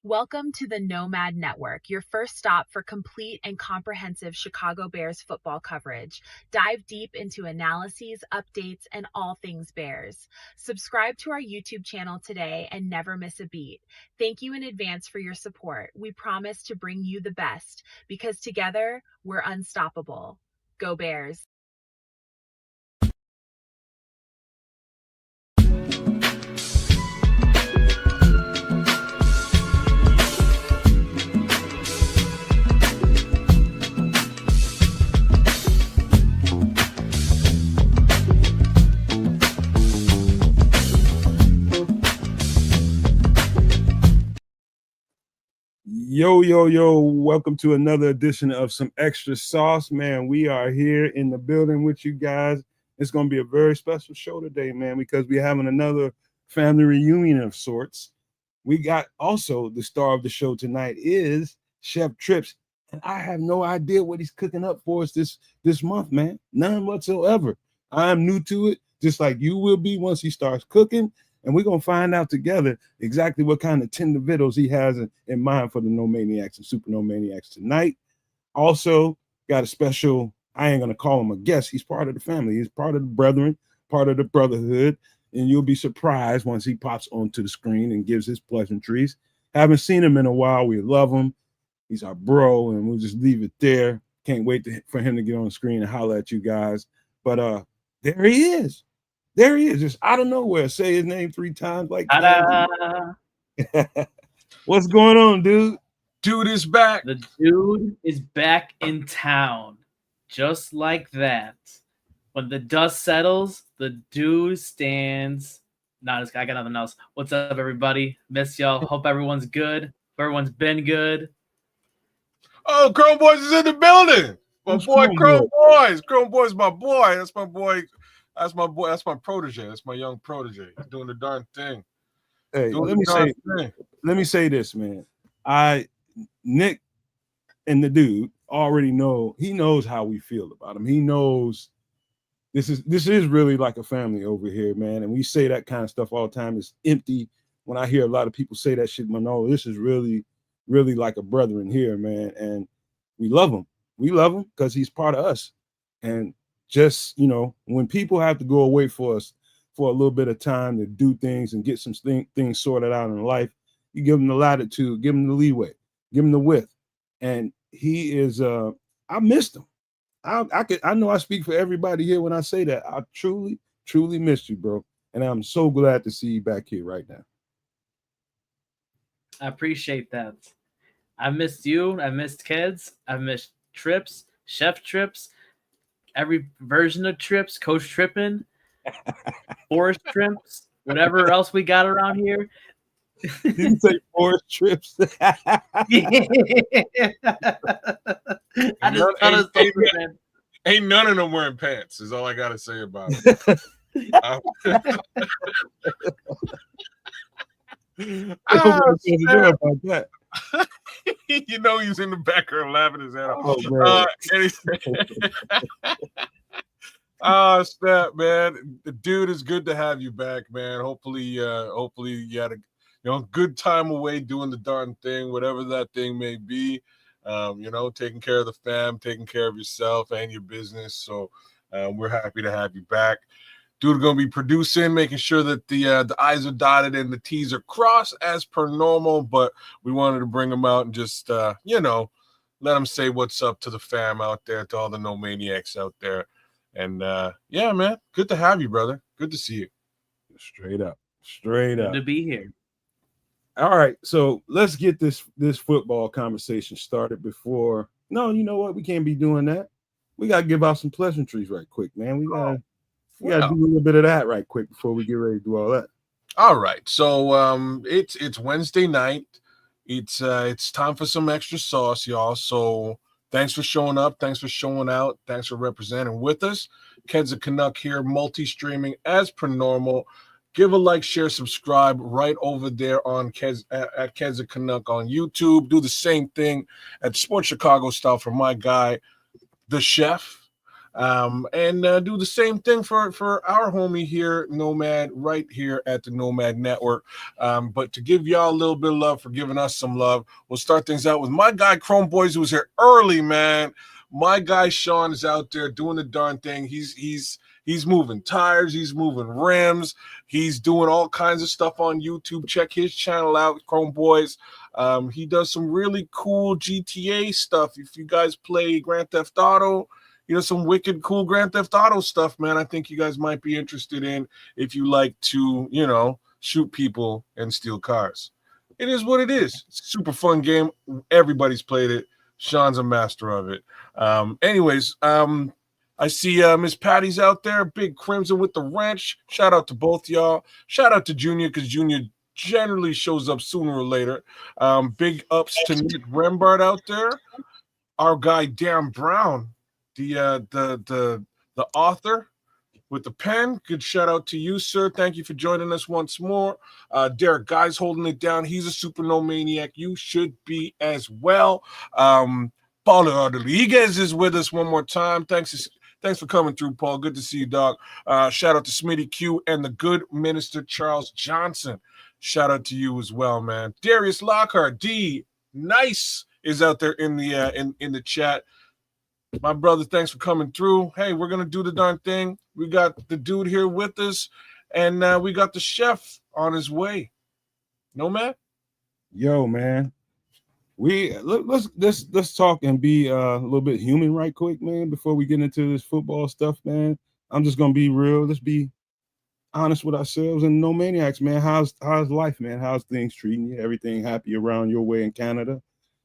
Welcome to the Nomad Network, your first stop for complete and comprehensive Chicago Bears football coverage. Dive deep into analyses, updates, and all things Bears. Subscribe to our YouTube channel today and never miss a beat. Thank you in advance for your support. We promise to bring you the best because together we're unstoppable. Go Bears! Yo, welcome to another edition of Some Extra Sauce, man. We are here in the building with you guys. It's going to be a very special show today, man, because we're having another family reunion of sorts. We got also the star of the show tonight is Chef Trips, and I have no idea what he's cooking up for us this month, man. None whatsoever. I am new to it, just like you will be once he starts cooking. And we're going to find out together exactly what kind of tender victuals he has in mind for the No Maniacs and Super No Maniacs tonight. Also, got a special, I ain't going to call him a guest. He's part of the family. He's part of the brethren, part of the brotherhood. And you'll be surprised once he pops onto the screen and gives his pleasantries. Haven't seen him in a while. We love him. He's our bro, and we'll just leave it there. Can't wait for him to get on the screen and holler at you guys. But there he is. There he is, just out of nowhere. Say his name 3 times like that. What's going on, dude? Dude is back. The dude is back in town. Just like that. When the dust settles, the dude stands. I got nothing else. What's up, everybody? Miss y'all. Hope everyone's good. Hope everyone's been good. Oh, Chrome Boys is in the building. My boy, Chrome Boys. Chrome Boys, my boy. That's my boy. That's my boy. That's my protege. That's my young protege. He's doing the darn thing. Hey, let me say this, man. Nick and the dude already know. He knows how we feel about him. He knows this is really like a family over here, man. And we say that kind of stuff all the time. It's empty. When I hear a lot of people say that shit, man, no, this is really, really like a brother in here, man. And we love him. We love him because he's part of us. And just, when people have to go away for us for a little bit of time to do things and get some things sorted out in life, you give them the latitude, give them the leeway, give them the width. And he is, I missed him. I know I speak for everybody here when I say that. I truly, truly missed you, bro. And I'm so glad to see you back here right now. I appreciate that. I missed you. I missed Keds. I missed Trips, Chef Trips. Every version of Trips, Coach Trippin', Forest Trips, whatever else we got around here. Didn't say Forest Trips. Ain't none of them wearing pants, is all I got to say about it. About that. He's in the background laughing his head off. Snap, man. The dude, is good to have you back, man. Hopefully you had a good time away doing the darn thing, whatever that thing may be. Taking care of the fam, taking care of yourself and your business. So we're happy to have you back. Dude going to be producing, making sure that the I's are dotted and the T's are crossed as per normal. But we wanted to bring him out and just, let him say what's up to the fam out there, to all the No Maniacs out there. And, yeah, man, good to have you, brother. Good to see you. Straight up. Good to be here. All right, so let's get this football conversation started before. No, you know what? We can't be doing that. We got to give out some pleasantries right quick, man. We got to do a little bit of that right quick before we get ready to do all that. All right. So it's Wednesday night. It's time for some extra sauce, y'all. So thanks for showing up. Thanks for showing out. Thanks for representing with us. Keds a Canuck here, multi-streaming as per normal. Give a like, share, subscribe right over there on at Keds a Canuck on YouTube. Do the same thing at Sports Chicago Style for my guy, the chef. and do the same thing for our homie here, Nomad, right here at the Nomad Network. But to give y'all a little bit of love for giving us some love, we'll start things out with my guy Chrome Boys, who was here early, man. My guy Sean is out there doing the darn thing. He's moving tires, he's moving rims, he's doing all kinds of stuff on YouTube. Check his channel out, Chrome Boys. He does some really cool GTA stuff. If you guys play Grand Theft Auto, some wicked cool Grand Theft Auto stuff, man. I think you guys might be interested in if you like to, shoot people and steal cars. It is what it is. It's a super fun game. Everybody's played it. Sean's a master of it. Anyways, I see Miss Patty's out there. Big Crimson with the wrench. Shout out to both y'all. Shout out to Junior, because Junior generally shows up sooner or later. Big ups to Nick Rembard out there. Our guy Dan Brown, the author with the pen. Good shout out to you, sir. Thank you for joining us once more. Derek Guy's holding it down. He's a super no maniac. You should be as well. Paulo Rodriguez is with us one more time. Thanks for coming through, Paul. Good to see you, dog. Shout out to Smitty Q and the good minister Charles Johnson. Shout out to you as well, man. Darius Lockhart, D Nice is out there in the chat. My brother, thanks for coming through. Hey, we're gonna do the darn thing. We got the dude here with us, and we got the chef on his way. Nomad? Yo, man. Let's talk and be a little bit human right quick, man, before we get into this football stuff, man. I'm just gonna be real. Let's be honest with ourselves and no maniacs, man. How's life, man? How's things treating you? Everything happy around your way in Canada?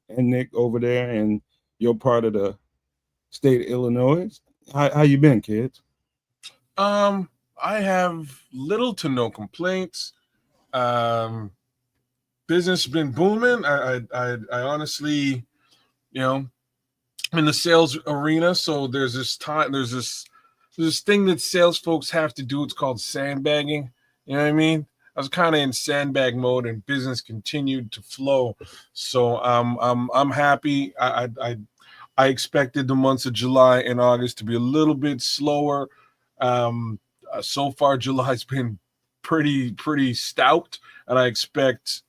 And Nick over there, and you're part of the state of Illinois. How you been, kids? I have little to no complaints. Business has been booming. I honestly, I'm in the sales arena, so there's this thing that sales folks have to do. It's called sandbagging. You know what I mean? I was kind of in sandbag mode, and business continued to flow. So I'm happy. I expected the months of July and August to be a little bit slower. So far, July's been pretty stout, and I expect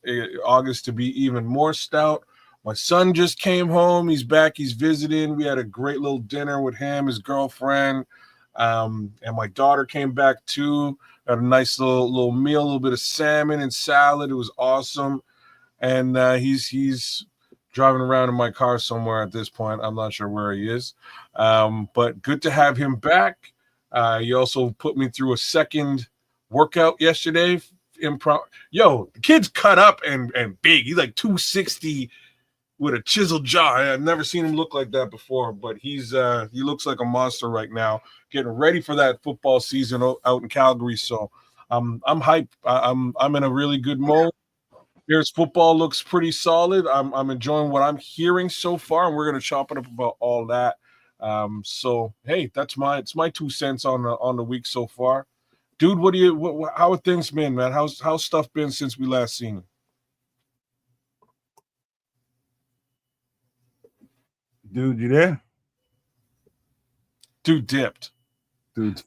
August to be even more stout. My son just came home. He's back. He's visiting. We had a great little dinner with him, his girlfriend, and my daughter came back too. Had a nice little meal, a little bit of salmon and salad. It was awesome. And he's driving around in my car somewhere at this point. I'm not sure where he is, but good to have him back. He also put me through a second workout yesterday. Yo, the kid's cut up and big. He's like 260 with a chiseled jaw. I've never seen him look like that before, but he looks like a monster right now, getting ready for that football season out in Calgary. So I'm hyped. I'm in a really good mode. Bears football looks pretty solid. I'm enjoying what I'm hearing so far, and we're gonna chop it up about all that. So hey, it's my 2 cents on the week so far. Dude, how have things been, man? How's stuff been since we last seen you? Dude, you there? Dude dipped. Dude.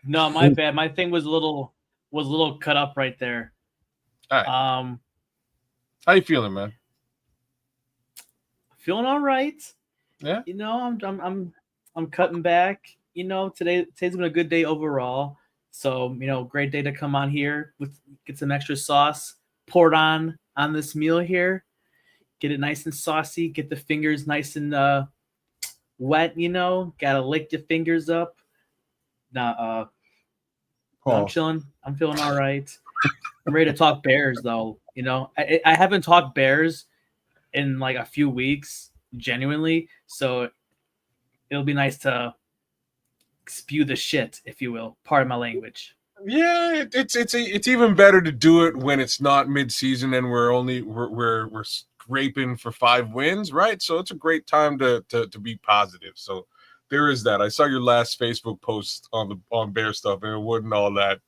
No, my bad. My thing was a little cut up right there. All right. How you feeling, man? Feeling all right. Yeah. I'm cutting back. Today's been a good day overall. So, great day to come on here get some extra sauce poured on this meal here. Get it nice and saucy. Get the fingers nice and wet. Gotta lick your fingers up. Now, I'm chilling. I'm feeling all right. I'm ready to talk Bears, though. I haven't talked Bears in like a few weeks, genuinely. So it'll be nice to spew the shit, if you will. Pardon my language. Yeah, it's even better to do it when it's not mid-season and we're scraping for 5 wins, right? So it's a great time to be positive. So there is that. I saw your last Facebook post on Bear stuff, and it wasn't all that.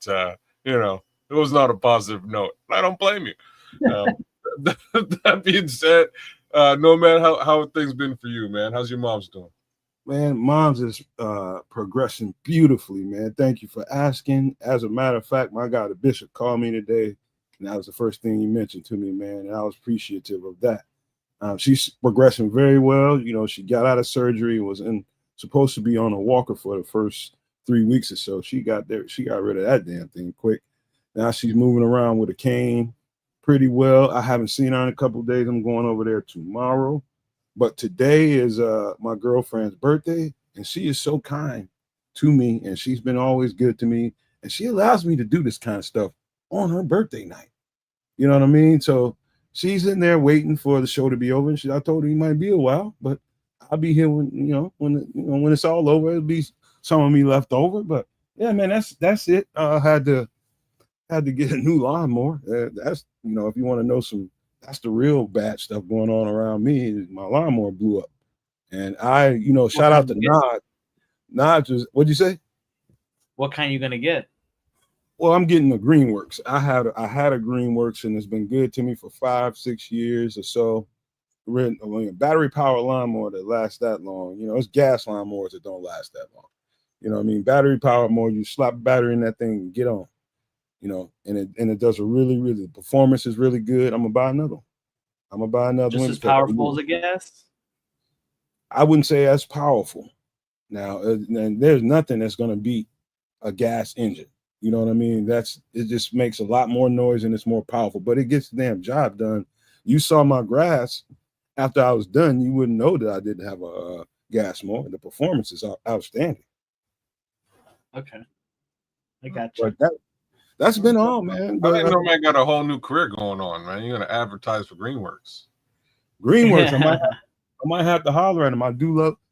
It was not a positive note. I don't blame you. That being said, Nomad, how have things been for you, man? How's your mom's doing? Man, mom's is progressing beautifully, man. Thank you for asking. As a matter of fact, my guy, the bishop, called me today, and that was the first thing he mentioned to me, man. And I was appreciative of that. She's progressing very well. You know, she got out of surgery, supposed to be on a walker for the first 3 weeks or so. She got rid of that damn thing quick. Now she's moving around with a cane pretty well. I haven't seen her in a couple of days. I'm going over there tomorrow. But today is my girlfriend's birthday, and she is so kind to me, and she's been always good to me, and she allows me to do this kind of stuff on her birthday night. You know what I mean? So she's in there waiting for the show to be over. I told her it might be a while, but I'll be here when it's all over. It'll be some of me left over. But yeah, man, that's it. I had to get a new lawnmower. That's if you want to know that's the real bad stuff going on around me. My lawnmower blew up, and shout out to Nod. Nod was, what'd you say? What kind are you gonna get? Well, I'm getting a Greenworks. I had a Greenworks, and it's been good to me for 5-6 years or so. Battery powered lawnmower that lasts that long. It's gas lawnmowers that don't last that long. You know what I mean? Battery powered more. You slap battery in that thing and get on. And it does the performance is really good. I'm gonna buy another one. Just as powerful as a gas? I wouldn't say as powerful. Now, and there's nothing that's gonna beat a gas engine. You know what I mean? It just makes a lot more noise and it's more powerful, but it gets the damn job done. You saw my grass after I was done, you wouldn't know that I didn't have a gas mower. The performance is outstanding. Okay, I got you. But that's been all, man. But I know man got a whole new career going on, man. You're gonna advertise for Greenworks. Greenworks, I might have to holler at them.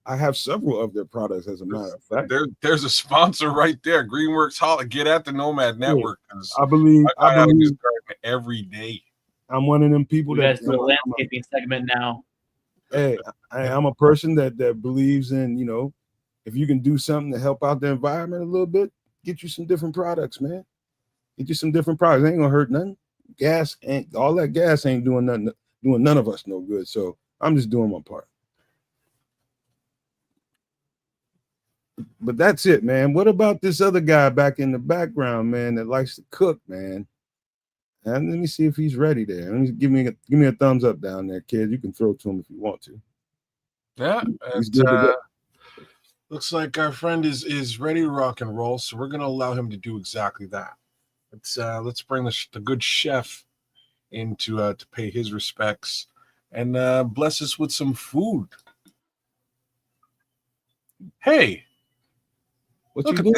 I have several of their products, as a matter of fact. There's a sponsor right there. Greenworks, holler, get at the Nomad Network. I believe every day. I'm one of them people that do a landscaping segment now. Hey, I'm a person that believes in, if you can do something to help out the environment a little bit, get you some different products, man. Get you some different products. It ain't gonna hurt nothing. All that gas ain't doing nothing, doing none of us no good. So I'm just doing my part. But that's it, man. What about this other guy back in the background, man, that likes to cook, man? And let me see if he's ready there. Let me give me a thumbs up down there, kid. You can throw it to him if you want to. Yeah, looks like our friend is ready to rock and roll. So we're gonna allow him to do exactly that. Let's bring the good chef in to pay his respects and bless us with some food. Hey. What you doing?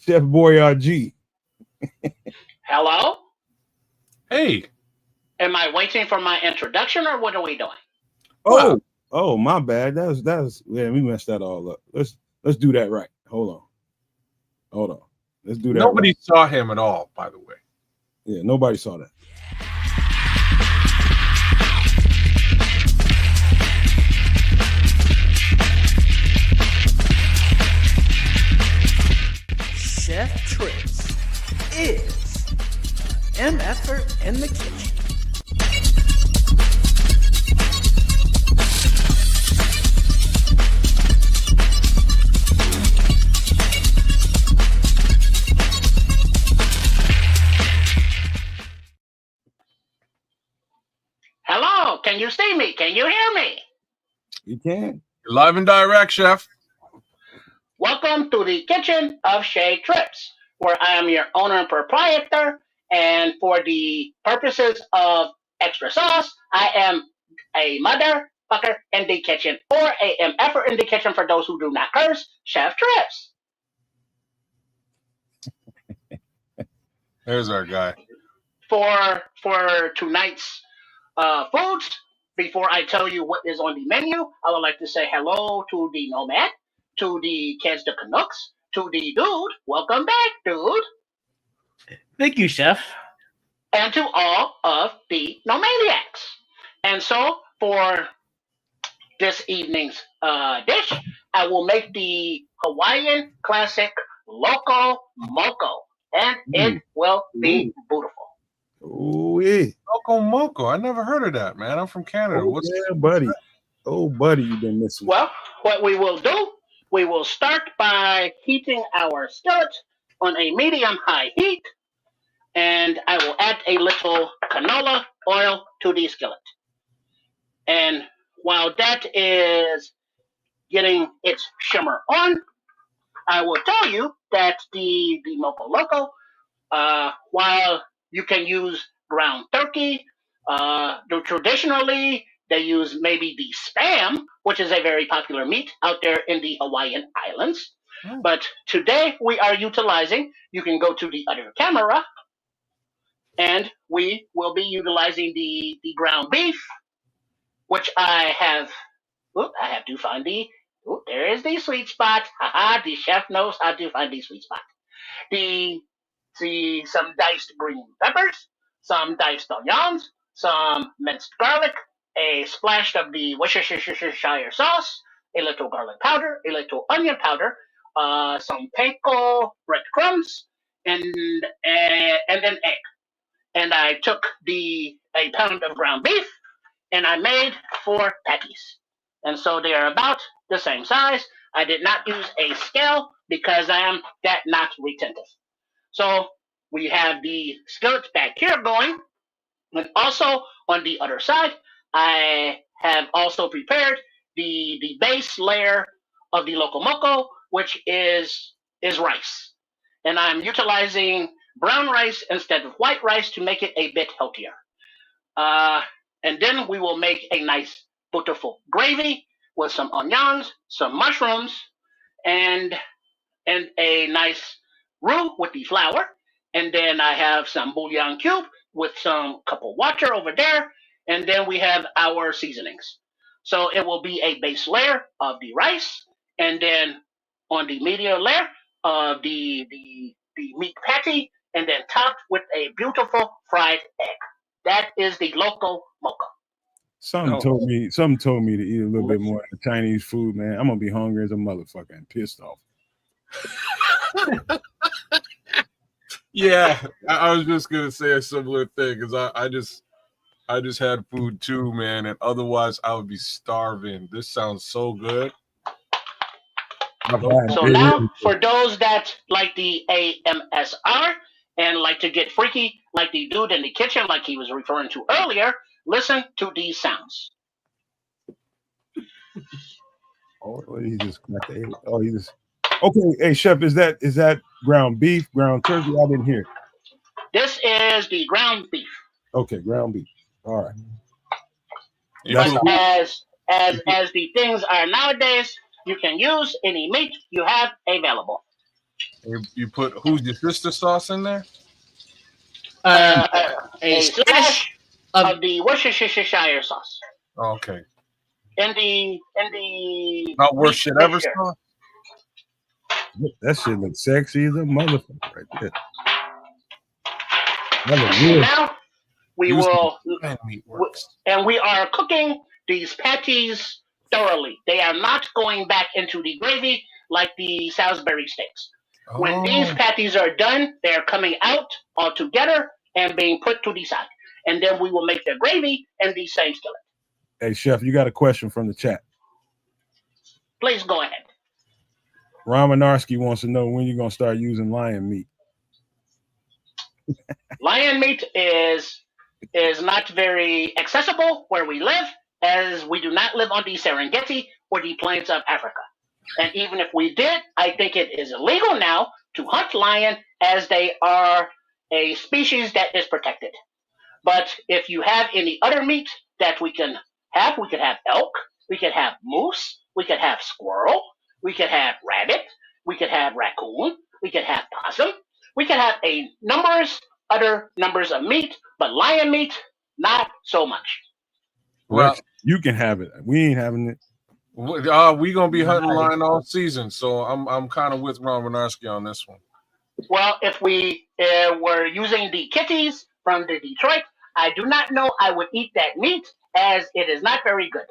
Chef Boyardee. Hello? Hey. Am I waiting for my introduction or what are we doing? Oh, my bad. That's we messed that all up. Let's do that right. Hold on. Let's do that. Nobody saw him at all, by the way. Yeah, nobody saw that. Chef Trips is MFer in the kitchen. Hello, can you see me? Can you hear me? You can. You're live and direct, Chef. Welcome to the kitchen of Shea Trips, where I am your owner and proprietor. And for the purposes of extra sauce, I am a motherfucker in the kitchen, or a MFer in the kitchen for those who do not curse, Chef Trips. There's our guy. For tonight's foods, before I tell you what is on the menu, I would like to say hello to the Nomad, to the kids, the Canucks, to the dude. Welcome back, dude. Thank you, Chef. And to all of the Nomadiacs. And so, for this evening's dish, I will make the Hawaiian classic Loco Moco. And it will be beautiful. Oh, yeah. Loco Moco. I never heard of that, man. I'm from Canada. Buddy? Oh, buddy, you've been missing. Well, what we will do, we will start by heating our skillet on a medium-high heat, and I will add a little canola oil to the skillet. And while that is getting its shimmer on, I will tell you that the Moco Loco, while you can use ground turkey, traditionally they use maybe the spam, which is a very popular meat out there in the Hawaiian Islands. But today we are utilizing, you can go to the other camera, and we will be utilizing the ground beef, which I have to find there is the sweet spot. Haha, the chef knows how to find the sweet spot. Some diced green peppers, some diced onions, some minced garlic, a splash of the Worcestershire sauce, a little garlic powder, a little onion powder, some panko breadcrumbs, and an egg. And I took a pound of ground beef and I made 4 patties. And so they are about the same size. I did not use a scale because I am that not retentive. So we have the skillet back here going. And also on the other side, I have also prepared the base layer of the loco moco, which is rice. And I'm utilizing brown rice instead of white rice to make it a bit healthier. And then we will make a nice, beautiful gravy with some onions, some mushrooms, and a nice roux with the flour. And then I have some bouillon cube with some cup of water over there. And then we have our seasonings. So it will be a base layer of the rice, and then on the medium layer of the meat patty, and then topped with a beautiful fried egg. That is the loco moco. Something told me to eat a little bit more of the Chinese food, man. I'm gonna be hungry as a motherfucker and pissed off. Yeah, I was just gonna say a similar thing because I just had food too, man, and otherwise I would be starving. This sounds so good. So now, for those that like the AMSR and like to get freaky, like the dude in the kitchen, like he was referring to earlier, listen to these sounds. He just got the egg. Oh, he just. Okay, hey chef, is that ground beef, ground turkey? I didn't hear. This is the ground beef. Okay, ground beef. All right. But as the things are nowadays, you can use any meat you have available. You put who's your sister sauce in there? A splash of the Worcestershire sauce. Okay. In the Not worst shit ever sauce. That shit looks sexy as a motherfucker right there. Now we will, and we are cooking these patties thoroughly. They are not going back into the gravy like the Salisbury steaks. When these patties are done, they are coming out all together and being put to the side. And then we will make the gravy in the same skillet. Hey, chef, you got a question from the chat. Please go ahead. Ramanarski wants to know when you're going to start using lion meat. Lion meat is not very accessible where we live, as we do not live on the Serengeti or the plains of Africa. And even if we did, I think it is illegal now to hunt lion, as they are a species that is protected. But if you have any other meat that we could have elk, we could have moose, we could have squirrel, we could have rabbit, we could have raccoon, we could have possum, we could have other numbers of meat, but lion meat, not so much. Well, you can have it. We ain't having it. We gonna be hunting lion all season, so I'm kind of with Ron Winarski on this one. Well, if we were using the kitties from the Detroit, I do not know I would eat that meat, as it is not very good.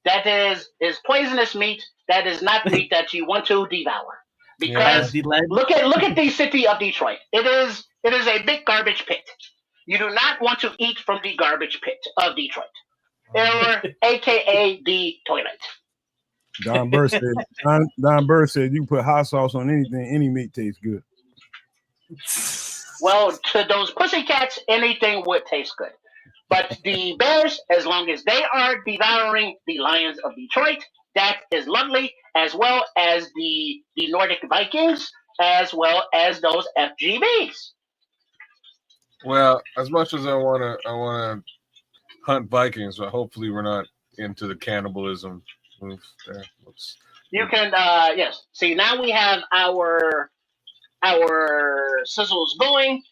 That is poisonous meat. That is not meat that you want to devour. Because look at the city of Detroit. It is a big garbage pit. You do not want to eat from the garbage pit of Detroit. or AKA the toilet. Don Burr said. Don Burr said you put hot sauce on anything, any meat tastes good. Well, to those pussycats, anything would taste good. But the Bears, as long as they are devouring the Lions of Detroit, that is lovely, as well as the Nordic Vikings, as well as those FGBs. Well, as much as I wanna hunt Vikings, but hopefully we're not into the cannibalism move there. You can yes. See, now we have our sizzles going,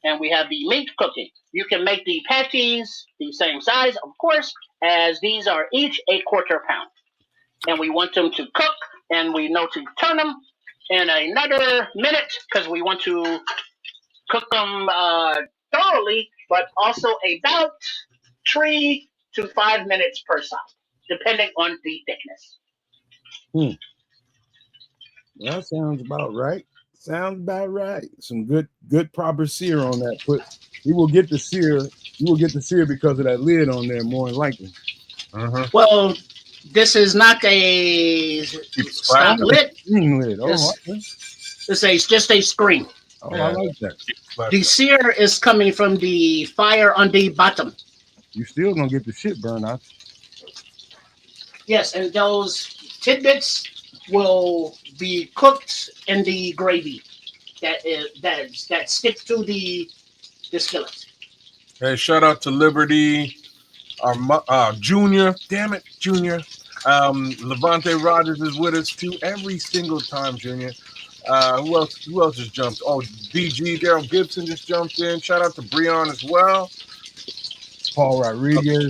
and we have the meat cooking. You can make the patties the same size, of course, as these are each a quarter pound. And we want them to cook, and we know to turn them in another minute because we want to cook them thoroughly, but also about 3 to 5 minutes per side, depending on the thickness. That sounds about right. Sounds about right. Some good proper sear on that. You will get the sear. You will get the sear because of that lid on there, more than likely. Well, this is not a stop lid. Lid. Oh, It's just a screen. Oh, yeah. I like that. The sear is coming from the fire on the bottom. You still gonna get the shit burned out. Yes, and those tidbits will be cooked in the gravy that sticks to the skillet. Hey, shout out to Liberty, our Junior. Damn it, Junior. Levante Rogers is with us too every single time, Junior. Who else just jumped? Oh, DG Daryl Gibson just jumped in. Shout out to Breon as well. Paul Rodriguez,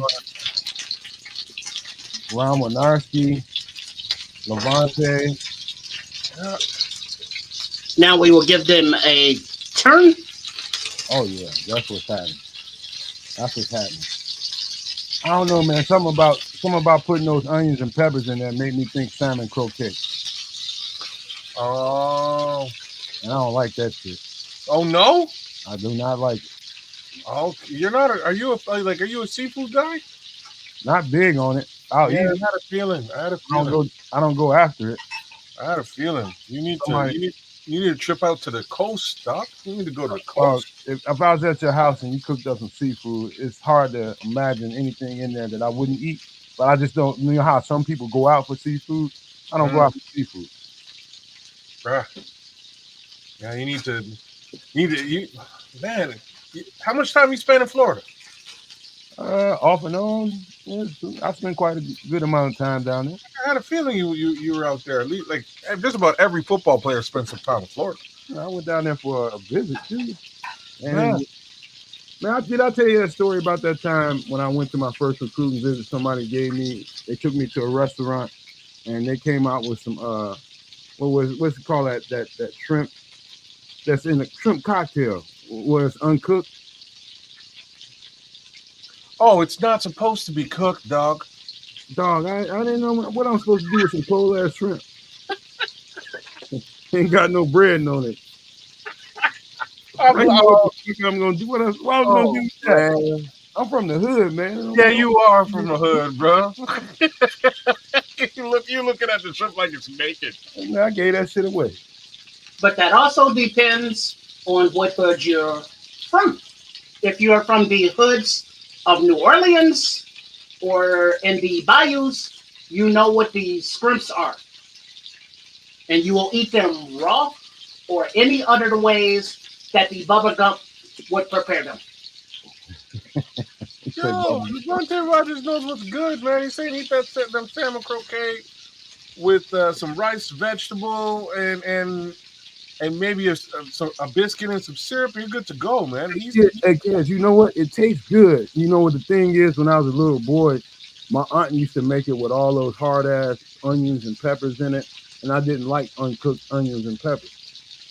Ron Winarski, Levante. Now we will give them a turn. Oh yeah, that's what's happening. That's what's happening. I don't know, man. Something about putting those onions and peppers in there made me think salmon croquet. Oh, and I don't like that shit. Oh no, I do not like it. Oh, you're not. Are you a seafood guy? Not big on it. I had a feeling. I don't go after it. I had a feeling. You need to trip out to the coast, Doc. You need to go to the coast. If I was at your house and you cooked up some seafood, it's hard to imagine anything in there that I wouldn't eat. But I just don't. You know how some people go out for seafood? I don't go out for seafood. Bruh. Yeah, you need to. Man, how much time you spend in Florida? Off and on. I spent quite a good amount of time down there. I had a feeling you were out there. Like just about every football player spent some time in Florida. I went down there for a visit too. And man, did I tell you that story about that time when I went to my first recruiting visit? They took me to a restaurant, and they came out with some what's it called, that shrimp that's in a shrimp cocktail where it's uncooked. Oh, it's not supposed to be cooked, dog. Dog, I didn't know what I'm supposed to do with some cold ass shrimp. Ain't got no bread on it. I'm gonna do what I was gonna do that. I'm from the hood, man. Yeah, you are from the hood, bro. You're looking at the shrimp like it's naked. I gave that shit away. But that also depends on what hood you're from. If you're from the hoods of New Orleans or in the bayous, you know what the shrimps are. And you will eat them raw or any other ways that the Bubba Gump would prepare them. Yo, Levante Rogers knows what's good, man. He's saying eat them salmon croquet with some rice, vegetable, and maybe a biscuit and some syrup. You're good to go, man. Hey, kids, you know what? It tastes good. You know what the thing is? When I was a little boy, my aunt used to make it with all those hard ass onions and peppers in it, and I didn't like uncooked onions and peppers.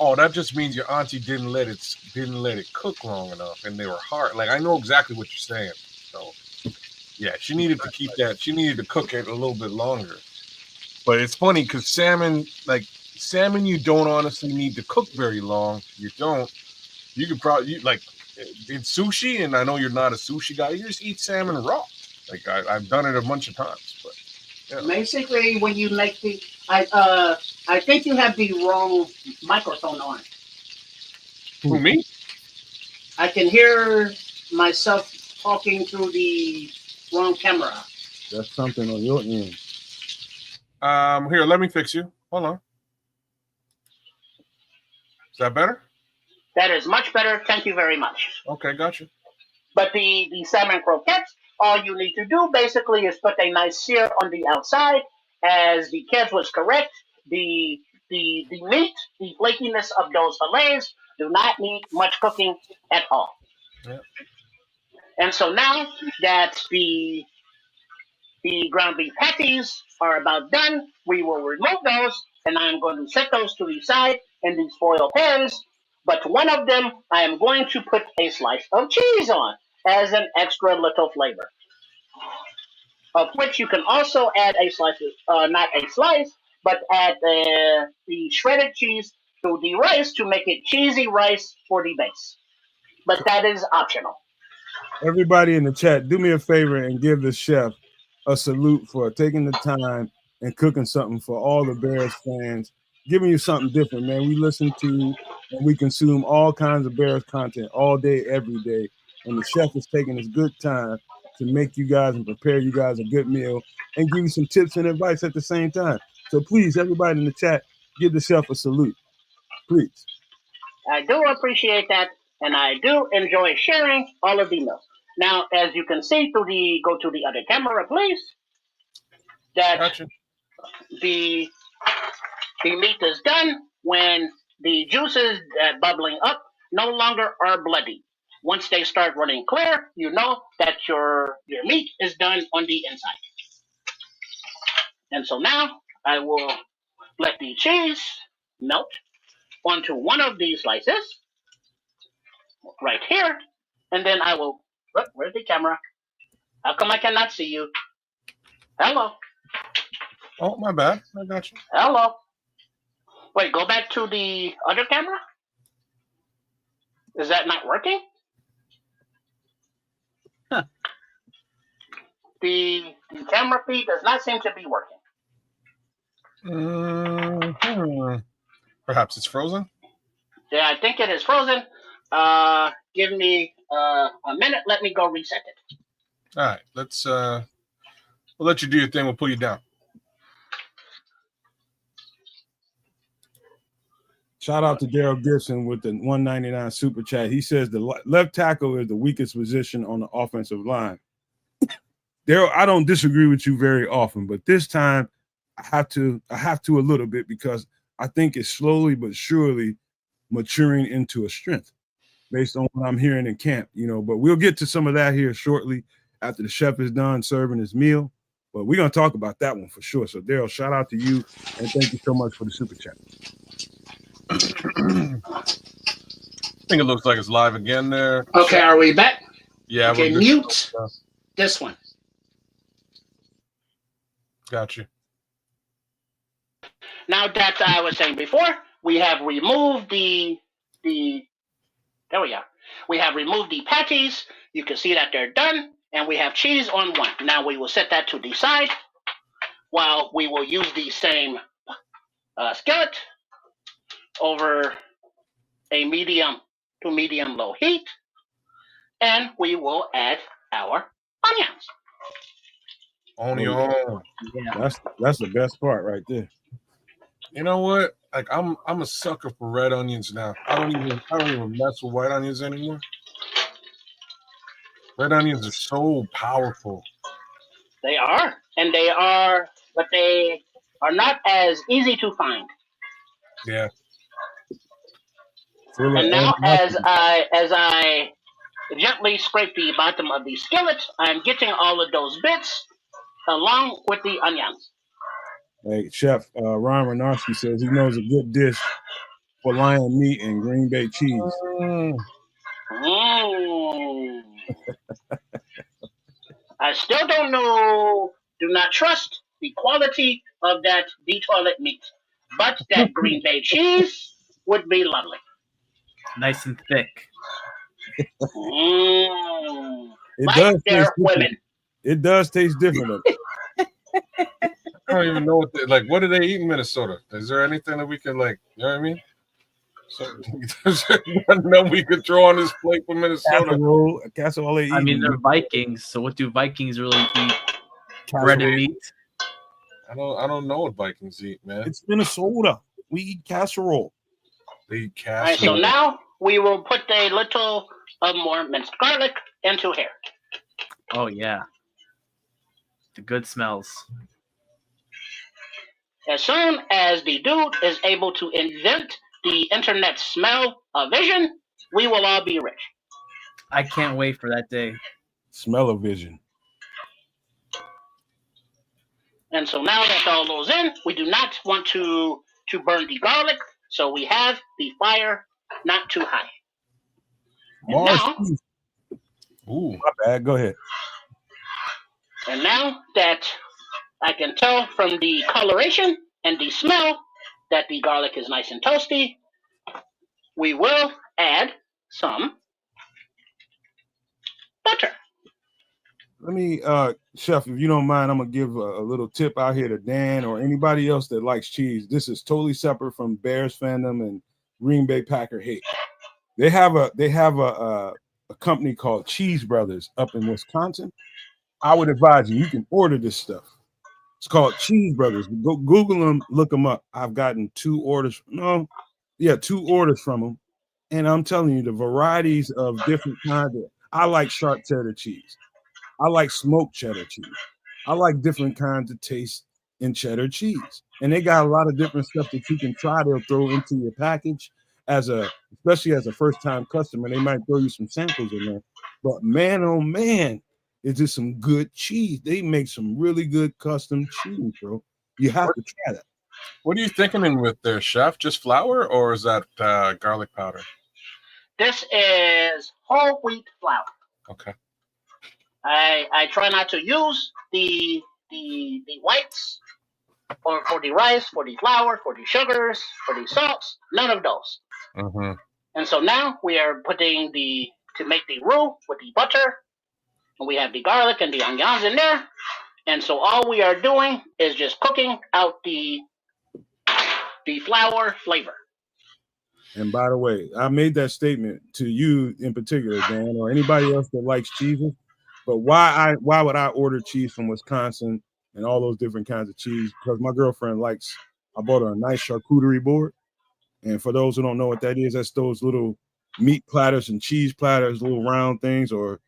Oh, that just means your auntie didn't let it cook long enough, and they were hard. Like, I know exactly what you're saying. So, yeah, she needed to keep that. She needed to cook it a little bit longer. But it's funny because salmon, you don't honestly need to cook very long. You don't. You could probably in sushi, and I know you're not a sushi guy. You just eat salmon raw. Like I've done it a bunch of times, but yeah. Basically, when you make I think you have the wrong microphone on. Who, me? I can hear myself talking through the wrong camera. That's something on your end. Here, let me fix you. Hold on. Is that better? That is much better. Thank you very much. Okay, gotcha. But the salmon croquettes, all you need to do basically is put a nice sear on the outside. As the Kez was correct, the meat, the flakiness of those fillets do not need much cooking at all. Yeah. And so now that the ground beef patties are about done, we will remove those, and I'm going to set those to the side in these foil pans. But one of them, I am going to put a slice of cheese on as an extra little flavor. Of which you can also add a slice, not a slice, but add the shredded cheese to the rice to make it cheesy rice for the base. But that is optional. Everybody in the chat, do me a favor and give the chef a salute for taking the time and cooking something for all the Bears fans, giving you something different, man. We listen to and we consume all kinds of Bears content all day, every day. And the chef is taking his good time to make you guys and prepare you guys a good meal and give you some tips and advice at the same time. So please, everybody in the chat, give the chef a salute. Please. I do appreciate that, and I do enjoy sharing all of the meals. Now, as you can see go to the other camera, please, that Gotcha. the meat is done when the juices bubbling up no longer are bloody. Once they start running clear, you know that your meat is done on the inside. And so now I will let the cheese melt onto one of these slices right here, and then I will. Where's the camera? How come I cannot see you? Hello. Oh, my bad. I got you. Hello. Wait, go back to the other camera? Is that not working? Huh. The camera feed does not seem to be working. Perhaps it's frozen? Yeah, I think it is frozen. Give me a minute. Let me go reset it. All right. Let's we'll let you do your thing. We'll pull you down. Shout out to Daryl Gibson with the $1.99 super chat. He says the left tackle is the weakest position on the offensive line. Daryl, I don't disagree with you very often, but this time I have to a little bit because I think it's slowly but surely maturing into a strength based on what I'm hearing in camp, but we'll get to some of that here shortly after the chef is done serving his meal. But we're going to talk about that one for sure. So, Daryl, shout out to you, and thank you so much for the super chat. I think it looks like it's live again there. Okay, are we back? Yeah. Okay, mute this one. Got you. Now that I was saying before, we have removed there we are. We have removed the patties. You can see that they're done, and we have cheese on one. Now we will set that to the side while we will use the same skillet over a medium to medium low heat, and we will add our onions. Onion. Yeah. That's the best part right there. You know what? Like I'm a sucker for red onions now. I don't even mess with white onions anymore. Red onions are so powerful. They are, but they are not as easy to find. Yeah. And now, as I gently scrape the bottom of the skillet, I'm getting all of those bits along with the onions. Hey, Chef Ron Renarski says he knows a good dish for lion meat and Green Bay cheese. I still do not trust the quality of that toilet meat, but that Green Bay cheese would be lovely. Nice and thick. It Like does they're taste women. It does taste different. I don't even know what do they eat in Minnesota? Is there anything that we can you know what I mean? So there's nothing we could throw on this plate from Minnesota. Casserole they eat. I mean, they're Vikings, so what do Vikings really eat? Bread and meat. I don't know what Vikings eat, man. It's Minnesota. We eat casserole. They eat casserole. All right, so now we will put a little more minced garlic into here. Oh yeah, the good smells. As soon as the dude is able to invent the internet smell of vision, we will all be rich. I can't wait for that day. Smell of vision. And so now that's all those in, we do not want to burn the garlic, so we have the fire not too high. And now, ooh, my bad. Go ahead. And now that I can tell from the coloration and the smell that the garlic is nice and toasty, we will add some butter. Let me, Chef, if you don't mind, I'm gonna give a little tip out here to Dan or anybody else that likes cheese. This is totally separate from Bears fandom and Green Bay Packer hate. They have a company called Cheese Brothers up in Wisconsin. I would advise you can order this stuff. It's called Cheese Brothers. Go Google them, look them up. I've gotten 2 orders from them, and I'm telling you the varieties of different kinds. I like sharp cheddar cheese. I like smoked cheddar cheese. I like different kinds of taste in cheddar cheese. And they got a lot of different stuff that you can try. They'll throw into your package especially as a first-time customer. They might throw you some samples in there. But man, oh man, it's just some good cheese. They make some really good custom cheese, bro. You have to try that. What are you thinking with there, Chef? Just flour, or is that garlic powder? This is whole wheat flour. Okay. I try not to use the whites or for the rice, for the flour, for the sugars, for the salts, none of those. Mm-hmm. And so now we are putting to make the roux with the butter, and we have the garlic and the onions in there. And so all we are doing is just cooking out the flour flavor. And by the way, I made that statement to you in particular, Dan, or anybody else that likes cheeses. But why would I order cheese from Wisconsin and all those different kinds of cheese? Because my girlfriend I bought her a nice charcuterie board. And for those who don't know what that is, that's those little meat platters and cheese platters, little round things, or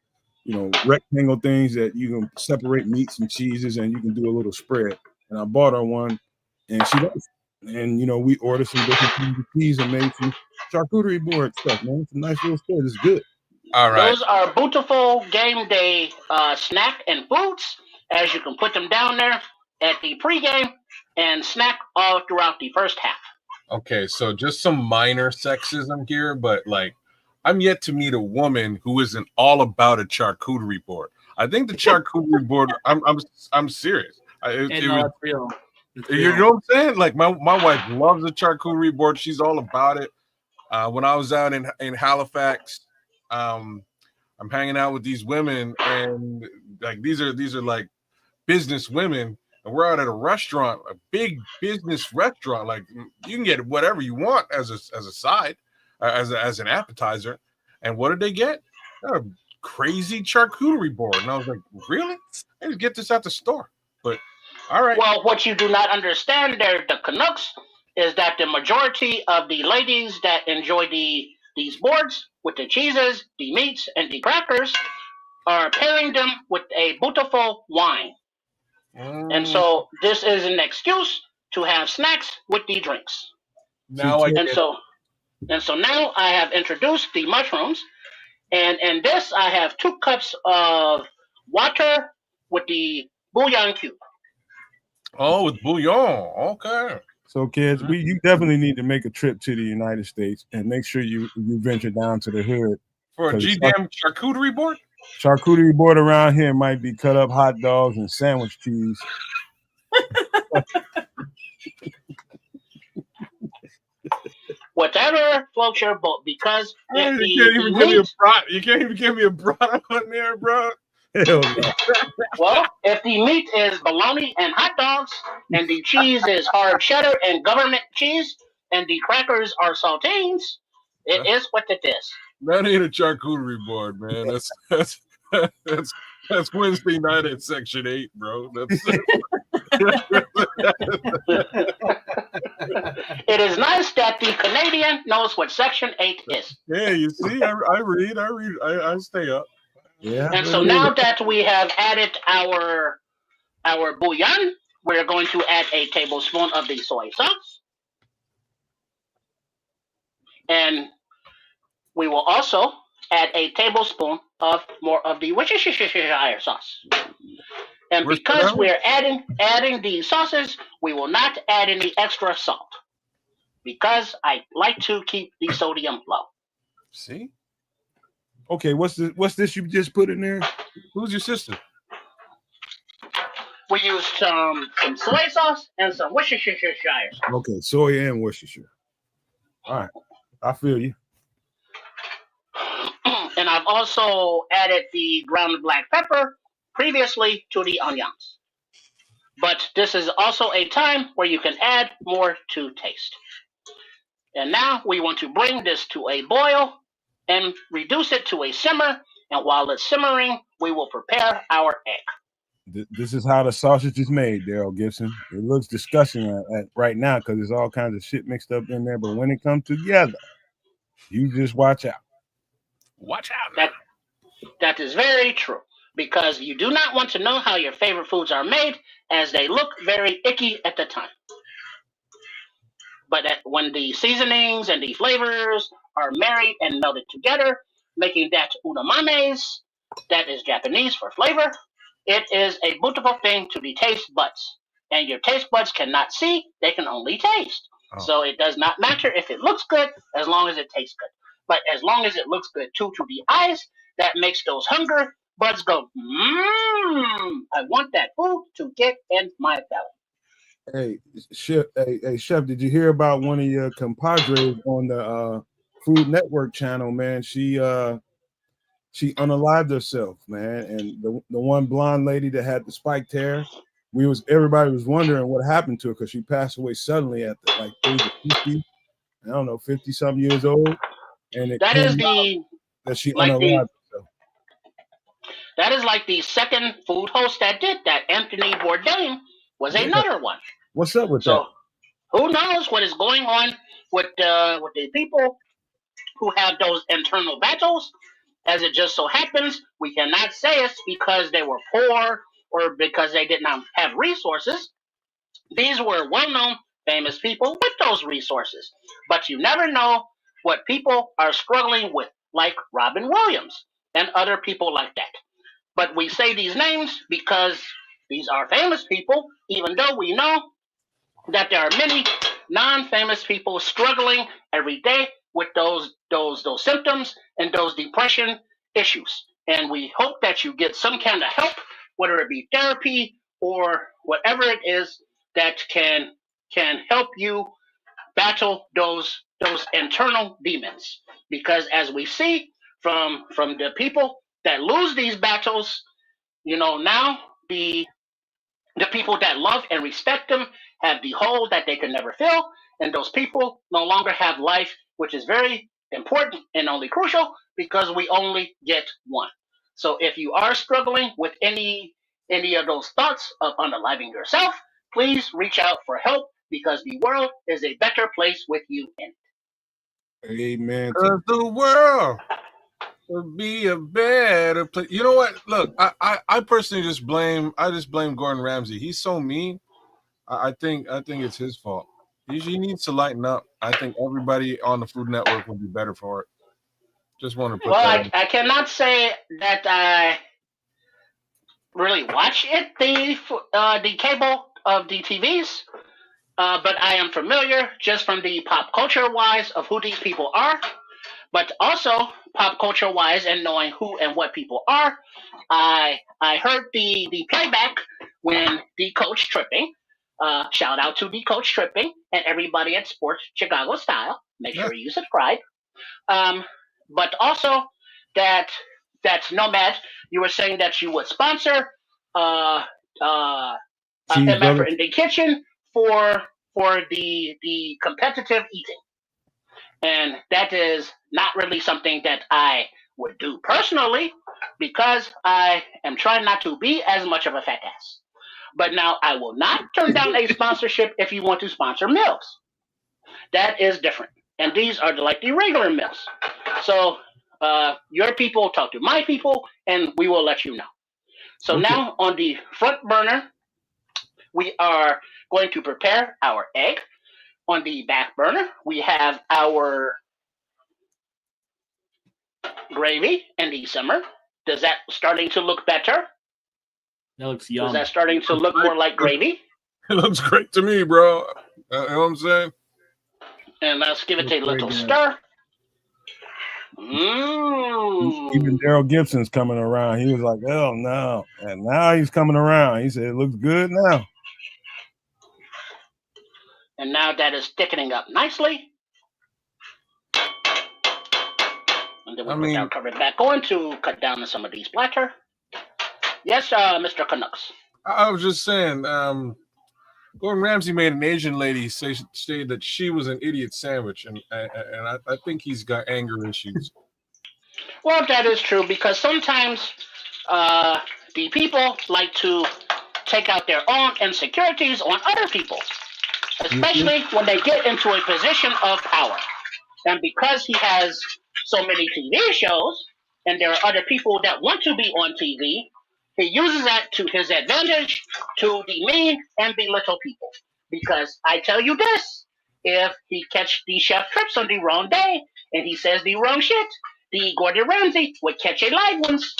rectangle things that you can separate meats and cheeses, and you can do a little spread. And I bought her one, and she loves it. And we ordered some different kinds of cheese and made some charcuterie board stuff, man. It's a nice little spread. It's good. All right. Those are beautiful game day snack and foods, as you can put them down there at the pregame and snack all throughout the first half. Okay, so just some minor sexism here, but I'm yet to meet a woman who isn't all about a charcuterie board. I think the charcuterie board. I'm serious. It's real. You know what I'm saying? My wife loves the charcuterie board. She's all about it. When I was out in Halifax, I'm hanging out with these women, and these are business women, and we're out at a restaurant, a big business restaurant. You can get whatever you want as a side, as an appetizer. And what did they get? A crazy charcuterie board. And I was like, really? I just get this at the store. But all right. Well, what you do not understand there, the Canucks, is that the majority of the ladies that enjoy these boards with the cheeses, the meats, and the crackers are pairing them with a beautiful wine. And so this is an excuse to have snacks with the drinks. And so now I have introduced the mushrooms, and in this I have 2 cups of water with the bouillon cube. Oh, with bouillon. Okay. So kids, you definitely need to make a trip to the United States and make sure you venture down to the hood. For a damn charcuterie board? Charcuterie board around here might be cut up hot dogs and sandwich cheese. Whatever floats your boat, because you can't even give me a brat on there, bro. Hell no. Well, if the meat is bologna and hot dogs, and the cheese is hard cheddar and government cheese, and the crackers are saltines, it is what it is. That ain't a charcuterie board, man. That's Wednesday night at Section 8, bro. It is nice that the Canadian knows what Section 8 is. Yeah, you see, I read, I stay up. Yeah. And so now that we have added our bouillon, we're going to add a tablespoon of the soy sauce. And we will also add a tablespoon of more of the Worcestershire sauce. And because we're adding the sauces, we will not add any extra salt because I like to keep the sodium low. See? Okay, what's this you just put in there? Who's your sister? We used some soy sauce and some Worcestershire sauce. Okay, soy and Worcestershire. All right, I feel you. And I've also added the ground black pepper previously to the onions. But this is also a time where you can add more to taste. And now we want to bring this to a boil and reduce it to a simmer. And while it's simmering, we will prepare our egg. This is how the sausage is made, Daryl Gibson. It looks disgusting right now because there's all kinds of shit mixed up in there. But when it comes together, you just watch out. Watch out. That is very true. Because you do not want to know how your favorite foods are made, as they look very icky at the time. But when the seasonings and the flavors are married and melted together, making that unamanés, that is Japanese for flavor, it is a beautiful thing to the taste buds. And your taste buds cannot see, they can only taste. Oh. So it does not matter if it looks good, as long as it tastes good. But as long as it looks good too to the eyes, that makes those hunger buds go, I want that food to get in my belly. Hey, Chef, did you hear about one of your compadres on the Food Network channel, man? She unalived herself, man. And the one blonde lady that had the spiked hair, everybody was wondering what happened to her because she passed away suddenly at the age of 50, I don't know, 50-something years old. And that she unalived herself. That is like the second food host that did that. Anthony Bourdain was another one. What's up with that? Who knows what is going on with the people who have those internal battles? As it just so happens, we cannot say it's because they were poor or because they did not have resources. These were well-known, famous people with those resources. But you never know what people are struggling with, like Robin Williams and other people like that. But we say these names because these are famous people, even though we know that there are many non-famous people struggling every day with those symptoms and those depression issues. And we hope that you get some kind of help, whether it be therapy or whatever it is that can help you battle those internal demons. Because as we see from the people that lose these battles, now the people that love and respect them have the hole that they can never fill, and those people no longer have life, which is very important and only crucial because we only get one. So if you are struggling with any of those thoughts of unaliving yourself, please reach out for help because the world is a better place with you in it. Amen. The world would be a better place. You know what? Look, I personally just blame Gordon Ramsay. He's so mean. I think it's his fault. He needs to lighten up. I think everybody on the Food Network would be better for it. Just want to put that. I cannot say that I really watch it, the cable of the TVs, but I am familiar just from the pop culture wise of who these people are. But also pop culture wise and knowing who and what people are, I heard the playback when the coach tripping. Shout out to the coach tripping and everybody at Sports Chicago Style. Make sure you subscribe. But also that that's Nomad. You were saying that you would sponsor Cheese MF brother. in the kitchen for the competitive eating, and that is not really something that I would do personally because I am trying not to be as much of a fat ass. But now I will not turn down a sponsorship if you want to sponsor meals. That is different, and these are like the regular meals. So your people talk to my people, and we will let you know. So Okay. now on the front burner, we are going to prepare our egg. On the back burner, we have our gravy in the simmer. Does that starting to look better? That looks Is yum. that starting to look more like gravy? It looks great to me, bro. You know what I'm saying? And let's give it a Looks very little good. stir. Even Daryl Gibson's coming around. He was like, "Oh no!" And now he's coming around. He said, "It looks good now." And now that is thickening up nicely. And then we I put our mean, cover back on to cut down on some of these splatter. Yes, Mr. Canucks. I was just saying, Gordon Ramsay made an Asian lady say that she was an idiot sandwich, and I think he's got anger issues. Well, that is true because sometimes uh, the people like to take out their own insecurities on other people, especially when they get into a position of power. And because he has so many TV shows, and there are other people that want to be on TV, he uses that to his advantage to demean and belittle people. Because I tell you this, if he catch the chef trips on the wrong day and he says the wrong shit, the Gordon Ramsay would catch a live ones.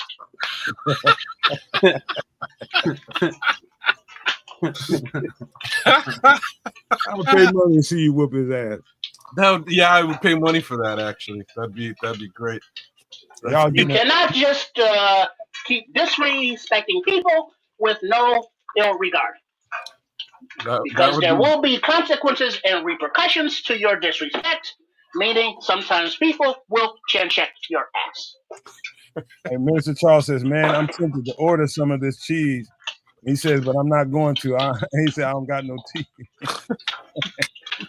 I would pay money to see you whoop his ass. Yeah, I would pay money for that. Actually, that'd be great. Y'all You getting it? cannot just keep disrespecting people with no ill regard. Because there will be consequences and repercussions to your disrespect, meaning sometimes people will chin check your ass. And Minister Charles says, "Man, I'm tempted to order some of this cheese." He says, "But I'm not going to." He said, "I don't got no teeth."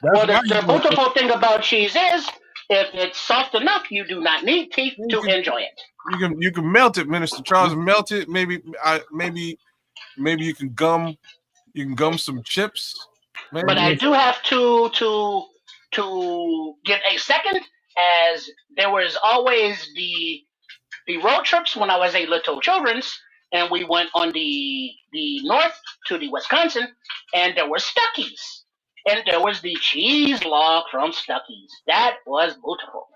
Well, the beautiful thing about cheese is, if it's soft enough, you do not need teeth to enjoy it. You can melt it, Minister Charles. Melt it. Maybe you can gum some chips. Maybe. But I do have to give a second, as there was always the road trips when I was a little children's, and we went on the north to the Wisconsin, and there were Stuckies, and there was the cheese log from Stuckies. That was beautiful,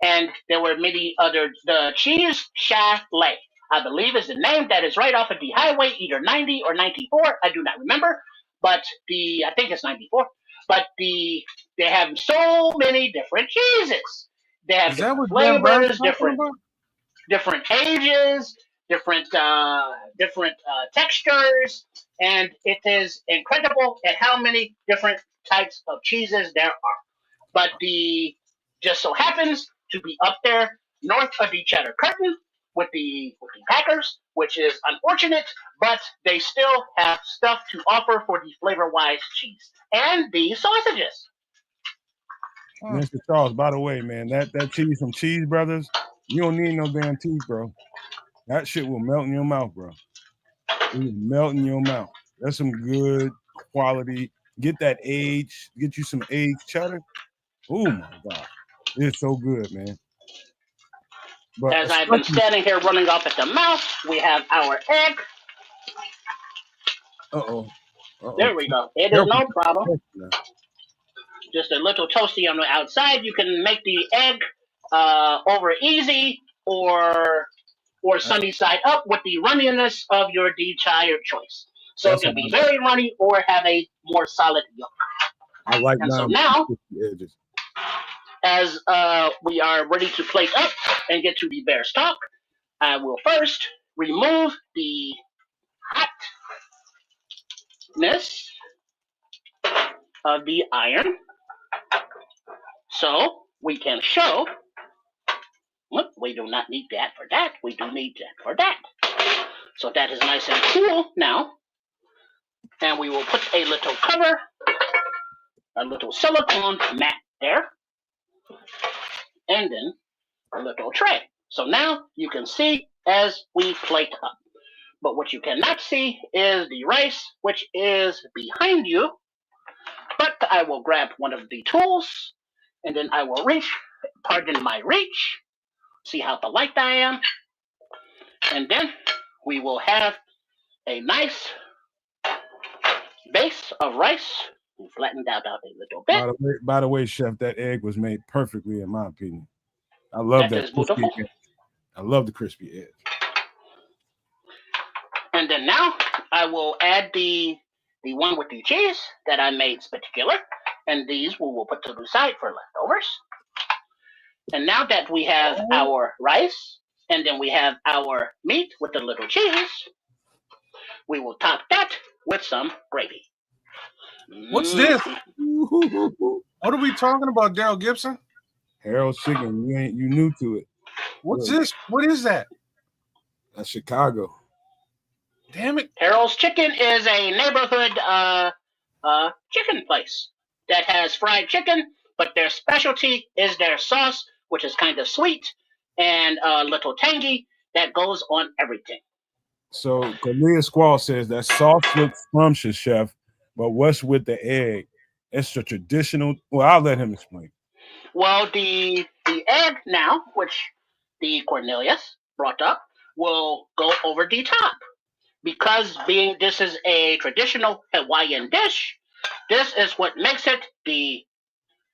and there were many other. The cheese chalet, I believe, is the name that is right off of the highway, either 90 or 94. I do not remember, but I think it's 94. But they have so many different cheeses. They have Is that different what Dan Brown's flavors, talking about? different ages, different textures, and it is incredible at how many different types of cheeses there are. But the just so happens to be up there north of the Cheddar Curtain with the Packers, which is unfortunate, but they still have stuff to offer for the flavor wise cheese and the sausages. Mr. Charles, by the way, man, that cheese from Cheese Brothers, you don't need no damn teeth, bro. That shit will melt in your mouth, bro. It will melt in your mouth. That's some good quality. Get that age. Get you some aged cheddar. Oh my god, it's so good, man. But As I've been standing here running off at the mouth, we have our egg. There we go. It is no problem. Just a little toasty on the outside. You can make the egg over easy or sunny side up with the runniness of your desired choice. So it can be very runny or have a more solid yolk. I like and so now, as we are ready to plate up and get to the bear stock, I will first remove the hotness of the iron so we can show We do not need that for that. We do need that for that. So that is nice and cool now. And we will put a little cover, a little silicone mat there, and then a little tray. So now you can see as we plate up. But what you cannot see is the rice, which is behind you. But I will grab one of the tools, and then I will reach, pardon my reach, see how polite I am, and then we will have a nice base of rice, flattened out a little bit. By the way, Chef, that egg was made perfectly, in my opinion. I love that is beautiful. edge. I love the crispy edge. And then now I will add the one with the cheese that I made particular, and these we will put to the side for leftovers. And now that we have our rice, and then we have our meat with the little cheese, we will top that with some gravy. What's this? What are we talking about, Daryl Gibson? Harold's Chicken. You new to it. What's this? What is that? That's Chicago. Damn it. Harold's Chicken is a neighborhood chicken place that has fried chicken, but their specialty is their sauce, which is kind of sweet and a little tangy, that goes on everything. So Cornelia Squall says that sauce looks scrumptious, Chef, but what's with the egg? It's a traditional. Well, I'll let him explain. Well, the egg now, which the Cornelius brought up, will go over the top. Because being this is a traditional Hawaiian dish, this is what makes it the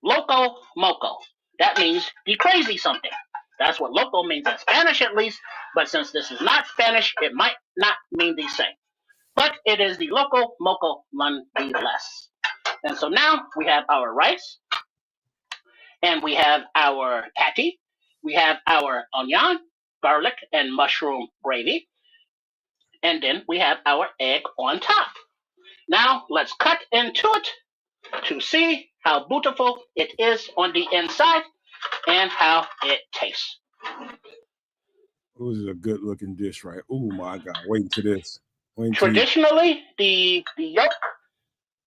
loco moco. That means the crazy something. That's what loco means in Spanish, at least. But since this is not Spanish, it might not mean the same. But it is the loco moco nonetheless. And so now we have our rice, and we have our patty, we have our onion, garlic, and mushroom gravy, and then we have our egg on top. Now let's cut into it to see how beautiful it is on the inside and how it tastes. This is a good looking dish, right? Oh my God, wait to this. Traditionally, the yolk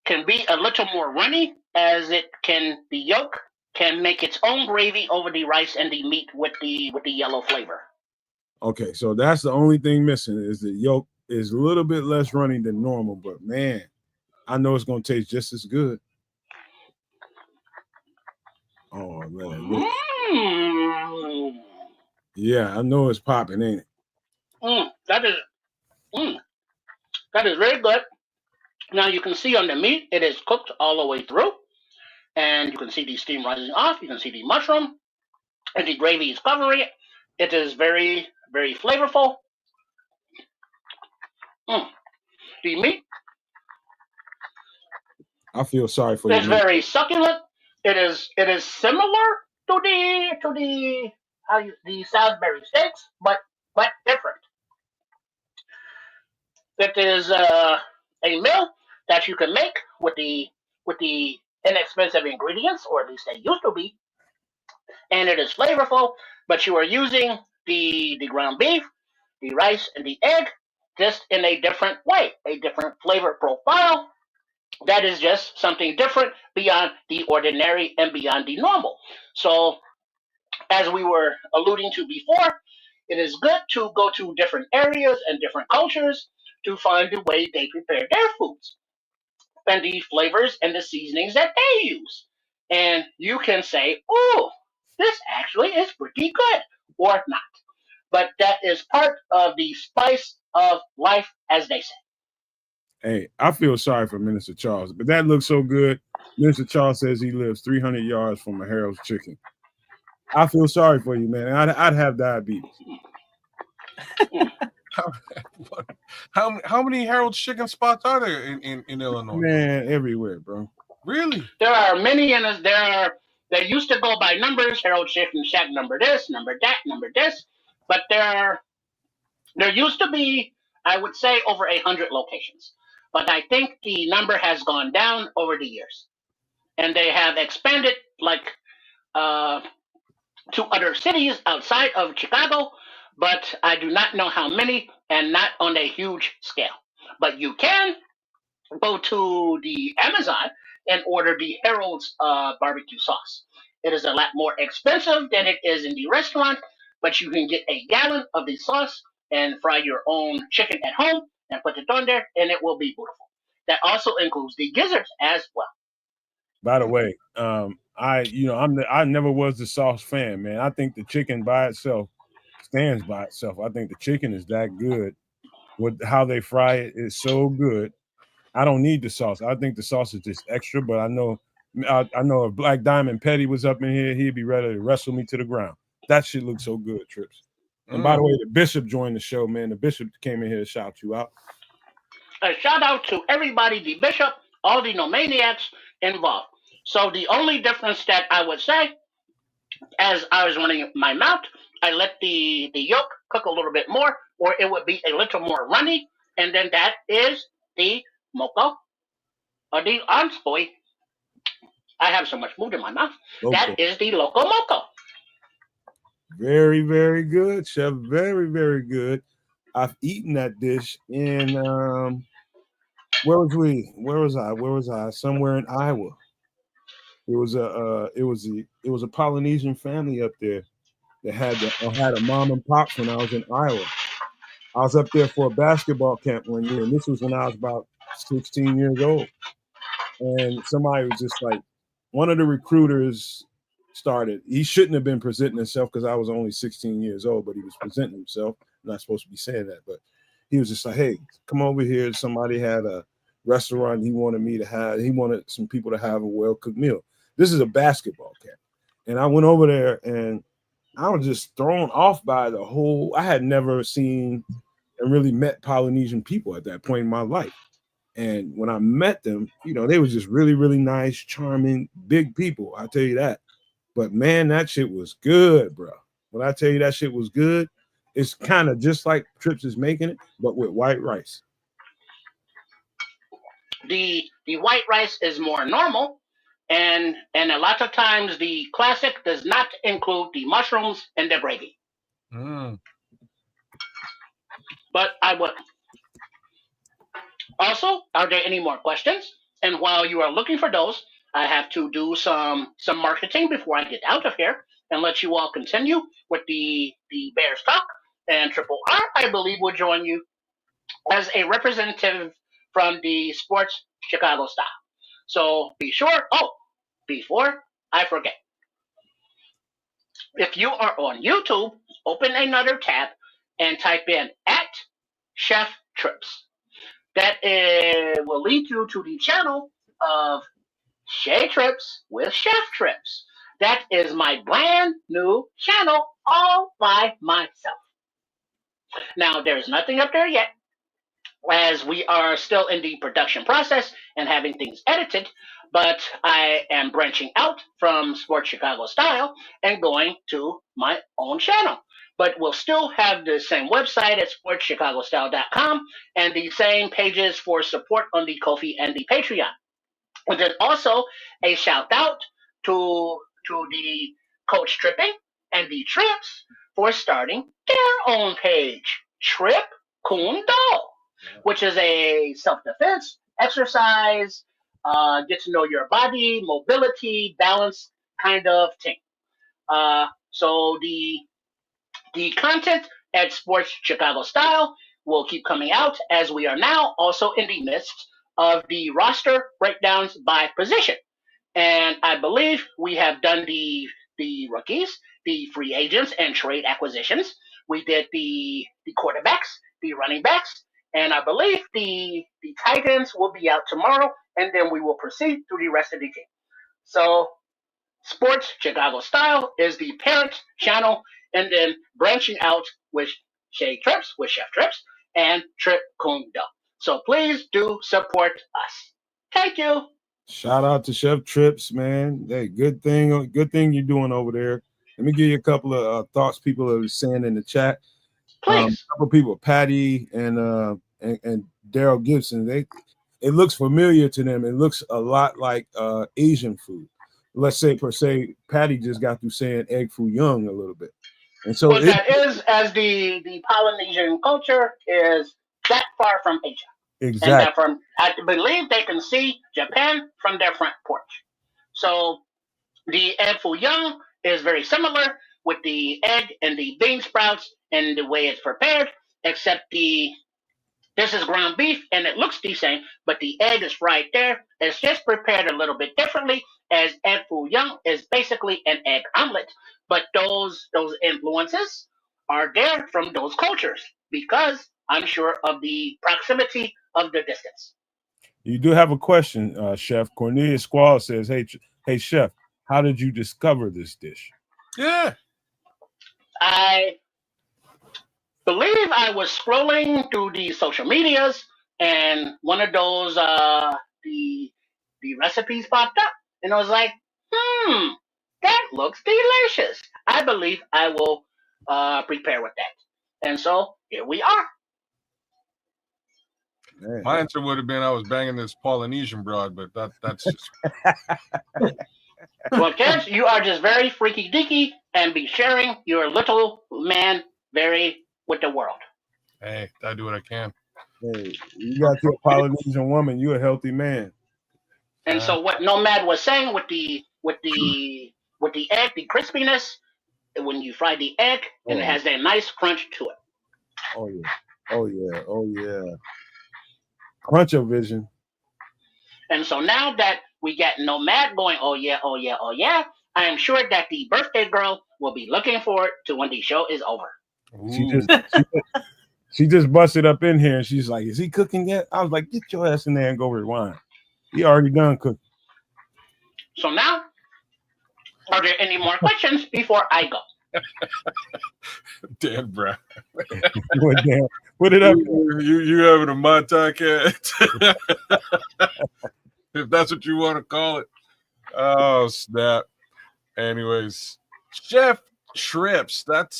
can be a little more runny, as the yolk can make its own gravy over the rice and the meat with the yellow flavor. Okay, so that's the only thing missing is the yolk is a little bit less runny than normal, but man, I know it's gonna taste just as good. Oh man. Yeah, I know it's popping, ain't it? That is very good. Now you can see on the meat, it is cooked all the way through. And you can see the steam rising off. You can see the mushroom. And the gravy is covering it. It is very, very flavorful. The meat, I feel sorry for you. It's very succulent. It is similar to the Salisbury steaks, but different. It is a meal that you can make with the inexpensive ingredients, or at least they used to be, and it is flavorful. But you are using the ground beef, the rice, and the egg just in a different way, a different flavor profile. That is just something different beyond the ordinary and beyond the normal. So, as we were alluding to before, it is good to go to different areas and different cultures to find the way they prepare their foods and the flavors and the seasonings that they use. And you can say, oh, this actually is pretty good, or not. But that is part of the spice of life, as they say. Hey, I feel sorry for Minister Charles, but that looks so good. Minister Charles says he lives 300 yards from a Harold's Chicken. I feel sorry for you, man. I'd have diabetes. How many Harold's Chicken spots are there in Illinois? Man, everywhere, bro. Really? There are many, and they used to go by numbers. Harold Chicken Shack number this, number that, number this. But there used to be, I would say, over 100 locations. But I think the number has gone down over the years. And they have expanded, like to other cities outside of Chicago, but I do not know how many and not on a huge scale. But you can go to the Amazon and order the Harold's barbecue sauce. It is a lot more expensive than it is in the restaurant, but you can get a gallon of the sauce and fry your own chicken at home and put it on there, and it will be beautiful. That also includes the gizzards as well. By the way, I never was the sauce fan, man. I think the chicken by itself stands by itself. I think the chicken is that good. With how they fry it is so good. I don't need the sauce. I think the sauce is just extra, but I know if Black Diamond Petty was up in here, he'd be ready to wrestle me to the ground. That shit looks so good, Trips. And by the way, the Bishop joined the show, man. The Bishop came in here to shout you out. A shout out to everybody, the bishop, all the nomaniacs involved. So the only difference that I would say, as I was running my mouth, I let the yolk cook a little bit more, or it would be a little more runny, and then that is the moco or the boy. I have so much food in my mouth. Okay. That is the loco moco. Very, very good, Chef. Very, very good. I've eaten that dish in where was I? Somewhere in Iowa. It was a Polynesian family up there that had a mom and pops when I was in Iowa. I was up there for a basketball camp one year, and this was when I was about 16 years old. And somebody was just like, one of the recruiters started. He shouldn't have been presenting himself because I was only 16 years old, but he was presenting himself. I'm not supposed to be saying that, but he was just like, hey, come over here. Somebody had a restaurant he wanted some people to have a well-cooked meal. This is a basketball camp. And I went over there and I was just thrown off by I had never seen and really met Polynesian people at that point in my life. And when I met them, they were just really, really nice, charming, big people. I tell you that. But man, that shit was good, bro. When I tell you that shit was good, it's kind of just like Trips is making it, but with white rice. The white rice is more normal, and a lot of times the classic does not include the mushrooms and the gravy. But I would. Also, are there any more questions? And while you are looking for those, I have to do some marketing before I get out of here and let you all continue with the Bears talk. And Triple R, I believe, will join you as a representative from the Sports Chicago style. So be sure. Oh, before I forget, if you are on YouTube, open another tab and type in @Chef Trips. That will lead you to the channel of Shay Trips with Chef Trips. That is my brand new channel all by myself. Now, there's nothing up there yet, as we are still in the production process and having things edited, but I am branching out from Sports Chicago Style and going to my own channel. But we'll still have the same website at sportschicagostyle.com and the same pages for support on the Ko-fi and the Patreon. And then also a shout out to the Coach Tripping and the Trips for starting their own page, Trip Kundo, which is a self-defense exercise, get to know your body, mobility, balance kind of thing. So the content at Sports Chicago Style will keep coming out, as we are now also in the midst of the roster breakdowns by position. And I believe we have done the rookies, the free agents, and trade acquisitions. We did the quarterbacks, the running backs, and I believe the tight ends will be out tomorrow, and then we will proceed through the rest of the team. So Sports Chicago Style is the parent channel, and then branching out with Shay Trips, with Chef Trips, and Trip Kundo. So please do support us. Thank you. Shout out to Chef Trips, man. Hey, good thing you're doing over there. Let me give you a couple of thoughts people are saying in the chat. Please. A couple of people, Patty and Daryl Gibson, it looks familiar to them. It looks a lot like Asian food. let's say per se, Patty just got through saying egg foo young a little bit, and so Well, that is, as the Polynesian culture is that far from Asia, and that exactly. from I believe they can see Japan from their front porch. So the egg foo young is very similar with the egg and the bean sprouts and the way it's prepared, except the this is ground beef and it looks the same, but the egg is right there. It's just prepared a little bit differently, as egg foo young is basically an egg omelet. But those influences are there from those cultures because I'm sure of the proximity of the distance. You do have a question, Chef. Cornelius Squall says, hey, Chef, how did you discover this dish? Yeah. I believe I was scrolling through the social medias and one of those the recipes popped up and I was like, hmm, that looks delicious. I believe I will prepare with that. And so here we are. Man. My answer would have been I was banging this Polynesian broad, but that's just Well, kids, you are just very freaky deaky and be sharing your little man very with the world. hey, I do what I can. Hey, you got your Polynesian woman, you a healthy man. And so what Nomad was saying with the egg, the crispiness, when you fry the egg, and it has that nice crunch to it. Oh yeah. Oh yeah. Oh yeah. Crunch of vision. And so now that we get Nomad going, oh yeah, oh yeah, oh yeah, I am sure that the birthday girl will be looking forward to when the show is over. She just busted up in here and she's like, is he cooking yet? I was like, get your ass in there and go rewind. He already done cooking. So now, are there any more questions before I go? Dan Brown. Dan, put it up. You having a Mai Tai cat? If that's what you want to call it. Oh snap. Anyways, Chef Trips. That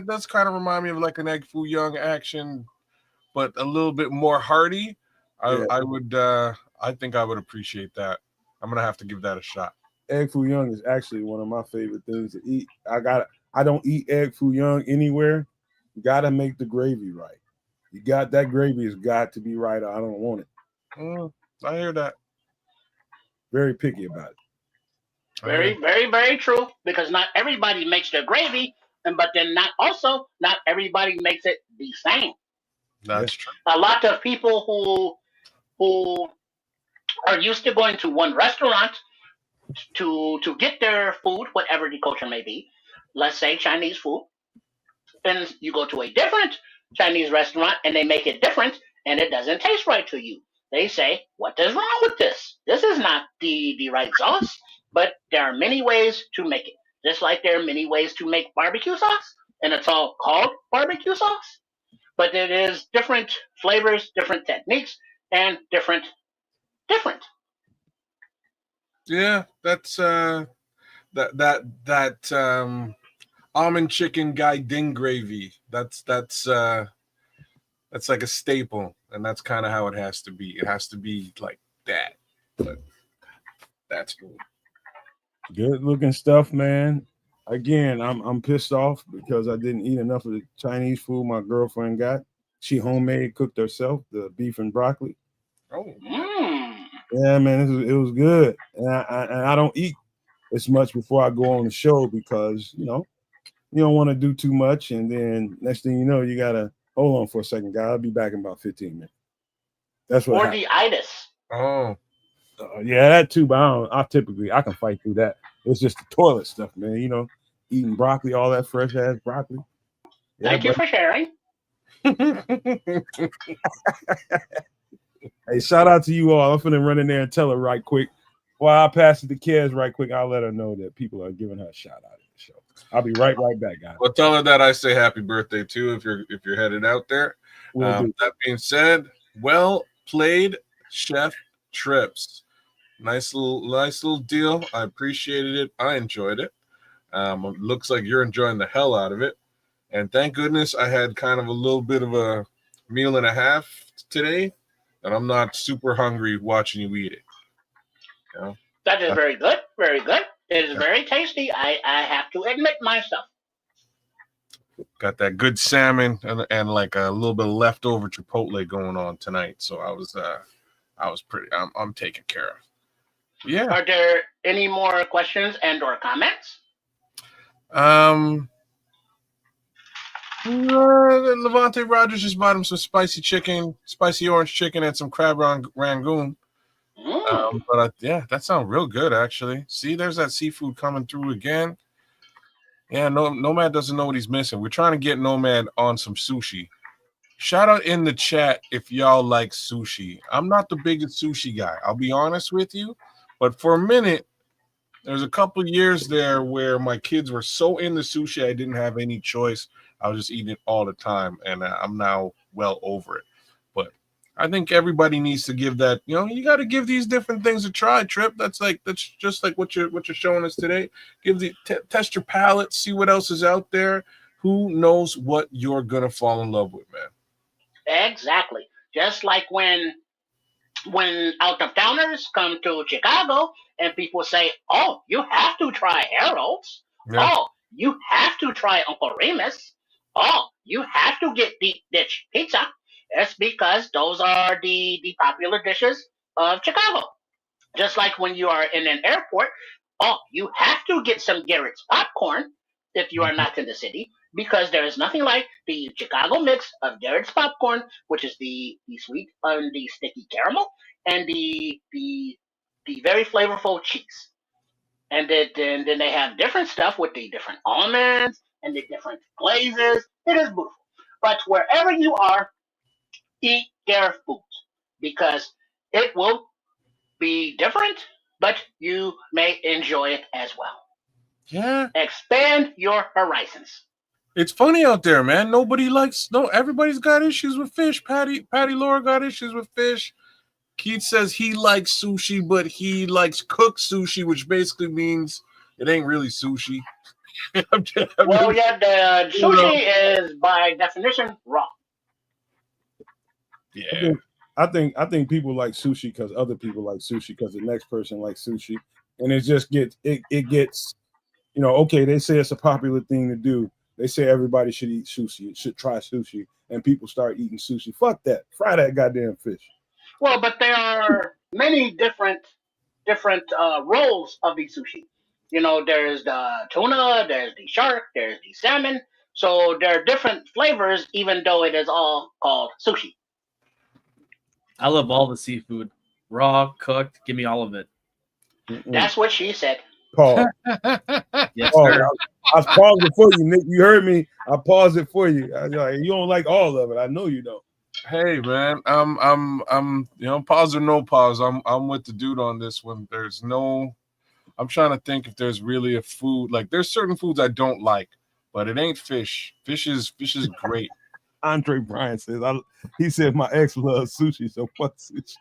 does kind of remind me of like an egg foo young action, but a little bit more hearty. I think I would appreciate that. I'm gonna have to give that a shot. Egg foo young is actually one of my favorite things to eat. I don't eat egg foo young anywhere. You gotta make the gravy right. That gravy has got to be right, or I don't want it. I hear that. Very picky about it. Very, very, very true. Because not everybody makes their gravy, but then not everybody makes it the same. That's true. A lot of people who are used to going to one restaurant to get their food, whatever the culture may be, let's say Chinese food, and you go to a different Chinese restaurant and they make it different and it doesn't taste right to you. They say, what is wrong with this? This is not the right sauce. But there are many ways to make it. Just like there are many ways to make barbecue sauce, and it's all called barbecue sauce. But it is different flavors, different techniques, and different. Yeah, that's that almond chicken guy ding gravy. That's like a staple, and that's kind of how it has to be. It has to be like that. But that's cool. Good looking stuff, man. Again, I'm pissed off because I didn't eat enough of the Chinese food my girlfriend got. She homemade cooked herself the beef and broccoli. Oh, yeah, man, it was good. And I don't eat as much before I go on the show because you don't want to do too much, and then next thing you know, you gotta hold on for a second, guy. I'll be back in about 15 minutes. That's what. Or the itis. Oh. Yeah, that too, but I can fight through that. It's just the toilet stuff, man. Eating broccoli, all that fresh ass broccoli. Yeah, Thank you for sharing. Hey, shout out to you all. I'm finna run in there and tell her right quick. While I pass it to Kez right quick, I'll let her know that people are giving her a shout out in the show. I'll be right back, guys. Well, tell her that I say happy birthday too if you're headed out there. That being said, well played, Chef Trips. Nice little deal. I appreciated it. I enjoyed it. Looks like you're enjoying the hell out of it. And thank goodness I had kind of a little bit of a meal and a half today, and I'm not super hungry watching you eat it. That is very good. Very good. It is very tasty. I have to admit myself. Got that good salmon and like a little bit of leftover chipotle going on tonight. So I was pretty. I'm taken care of. Yeah. Are there any more questions and or comments? Levante Rogers just bought him some spicy chicken, spicy orange chicken, and some crab rangoon. But yeah, that sounds real good actually. See, there's that seafood coming through again. Yeah, Nomad doesn't know what he's missing. We're trying to get Nomad on some sushi. Shout out in the chat if y'all like sushi. I'm not the biggest sushi guy, I'll be honest with you. But for a minute, there's a couple of years there where my kids were so into sushi, I didn't have any choice. I was just eating it all the time, and I'm now well over it. But I think everybody needs to give that. You got to give these different things a try. Trip. That's just like what you're showing us today. Test your palate, see what else is out there. Who knows what you're gonna fall in love with, man? Exactly. Just like when out of towners come to Chicago and people say, "Oh, you have to try Harold's. Yeah. Oh, you have to try Uncle Remus. Oh, you have to get deep dish pizza." It's because those are the popular dishes of Chicago. Just like when you are in an airport, oh, you have to get some Garrett's popcorn if you are not in the city, because there is nothing like the Chicago mix of Garrett's popcorn, which is the sweet and the sticky caramel, and the very flavorful cheese. And then they have different stuff with the different almonds and the different glazes. It is beautiful. But wherever you are, eat their food because it will be different, but you may enjoy it as well. Yeah. Expand your horizons. It's funny out there, man. Everybody's got issues with fish. Patty Laura got issues with fish. Keith says he likes sushi, but he likes cooked sushi, which basically means it ain't really sushi. Well, yeah, the sushi is by definition raw. Yeah. I think people like sushi because other people like sushi because the next person likes sushi, and it just gets it gets, okay, they say it's a popular thing to do. They say everybody should eat sushi, should try sushi, and people start eating sushi. Fuck that. Fry that goddamn fish. Well, but there are many different roles of the sushi. There's the tuna, there's the shark, there's the salmon. So there are different flavors, even though it is all called sushi. I love all the seafood, raw, cooked. Give me all of it. That's what she said. Paul. Yes, Paul, sir. I paused it for you, Nick. You heard me. I paused it for you. You don't like all of it. I know you don't. Hey man, I'm pause or no pause. I'm with the dude on this one. I'm trying to think if there's really a food, like there's certain foods I don't like, but it ain't fish. Fish is great. Andre Bryan says he said my ex loves sushi, so fuck sushi.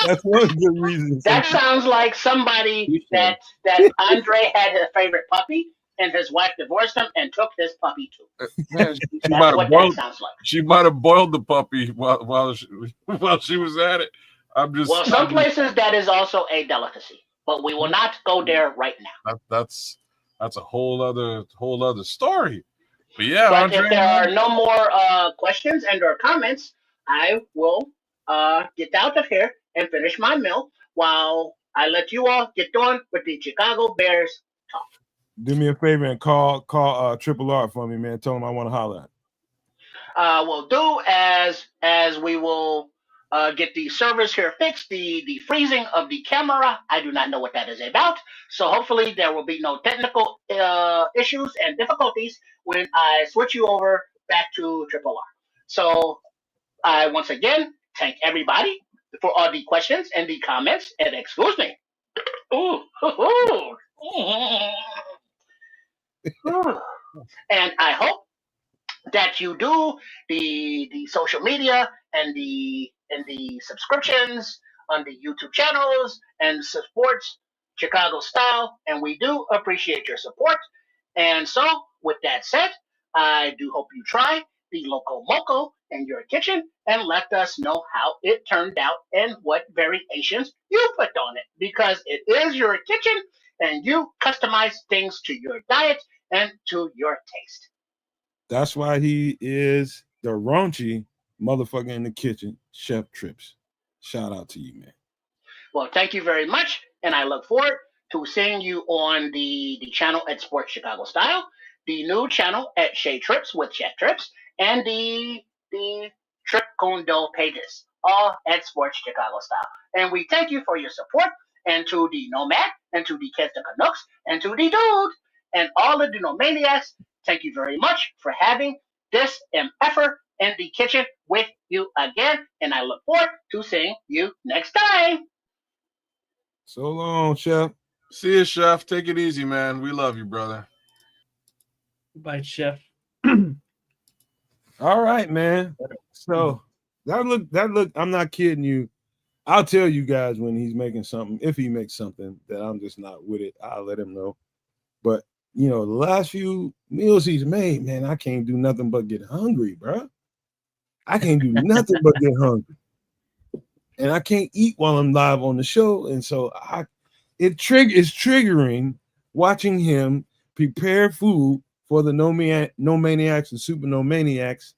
That's one good reason. That sounds like somebody that Andre had his favorite puppy, and his wife divorced him and took his puppy too. Man, That's what that sounds like. She might have boiled the puppy while she was at it. Well, some places that is also a delicacy, but we will not go there right now. That's a whole other story. But yeah, but Andre, if there are no more questions and or comments, I will get out of here and finish my meal while I let you all get on with the Chicago Bears talk. Do me a favor and call Triple R for me, man. Tell him I want to holler at. We'll do as we will get the servers here fixed. The freezing of the camera, I do not know what that is about. So hopefully there will be no technical issues and difficulties when I switch you over back to Triple R. So I once again thank everybody for all the questions and the comments. And excuse me. Ooh. And I hope that you do the social media and the subscriptions on the YouTube channels and supports Chicago Style, and we do appreciate your support. And so, with that said, I do hope you try the Loco Moco in your kitchen and let us know how it turned out and what variations you put on it, because it is your kitchen and you customize things to your diet and to your taste. That's why he is the raunchy motherfucker in the kitchen, Chef Trips. Shout out to you, man. Well, thank you very much, and I look forward to seeing you on the channel at Sports Chicago Style, the new channel at Shea Trips with Chef Trips, and the Trip Condo pages, all at Sports Chicago Style. And we thank you for your support, and to the Nomad, and to the Kids the Canucks, and to the Dude, and all of the Nomaniacs, thank you very much for having this effort in the kitchen with you again, and I look forward to seeing you next time. So long, Chef. See you, Chef. Take it easy, man. We love you, brother. Bye, Chef. All right, man. So that look, I'm not kidding you. I'll tell you guys when he's making something, if he makes something that I'm just not with it, I'll let him know. But the last few meals he's made, man, I can't do nothing but get hungry, bro. I can't do nothing but get hungry. And I can't eat while I'm live on the show. And so it's triggering watching him prepare food for the No Maniacs and Super No Maniacs.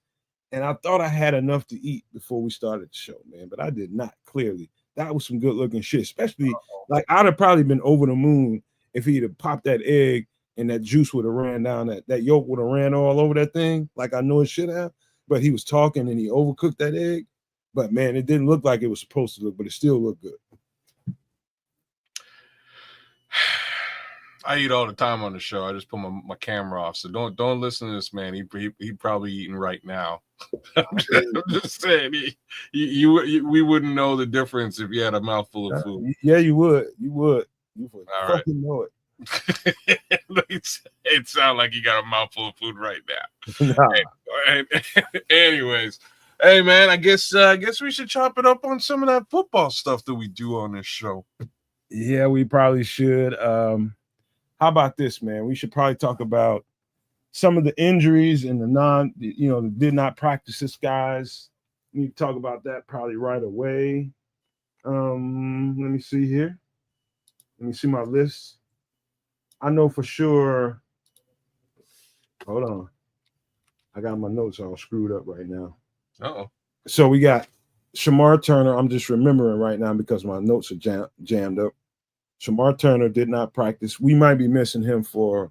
And I thought I had enough to eat before we started the show, man. But I did not, clearly. That was some good looking shit. Especially, like, I'd have probably been over the moon if he'd have popped that egg and that juice would have ran down, that yolk would have ran all over that thing, like I know it should have. But he was talking and he overcooked that egg. But man, it didn't look like it was supposed to look, but it still looked good. I eat all the time on the show. I just put my camera off, so don't listen to this man. He probably eating right now. I'm just saying, we wouldn't know the difference if you had a mouthful of food. Yeah, you would. You would All fucking know it. It sounds like you got a mouthful of food right now. Nah. Anyways, hey man, I guess we should chop it up on some of that football stuff that we do on this show. Yeah, we probably should. How about this, man? We should probably talk about some of the injuries and the did not practice this guys. We need to talk about that probably right away. Let me see here. Let me see my list. I know for sure. Hold on. I got my notes all screwed up right now. Uh-oh. So we got Shamar Turner. I'm just remembering right now because my notes are jammed up. Shamar Turner did not practice. We might be missing him for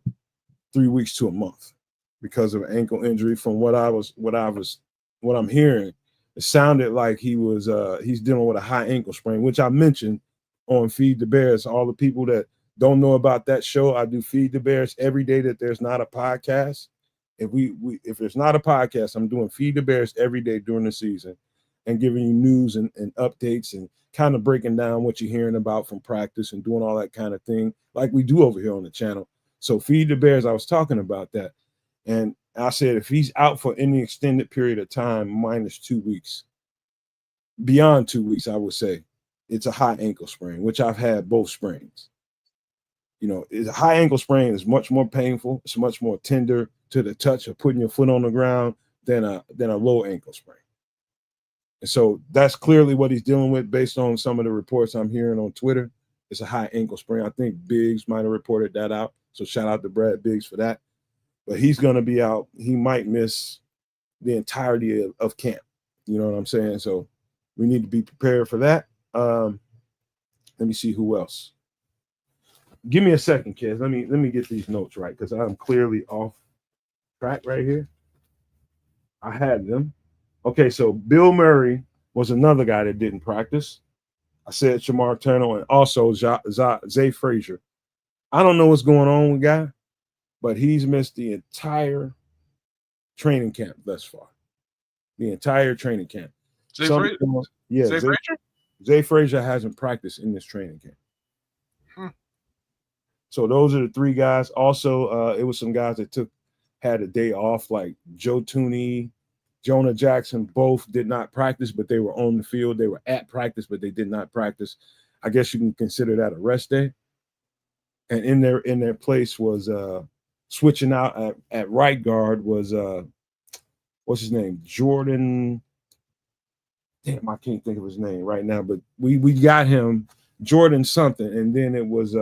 3 weeks to a month because of an ankle injury. From what I'm hearing, it sounded like he's dealing with a high ankle sprain, which I mentioned on Feed the Bears. All the people that don't know about that show, I do Feed the Bears every day that there's not a podcast. If there's not a podcast, I'm doing Feed the Bears every day during the season and giving you news and updates and kind of breaking down what you're hearing about from practice and doing all that kind of thing like we do over here on the channel. So Feed the Bears, I was talking about that. And I said, if he's out for any extended period of time, minus 2 weeks, beyond 2 weeks, I would say it's a high ankle sprain, which I've had both sprains. A high ankle sprain is much more painful. It's much more tender to the touch of putting your foot on the ground than a low ankle sprain. And so that's clearly what he's dealing with based on some of the reports I'm hearing on Twitter. It's a high ankle sprain. I think Biggs might have reported that out. So shout out to Brad Biggs for that. But he's going to be out. He might miss the entirety of camp. You know what I'm saying? So we need to be prepared for that. Let me see who else. Give me a second, kids. Let me get these notes right because I'm clearly off track right here. I had them. Okay, so Bill Murray was another guy that didn't practice. I said Shamar Turner and also Zay Frazier. I don't know what's going on with guy, but he's missed the entire training camp thus far. The entire training camp. Zay Frazier? Yeah, Zay Frazier hasn't practiced in this training camp. So those are the three guys. Also, it was some guys that had a day off, like Joe Tooney, Jonah Jackson. Both did not practice, but they were on the field. They were at practice, but they did not practice. I guess you can consider that a rest day. And in their place was switching out at right guard was what's his name? Jordan. Damn, I can't think of his name right now, but we got him Jordan something, and then it was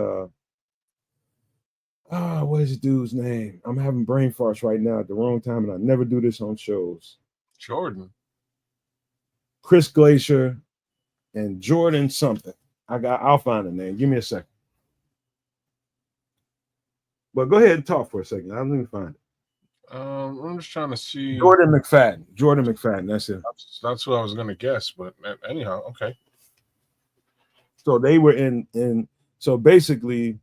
what is the dude's name? I'm having brain farts right now at the wrong time, and I never do this on shows. Jordan. Chris Glacier and Jordan something. I'll find the name. Give me a second. But go ahead and talk for a second. Let me find it. I'm just trying to see. Jordan McFadden. That's it. That's what I was gonna guess, but anyhow, okay. So they were in. So basically,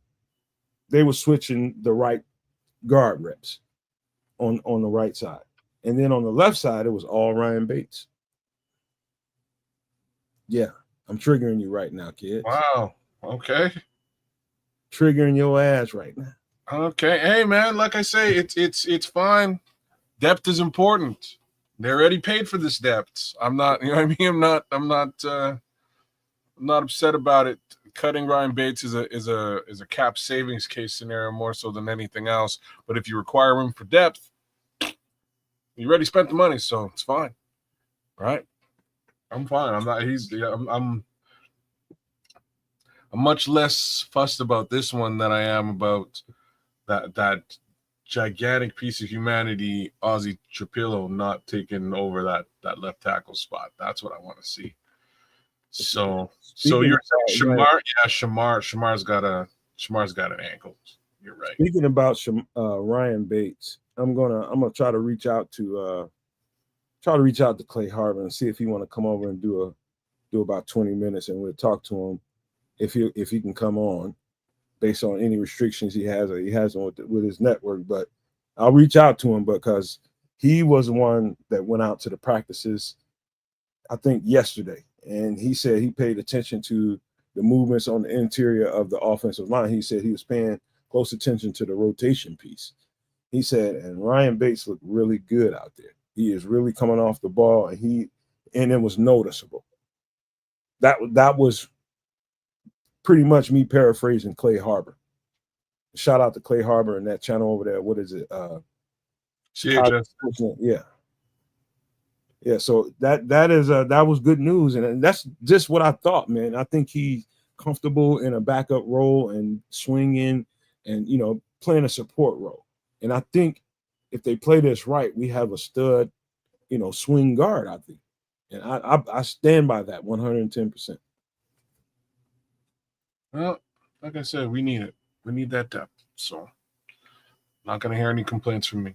they were switching the right guard reps on the right side, and then on the left side it was all Ryan Bates. Yeah, I'm triggering you right now, kids. Wow. Okay. Triggering your ass right now. Okay. Hey, man. Like I say, it's fine. Depth is important. They already paid for this depth. I'm not. You know what I mean? I'm not upset about it. Cutting Ryan Bates is a cap savings case scenario more so than anything else. But if you require him for depth, you already spent the money, so it's fine. Right? I'm fine. I'm not. I'm much less fussed about this one than I am about that gigantic piece of humanity, Ozzy Trapillo, not taking over that left tackle spot. That's what I want to see. So you're saying Shamar? Right. Yeah, Shamar's got an ankle. You're right. Speaking about Ryan Bates, I'm gonna try to reach out to Clay Harbor and see if he want to come over and do about 20 minutes, and we'll talk to him if he can come on based on any restrictions he has with his network. But I'll reach out to him because he was the one that went out to the practices, I think yesterday, and he said he paid attention to the movements on the interior of the offensive line. He said he was paying close attention to the rotation piece. He said, and Ryan Bates looked really good out there. He is really coming off the ball, and it was noticeable. That was pretty much me paraphrasing Clay Harbor. Shout out to Clay Harbor and that channel over there. What is it? Yeah. Yeah. So that was good news, and that's just what I thought, man. I think he's comfortable in a backup role and swinging, and playing a support role. And I think if they play this right, we have a stud, swing guard out there, and I stand by that 110%. Well, like I said, we need it. We need that depth. So, not going to hear any complaints from me.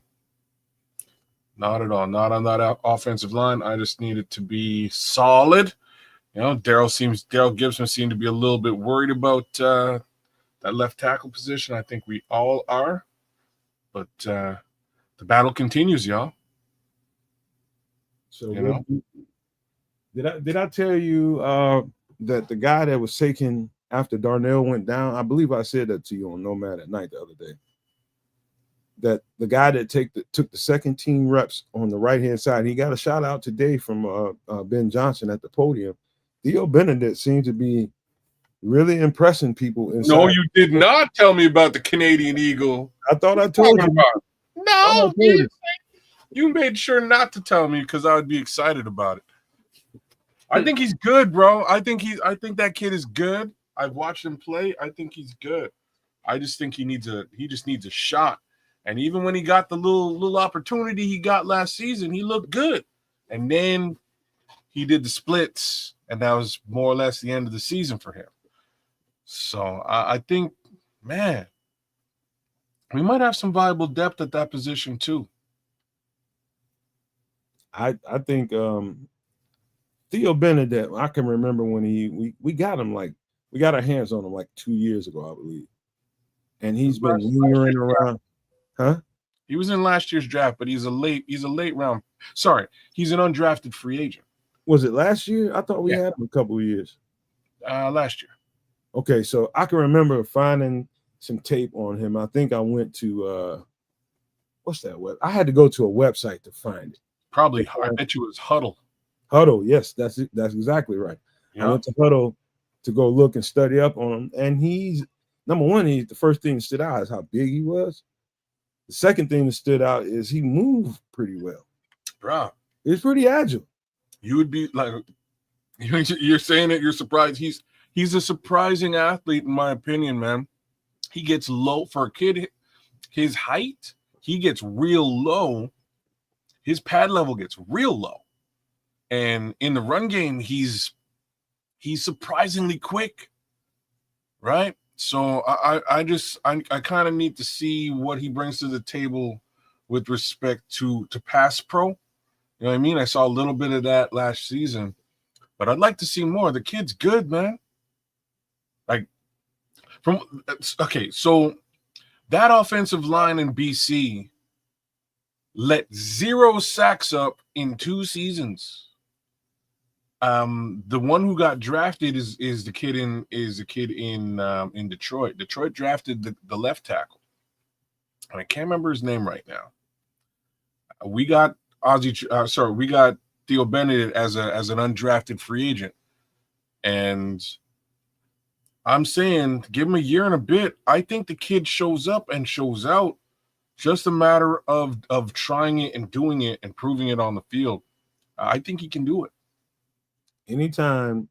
Not at all. Not on that offensive line. I just need it to be solid. Daryl Gibson seemed to be a little bit worried about that left tackle position. I think we all are. But the battle continues, y'all. So, did I tell you that the guy that was taken after Darnell went down, I believe I said that to you on Nomad at Night the other day, that the guy that took the second team reps on the right-hand side, he got a shout out today from Ben Johnson at the podium. Theo Benedict seemed to be really impressing people inside. No, you did not tell me about the Canadian Eagle. I thought I told you. No, you made sure not to tell me because I would be excited about it. I think he's good, bro. I think that kid is good. I've watched him play. I think he's good. I just think he just needs a shot. And even when he got the little opportunity he got last season, he looked good. And then he did the splits, and that was more or less the end of the season for him. So I think, man, we might have some viable depth at that position too. I think Theo Benedict, I can remember when we got him, like, we got our hands on him like 2 years ago, I believe. And he's been lingering around. Huh? He was in last year's draft, but he's a late round. Sorry, he's an undrafted free agent. Was it last year? I thought we had him a couple of years. Last year. Okay, so I can remember finding some tape on him. I think I went to what's that web? I had to go to a website to find it. Probably, I bet you it was Huddle. Huddle, yes, that's it. That's exactly right. Yeah. I went to Huddle to go look and study up on him, and he's number one. The first thing that stood out is how big he was. The second thing that stood out is he moved pretty well. bro. He's pretty agile. You would be like, you're saying that you're surprised. He's a surprising athlete, in my opinion, man. He gets low for a kid. His height, he gets real low. His pad level gets real low. And in the run game, he's surprisingly quick, right? So I kind of need to see what he brings to the table with respect to pass pro. You know what I mean? I saw a little bit of that last season, but I'd like to see more. The kid's good, man. Like so that offensive line in BC let 0 sacks up in 2 seasons. The one who got drafted is the kid in Detroit. Detroit drafted the left tackle, and I can't remember his name right now. We got we got Theo Benedict as an undrafted free agent, and I'm saying give him a year and a bit. I think the kid shows up and shows out. Just a matter of trying it and doing it and proving it on the field. I think he can do it. Anytime.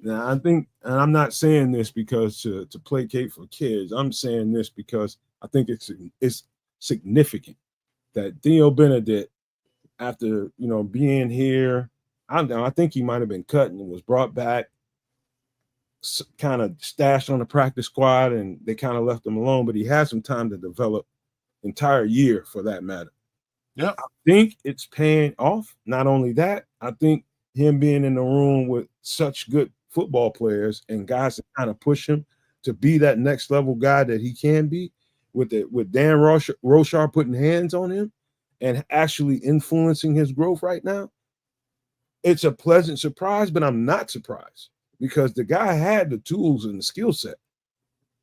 Now, I think, and I'm not saying this because to placate for kids. I'm saying this because I think it's significant that Theo Benedict, after being here, I think he might have been cut and was brought back, kind of stashed on the practice squad, and they kind of left him alone. But he had some time to develop, entire year for that matter. Yeah, I think it's paying off. Not only that, I think him being in the room with such good football players and guys that kind of push him to be that next level guy that he can be, with Dan Rochar putting hands on him and actually influencing his growth right now. It's a pleasant surprise, but I'm not surprised because the guy had the tools and the skill set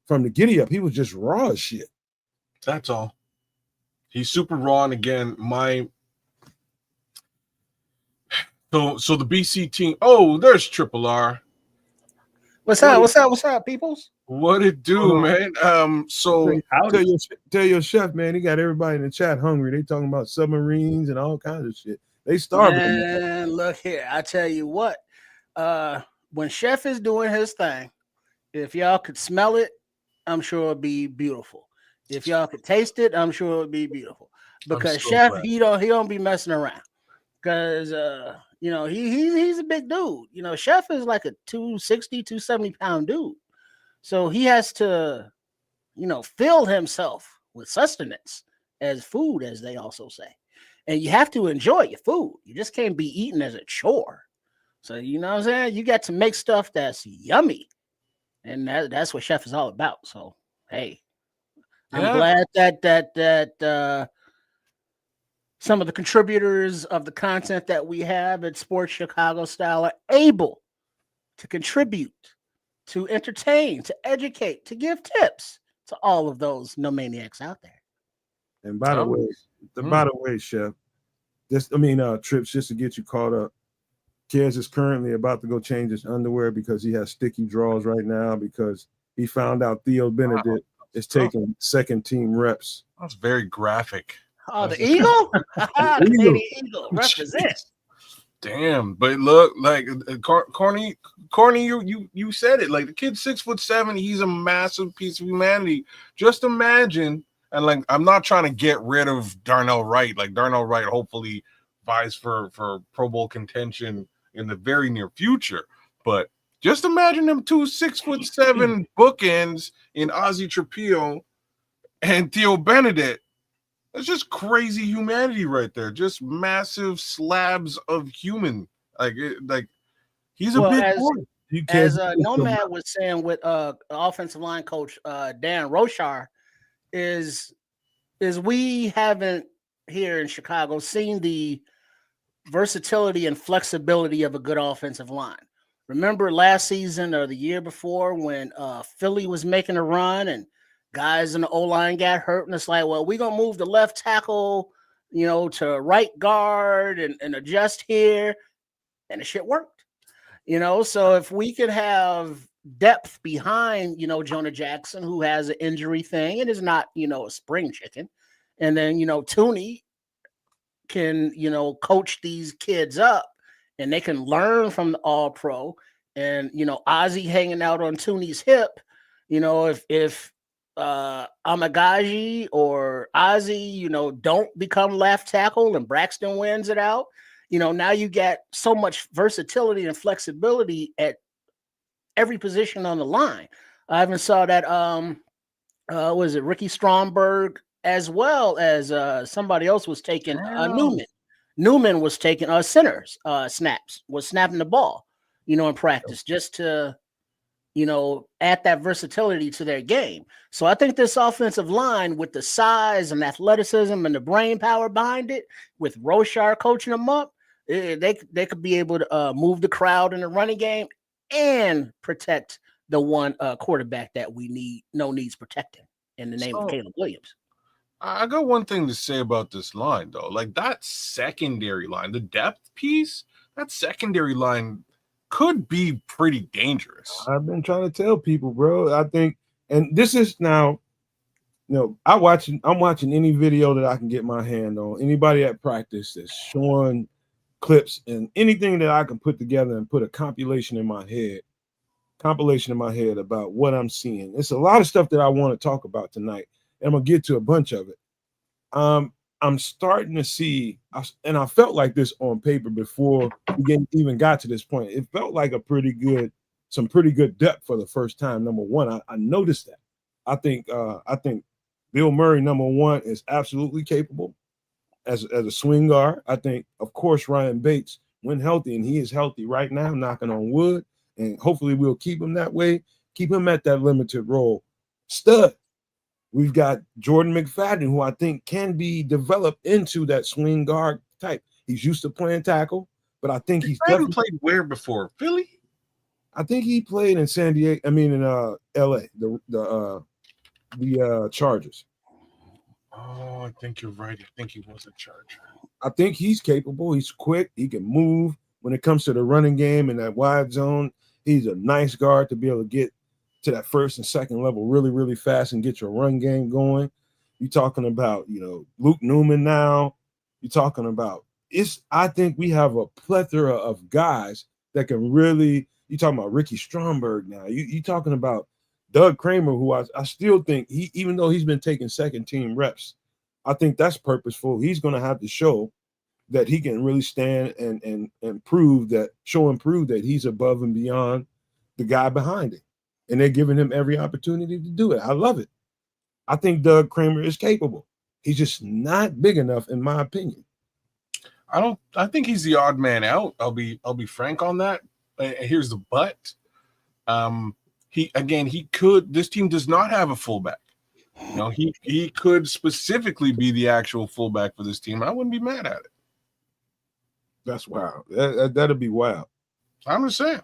from the giddy up. He was just raw as shit. That's all. He's super raw. And again, so the BC team. Oh, there's Triple R. What's up, peoples? What it do, man? So tell your chef, man, he got everybody in the chat hungry. They talking about submarines and all kinds of shit. They starving. Man, look here. I tell you what. When Chef is doing his thing, if y'all could smell it, I'm sure it'd be beautiful. If y'all could taste it, I'm sure it'd be beautiful. Because Chef, he don't be messing around. Because he's a big dude. Chef is like a 260, 270 pound dude. So he has to, fill himself with sustenance as food, as they also say. And you have to enjoy your food. You just can't be eaten as a chore. So, you know what I'm saying? You got to make stuff that's yummy. And that's what Chef is all about. So, hey, I'm glad that some of the contributors of the content that we have at Sports Chicago Style are able to contribute, to entertain, to educate, to give tips to all of those no maniacs out there. And by the way, Chef, Trips, just to get you caught up, Kez is currently about to go change his underwear because he has sticky draws right now because he found out Theo Benedict is taking second team reps. That's very graphic. Oh, the Eagle? The Canadian Eagle represent. Damn, but look, like Corny, you said it. Like the kid's 6'7", he's a massive piece of humanity. Just imagine, and like I'm not trying to get rid of Darnell Wright. Like Darnell Wright hopefully vies for Pro Bowl contention in the very near future. But just imagine them 2 6'7" bookends in Ozzie Trapillo and Theo Benedict. That's just crazy humanity right there. Just massive slabs of human. Like he's a big boy. As Nomad was saying with offensive line coach Dan Rochar, is we haven't here in Chicago seen the versatility and flexibility of a good offensive line. Remember last season or the year before when Philly was making a run and guys in the O-line got hurt, and it's like, well, we're going to move the left tackle, to right guard and adjust here, and the shit worked. So if we could have depth behind, Jonah Jackson, who has an injury thing and is not, a spring chicken, and then, Tooney can, coach these kids up and they can learn from the all pro. And, Ozzy hanging out on Tooney's hip, if Amagaji or Ozzy, don't become left tackle and Braxton wins it out, now you get so much versatility and flexibility at every position on the line. I even saw that, was it Ricky Stromberg as well as somebody else was taking Newman. Newman was taking centers snaps, was snapping the ball, in practice just to, add that versatility to their game. So I think this offensive line with the size and athleticism and the brain power behind it, with Roshar coaching them up, they could be able to move the crowd in the running game and protect the one quarterback that needs protecting in the name of Caleb Williams. I got one thing to say about this line, though. Like that secondary line, the depth piece, that secondary line could be pretty dangerous. I've been trying to tell people, bro. I think, and this is now, I'm watching any video that I can get my hand on. Anybody at practice that's showing clips and anything that I can put together and put a compilation in my head about what I'm seeing. It's a lot of stuff that I want to talk about tonight. And I'm gonna get to a bunch of it. I'm starting to see, and I felt like this on paper before we even got to this point. It felt like some pretty good depth for the first time. Number one, I noticed that. I think Bill Murray, number one, is absolutely capable as a swing guard. I think, of course, Ryan Bates, when healthy, and he is healthy right now, knocking on wood, and hopefully we'll keep him that way. Keep him at that limited role. Stud. We've got Jordan McFadden, who I think can be developed into that swing guard type. He's used to playing tackle, but I think he's definitely played where before? Philly? I think he played in San Diego. I mean, in LA, the Chargers. Oh, I think you're right. I think he was a Charger. I think he's capable. He's quick. He can move when it comes to the running game and that wide zone. He's a nice guard to be able to get to that first and second level really, really fast and get your run game going. You're talking about, Luke Newman now. You're talking about I think we have a plethora of guys that can really, you're talking about Ricky Stromberg now. You're talking about Doug Kramer, who I still think even though he's been taking second team reps, I think that's purposeful. He's going to have to show that he can really stand and prove that he's above and beyond the guy behind him. And they're giving him every opportunity to do it. I love it. I think Doug Kramer is capable. He's just not big enough, in my opinion. I think he's the odd man out. I'll be frank on that. Here's the but. This team does not have a fullback. He could specifically be the actual fullback for this team. I wouldn't be mad at it. That's wild. That'd be wild. I'm just saying.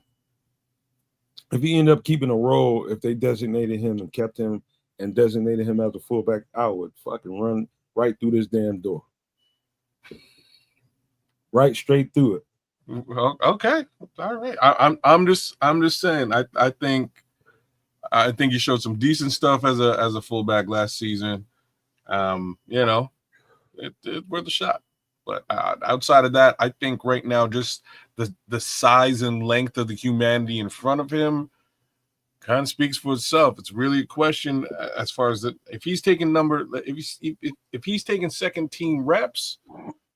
If he ended up keeping a role, if they designated him and kept him and designated him as a fullback, I would fucking run right through this damn door. Right straight through it. Well, okay. All right. I'm just saying, I think he showed some decent stuff as a fullback last season. It's worth a shot. But outside of that, I think right now just the size and length of the humanity in front of him kind of speaks for itself. It's really a question as far as if he's taking if he's taking second team reps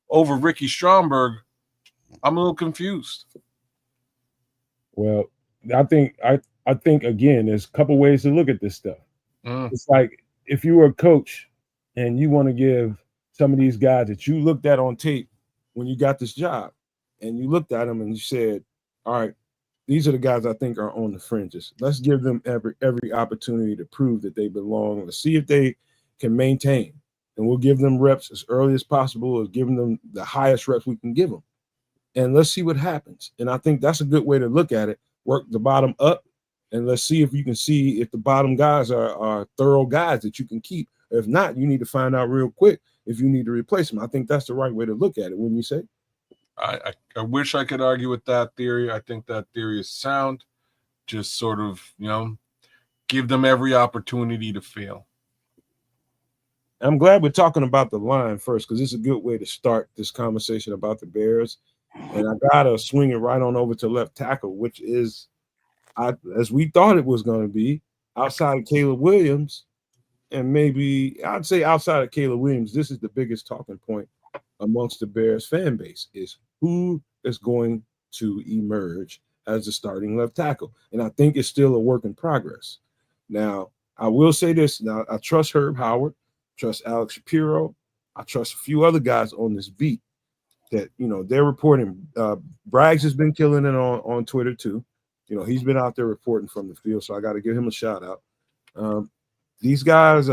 over Ricky Stromberg, I'm a little confused. Well, I think again, there's a couple ways to look at this stuff. It's like if you were a coach and you want to give some of these guys that you looked at on tape when you got this job, and you looked at them and you said, all right, these are the guys I think are on the fringes. Let's give them every opportunity to prove that they belong. Let's see if they can maintain. And we'll give them reps as early as possible, as giving them the highest reps we can give them. And let's see what happens. And I think that's a good way to look at it. Work the bottom up, and let's see if you can see if the bottom guys are thorough guys that you can keep. If not, you need to find out real quick if you need to replace them. I think that's the right way to look at it, wouldn't you say? I wish I could argue with that theory. I think that theory is sound. Just sort of, give them every opportunity to fail. I'm glad we're talking about the line first because it's a good way to start this conversation about the Bears. And I gotta swing it right on over to left tackle, which is, as we thought it was going to be, outside of Caleb Williams, and maybe I'd say outside of Caleb Williams, this is the biggest talking point amongst the Bears fan base: is who is going to emerge as the starting left tackle. And I think it's still a work in progress. Now, I will say this. Now, I trust Herb Howard, trust Alex Shapiro. I trust a few other guys on this beat that, they're reporting. Braggs has been killing it on Twitter too. He's been out there reporting from the field, so I got to give him a shout out. These guys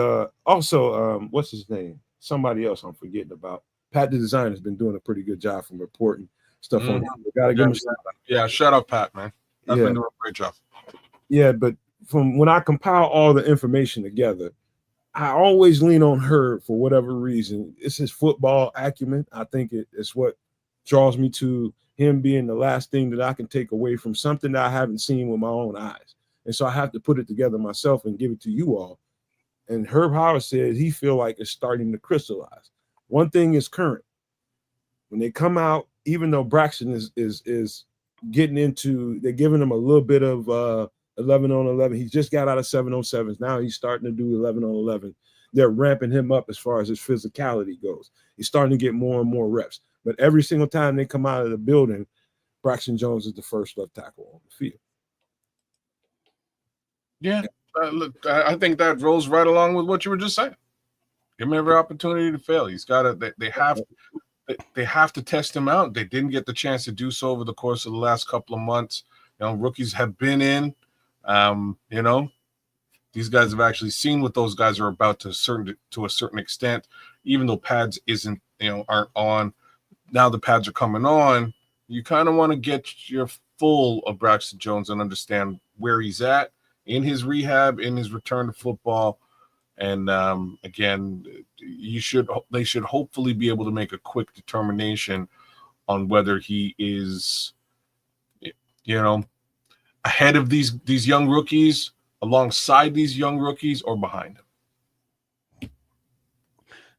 also, what's his name? Somebody else I'm forgetting about. Pat the Designer has been doing a pretty good job from reporting stuff on. Got to give him a shout out. Yeah, shout out Pat, man. That's been doing a great job. Yeah, but from when I compile all the information together, I always lean on Herb for whatever reason. It's his football acumen. I think it's what draws me to him being the last thing that I can take away from something that I haven't seen with my own eyes. And so I have to put it together myself and give it to you all. And Herb Howard said he feel like it's starting to crystallize. One thing is current. When they come out, even though Braxton is getting into, they're giving him a little bit of 11 on 11. He just got out of 7 on 7s. Now he's starting to do 11 on 11. They're ramping him up as far as his physicality goes. He's starting to get more and more reps. But every single time they come out of the building, Braxton Jones is the first left tackle on the field. Yeah, look, I think that rolls right along with what you were just saying. Give him every opportunity to fail. He's got to. They have to test him out. They didn't get the chance to do so over the course of the last couple of months. Rookies have been in. These guys have actually seen what those guys are about to a certain extent. Even though pads aren't on, now the pads are coming on. You kind of want to get your full of Braxton Jones and understand where he's at in his rehab, in his return to football. And again, they should hopefully be able to make a quick determination on whether he is, ahead of these young rookies, alongside these young rookies, or behind them.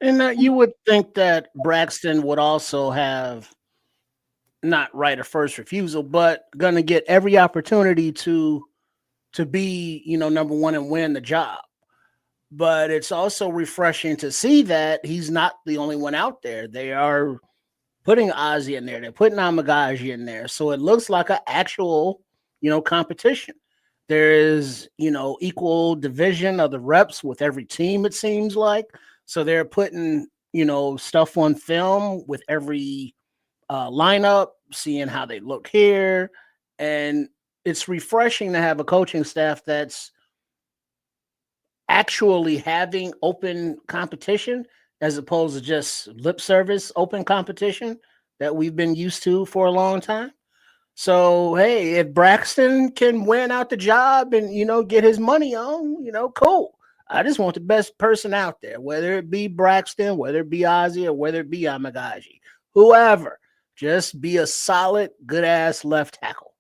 And you would think that Braxton would also have not right of first refusal, but going to get every opportunity to be, number one and win the job. But it's also refreshing to see that he's not the only one out there. They are putting Ozzie in there. They're putting Amagaji in there. So it looks like an actual, competition. There is, equal division of the reps with every team, it seems like. So they're putting, stuff on film with every lineup, seeing how they look here. And it's refreshing to have a coaching staff that's actually having open competition as opposed to just lip service open competition that we've been used to for a long time. So, hey, if Braxton can win out the job and, get his money on, cool. I just want the best person out there, whether it be Braxton, whether it be Ozzie, or whether it be Amagaji, whoever. Just be a solid, good-ass left tackle.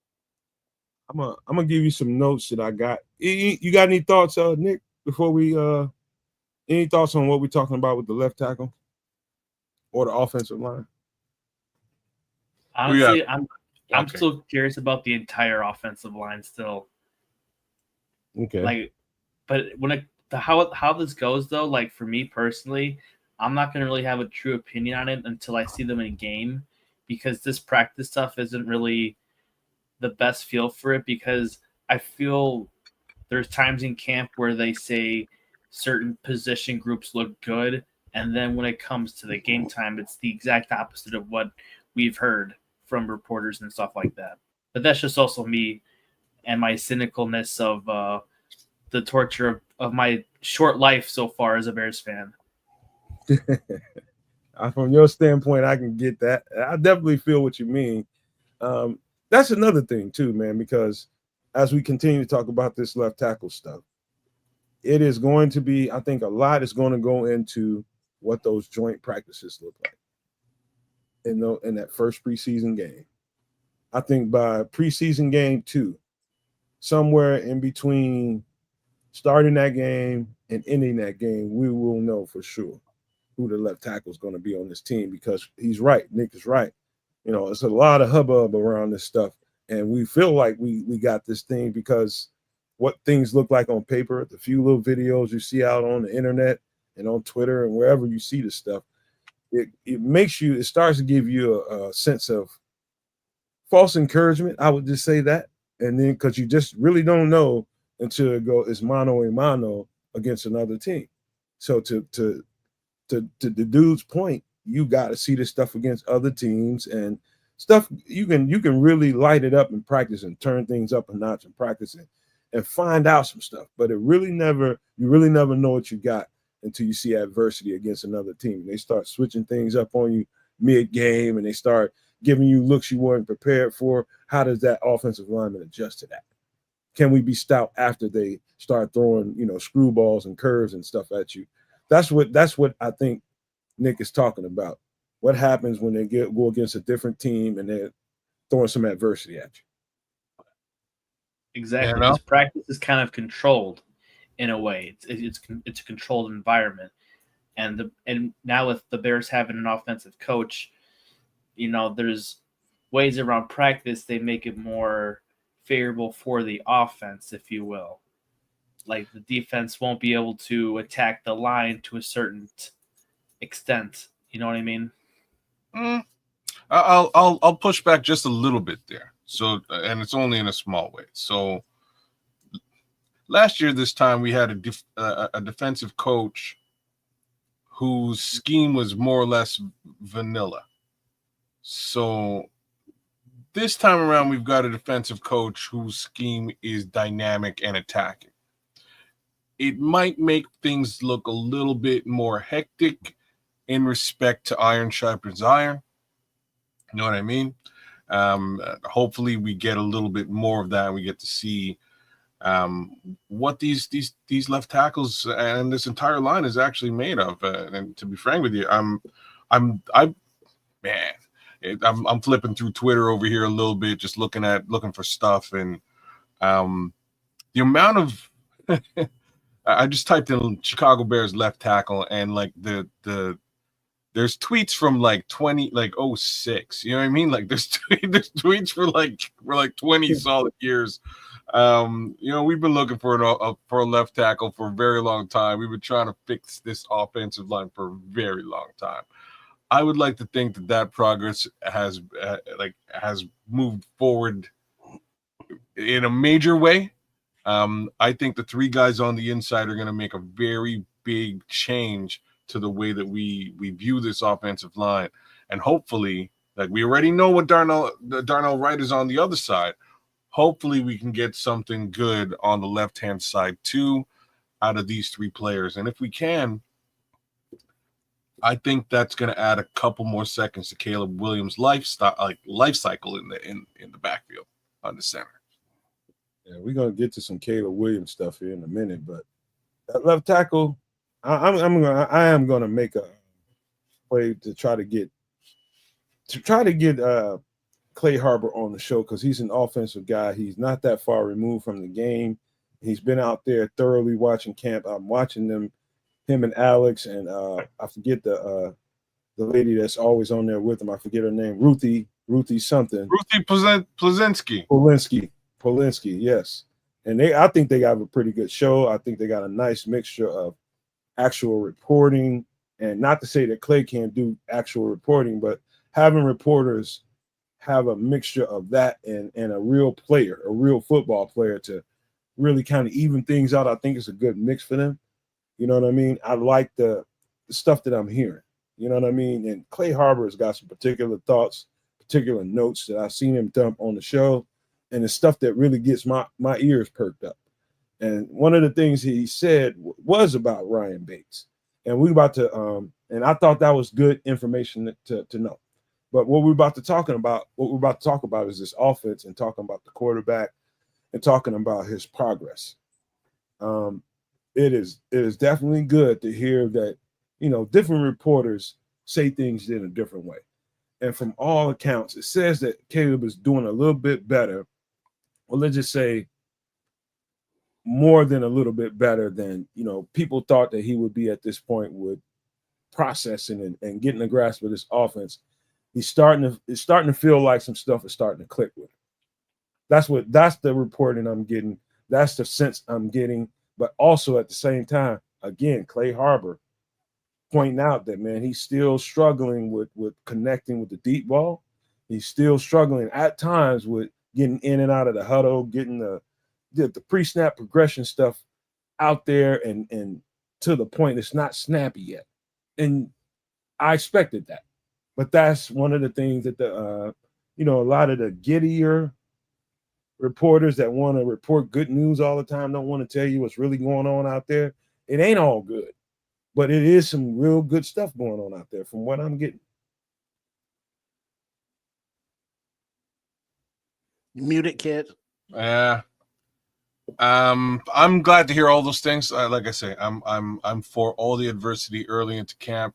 I'm gonna give you some notes that I got. You got any thoughts, Nick, before we any thoughts on what we're talking about with the left tackle or the offensive line? Honestly, I'm still curious about the entire offensive line still. Okay. But when how this goes though, for me personally, I'm not gonna really have a true opinion on it until I see them in game, because this practice stuff isn't really the best feel for it, because I feel there's times in camp where they say certain position groups look good, and then when it comes to the game time, it's the exact opposite of what we've heard from reporters and stuff like that. But that's just also me and my cynicalness of the torture of my short life so far as a Bears fan. From your standpoint, I can get that. I definitely feel what you mean. That's another thing too, man, because as we continue to talk about this left tackle stuff, it is going to be, I think a lot is going to go into what those joint practices look like in that first preseason game. I think by preseason game 2, somewhere in between starting that game and ending that game, we will know for sure who the left tackle is going to be on this team, because he's right. Nick is right. You know, it's a lot of hubbub around this stuff, and we feel like we got this thing because what things look like on paper, the few little videos you see out on the internet and on Twitter and wherever you see this stuff, it starts to give you a sense of false encouragement. I would just say that. And then because you just really don't know until it's mano a mano against another team. So to the dude's point, you got to see this stuff against other teams and stuff. You can really light it up in practice and turn things up a notch in practice and find out some stuff. But you really never know what you got until you see adversity against another team. They start switching things up on you mid-game, and they start giving you looks you weren't prepared for. How does that offensive lineman adjust to that? Can we be stout after they start throwing, screwballs and curves and stuff at you? That's what I think Nick is talking about. What happens when they go against a different team and they're throwing some adversity at you? Exactly. Because practice is kind of controlled in a way. It's a controlled environment, and now with the Bears having an offensive coach, there's ways around practice. They make it more favorable for the offense, if you will. Like the defense won't be able to attack the line to a certain extent. You know what I mean? I'll push back just a little bit there. So, and it's only in a small way. So, last year this time we had a defensive coach whose scheme was more or less vanilla. So this time around we've got a defensive coach whose scheme is dynamic and attacking. It might make things look a little bit more hectic in respect to iron sharpens iron. You know what I mean? Hopefully we get a little bit more of that, and we get to see what these left tackles and this entire line is actually made of. And to be frank with you, I'm flipping through Twitter over here a little bit, just looking for stuff, and the amount of I just typed in Chicago Bears left tackle, and like there's tweets from like 06. You know what I mean? Like there's tweets for like 20 solid years. We've been looking for a left tackle for a very long time. We've been trying to fix this offensive line for a very long time. I would like to think that progress has moved forward in a major way. I think the three guys on the inside are going to make a very big change to the way that we view this offensive line. And hopefully, like we already know what Darnell Wright is on the other side. Hopefully we can get something good on the left-hand side too out of these three players. And if we can, I think that's going to add a couple more seconds to Caleb Williams' life cycle in the backfield on the center. Yeah, we're going to get to some Caleb Williams stuff here in a minute, but that left tackle, I am going to make a play to try to get Clay Harbor on the show, because he's an offensive guy. He's not that far removed from the game. He's been out there thoroughly watching camp. I'm watching him and Alex, and I forget the lady that's always on there with him. I forget her name. Ruthie something. Ruthie Polinsky, yes. And I think they have a pretty good show. I think they got a nice mixture of actual reporting, and not to say that Clay can't do actual reporting, but having reporters have a mixture of that and a real player, a real football player, to really kind of even things out. I think it's a good mix for them. You know what I mean? I like the stuff that I'm hearing. You know what I mean? And Clay Harbor has got some particular thoughts, particular notes that I've seen him dump on the show, and it's stuff that really gets my ears perked up. And one of the things he said was about Ryan Bates. And we about to and I thought that was good information to know. But what we're about to talk about is this offense, and talking about the quarterback, and talking about his progress. It is definitely good to hear that, different reporters say things in a different way. And from all accounts, it says that Caleb is doing a little bit better. Well, let's just say more than a little bit better than, people thought that he would be at this point with processing and getting the grasp of this offense. It's starting to feel like some stuff is starting to click with him. That's the reporting I'm getting. That's the sense I'm getting. But also at the same time, again, Clay Harbor pointing out that, man, he's still struggling with connecting with the deep ball. He's still struggling at times with getting in and out of the huddle, getting the pre-snap progression stuff out there and to the point it's not snappy yet. And I expected that. But that's one of the things that a lot of the giddier reporters that want to report good news all the time don't want to tell you what's really going on out there. It ain't all good, but it is some real good stuff going on out there from what I'm getting. Muted, kids. Yeah. I'm glad to hear all those things. Like I say, I'm for all the adversity early into camp.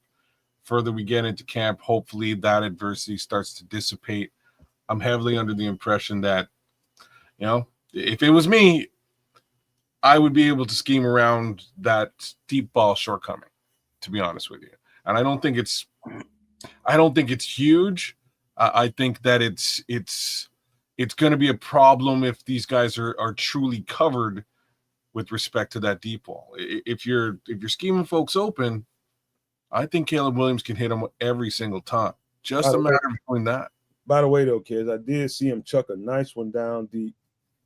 Further we get into camp, hopefully that adversity starts to dissipate. I'm heavily under the impression that, if it was me, I would be able to scheme around that deep ball shortcoming, to be honest with you. And I don't think it's huge. I think that it's going to be a problem if these guys are truly covered with respect to that deep ball. If you're scheming folks open, I think Caleb Williams can hit them every single time. Just a matter of doing that. By the way, though, kids, I did see him chuck a nice one down deep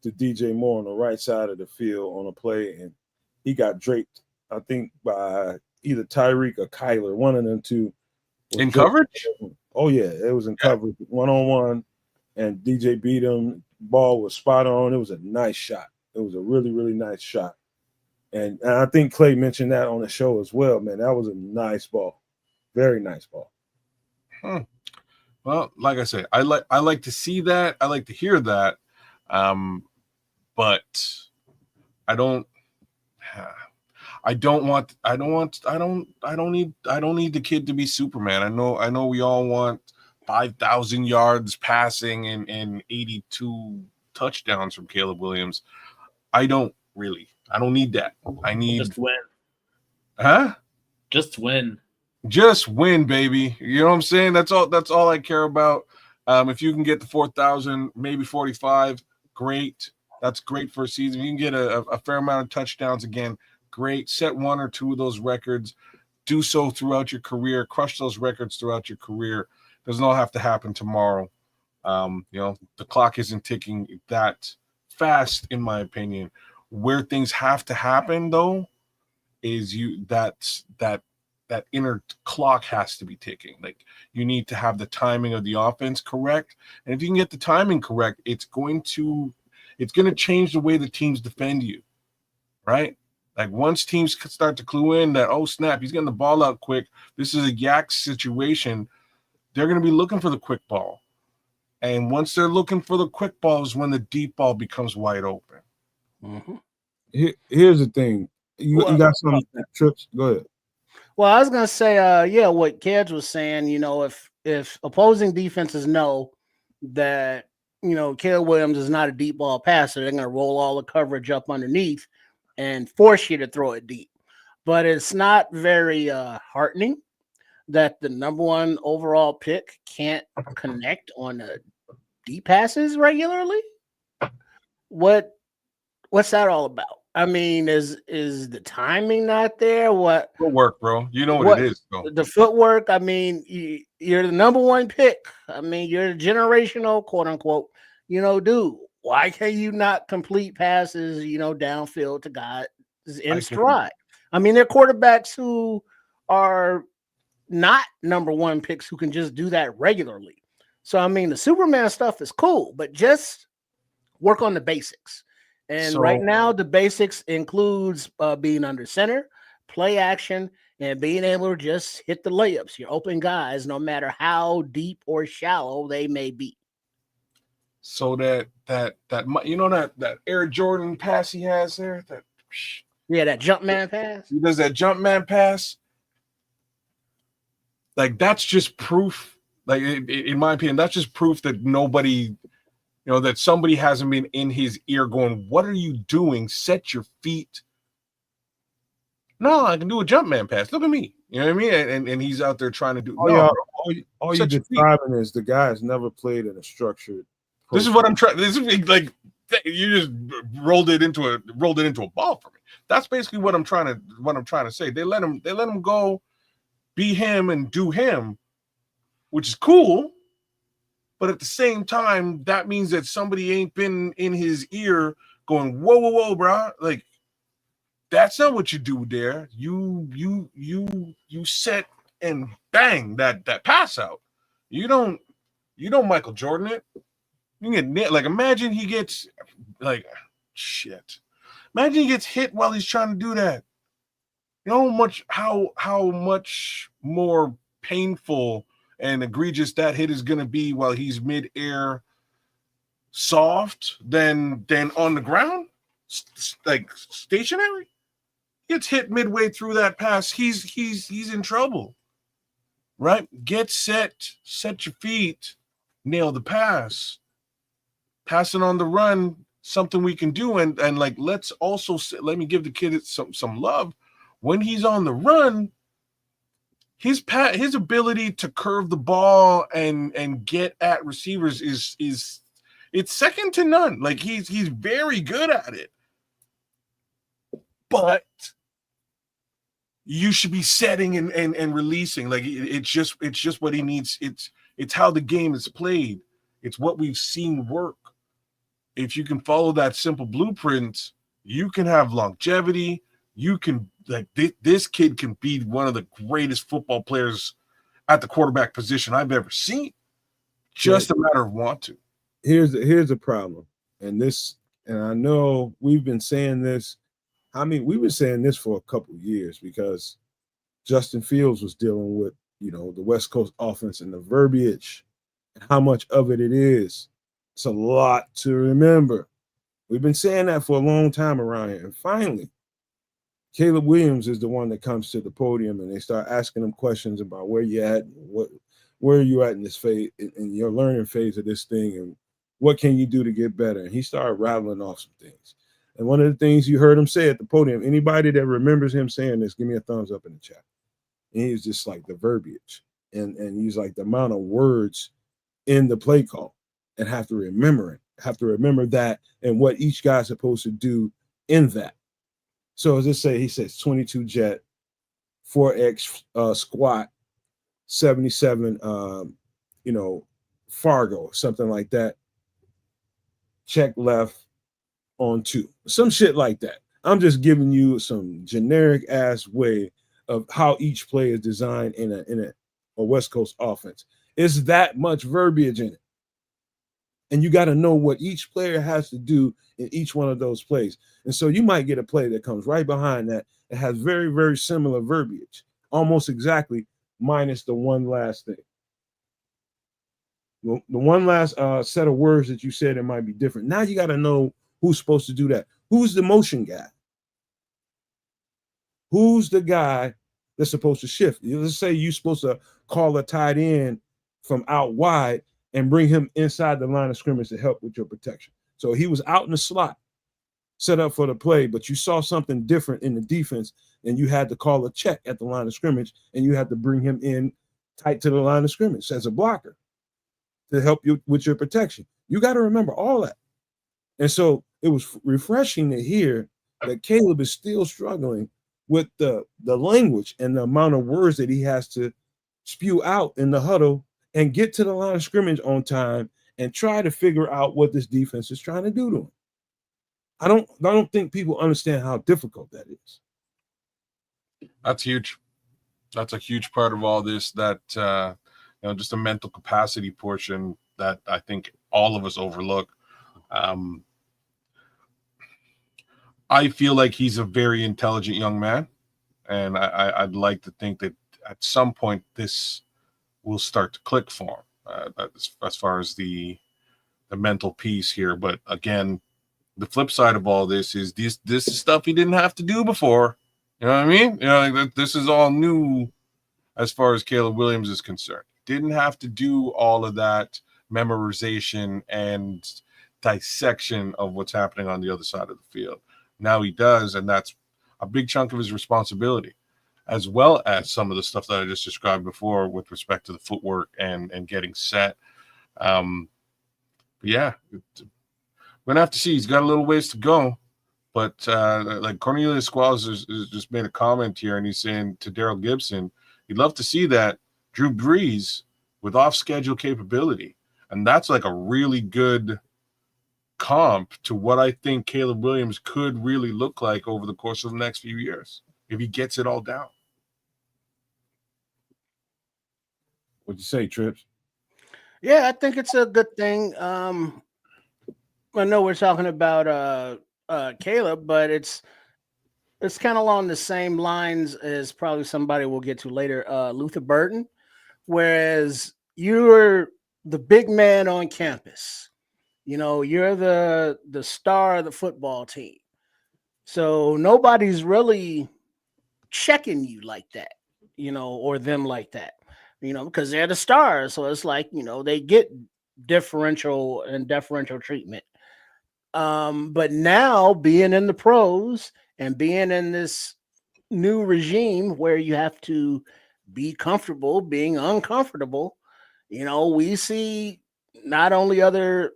to DJ Moore on the right side of the field on a play, and he got draped, I think, by either Tyreek or Kyler, one of them two. In coverage? Oh, yeah, it was in coverage, one-on-one, and DJ beat him. Ball was spot on. It was a nice shot. It was a really, really nice shot. And I think Clay mentioned that on the show as well, man. That was a nice ball. Very nice ball. Well, like I said, I like to see that. I like to hear that. But I don't need the kid to be Superman. I know we all want 5,000 yards passing and 82 touchdowns from Caleb Williams. I don't need that. I need just win. Huh? Just win. Just win, baby. You know what I'm saying? That's all I care about. If you can get to 4,000, maybe 45, great. That's great for a season. You can get a fair amount of touchdowns again, great. Set one or two of those records. Do so throughout your career. Crush those records throughout your career. Doesn't all have to happen tomorrow. The clock isn't ticking that fast, in my opinion. Where things have to happen, though, is that inner clock has to be ticking. Like, you need to have the timing of the offense correct. And if you can get the timing correct, it's going to change the way the teams defend you, right? Like, once teams start to clue in that, oh, snap, he's getting the ball out quick, this is a yak situation, they're going to be looking for the quick ball. And once they're looking for the quick ball is when the deep ball becomes wide open. Mm-hmm. Here's the thing. You got some trips? Go ahead. Well, I was gonna say, what Kedge was saying. If opposing defenses know that Caleb Williams is not a deep ball passer, they're gonna roll all the coverage up underneath and force you to throw it deep. But it's not very heartening that the number one overall pick can't connect on the deep passes regularly. What's that all about? I mean, is the timing not there? What footwork, bro? You know what it is, though. The footwork. I mean, you're the number one pick. I mean, you're the generational, quote unquote. Dude, why can you not complete passes? Downfield to guys in stride. I mean, they're quarterbacks who are not number one picks who can just do that regularly. So, I mean, the Superman stuff is cool, but just work on the basics. And right now, the basics includes being under center, play action, and being able to just hit the layups. Your open guys, no matter how deep or shallow they may be. So that Air Jordan pass he has there, that jump man pass. He does that jump man pass. Like, that's just proof. Like, in my opinion, that's just proof that nobody that somebody hasn't been in his ear going, what are you doing? Set your feet. No, I can do a jump man pass. Look at me. You know what I mean? And he's out there trying to do. All you're describing is the guy has never played in a structured. This is what I'm trying. This is like you just rolled it into a ball for me. That's basically what I'm trying to say. They let him go, be him and do him, which is cool. But at the same time, that means that somebody ain't been in his ear going, whoa, bro. Like, that's not what you do there. You set and bang that pass out. You don't Michael Jordan it. You get like, imagine he gets like shit. Imagine he gets hit while he's trying to do that. You know how much more painful and egregious that hit is going to be while he's mid-air soft than on the ground, like stationary. Gets hit midway through that pass, he's in trouble, right? Get set your feet, nail the pass. Passing on the run, something we can do, and like let me give the kid some love. When he's on the run, his ability to curve the ball and get at receivers is it's second to none. Like he's very good at it. But you should be setting and releasing. Like it's just what he needs. It's how the game is played. It's what we've seen work. If you can follow that simple blueprint, you can have longevity. You can, like, this kid can be one of the greatest football players at the quarterback position I've ever seen. Just a matter of want to. Here's the problem. And I know we've been saying this. I mean, we've been saying this for a couple of years because Justin Fields was dealing with, the West Coast offense and the verbiage and how much of it is. It's a lot to remember. We've been saying that for a long time around here. And finally, Caleb Williams is the one that comes to the podium and they start asking him questions about where you at, where are you at in this phase, in your learning phase of this thing, and what can you do to get better? And he started rattling off some things. And one of the things you heard him say at the podium, anybody that remembers him saying this, give me a thumbs up in the chat. And he's just like the verbiage. And he's like the amount of words in the play call. And have to remember it. Have to remember that and what each guy's supposed to do in that. So as I say, he says 22 jet, 4x squat, 77 Fargo, something like that. Check left on 2. Some shit like that. I'm just giving you some generic ass way of how each play is designed in a West Coast offense. It's that much verbiage in it. And you got to know what each player has to do in each one of those plays. And so you might get a play that comes right behind that. It has very, very similar verbiage, almost exactly, minus the one last thing. The one last set of words that you said, it might be different. Now you got to know who's supposed to do that. Who's the motion guy? Who's the guy that's supposed to shift? Let's say you're supposed to call a tight end from out wide and bring him inside the line of scrimmage to help with your protection. So he was out in the slot, set up for the play, but you saw something different in the defense, and you had to call a check at the line of scrimmage, and you had to bring him in tight to the line of scrimmage as a blocker to help you with your protection. You got to remember all that. And so it was refreshing to hear that Caleb is still struggling with the language and the amount of words that he has to spew out in the huddle and get to the line of scrimmage on time and try to figure out what this defense is trying to do to him. I don't think people understand how difficult that is. That's huge. That's a huge part of all this, that just a mental capacity portion that I think all of us overlook. I feel like he's a very intelligent young man, and I'd like to think that at some point this will start to click for him as far as the mental piece here. But again, the flip side of all this is this is stuff he didn't have to do before. You know what I mean? Like this is all new as far as Caleb Williams is concerned. Didn't have to do all of that memorization and dissection of what's happening on the other side of the field. Now he does, and that's a big chunk of his responsibility, as well as some of the stuff that I just described before with respect to the footwork and getting set. Yeah, we're gonna have to see. He's got a little ways to go, but like Cornelius Squalls has just made a comment here, and he's saying to Daryl Gibson, he'd love to see that Drew Brees with off-schedule capability, and that's like a really good comp to what I think Caleb Williams could really look like over the course of the next few years if he gets it all down. What'd you say, Trips? Yeah, I think it's a good thing. I know we're talking about Caleb, but it's kind of along the same lines as probably somebody we'll get to later, Luther Burden. Whereas you're the big man on campus, you're the star of the football team. So nobody's really checking you like that, or them like that, because they're the stars. So it's like, they get deferential treatment. But now being in the pros and being in this new regime where you have to be comfortable being uncomfortable, we see not only other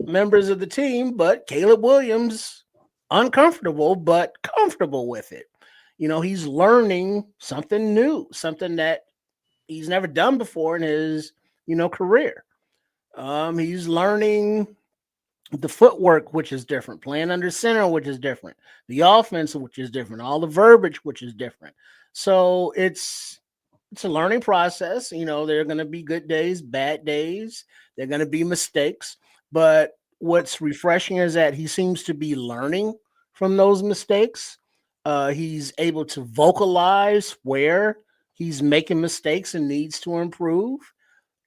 members of the team, but Caleb Williams uncomfortable, but comfortable with it. He's learning something new, something that he's never done before in his, career. He's learning the footwork, which is different, playing under center, which is different, the offense, which is different, all the verbiage, which is different. So it's a learning process. There are going to be good days, bad days. There are going to be mistakes. But what's refreshing is that he seems to be learning from those mistakes. He's able to vocalize where he's making mistakes and needs to improve.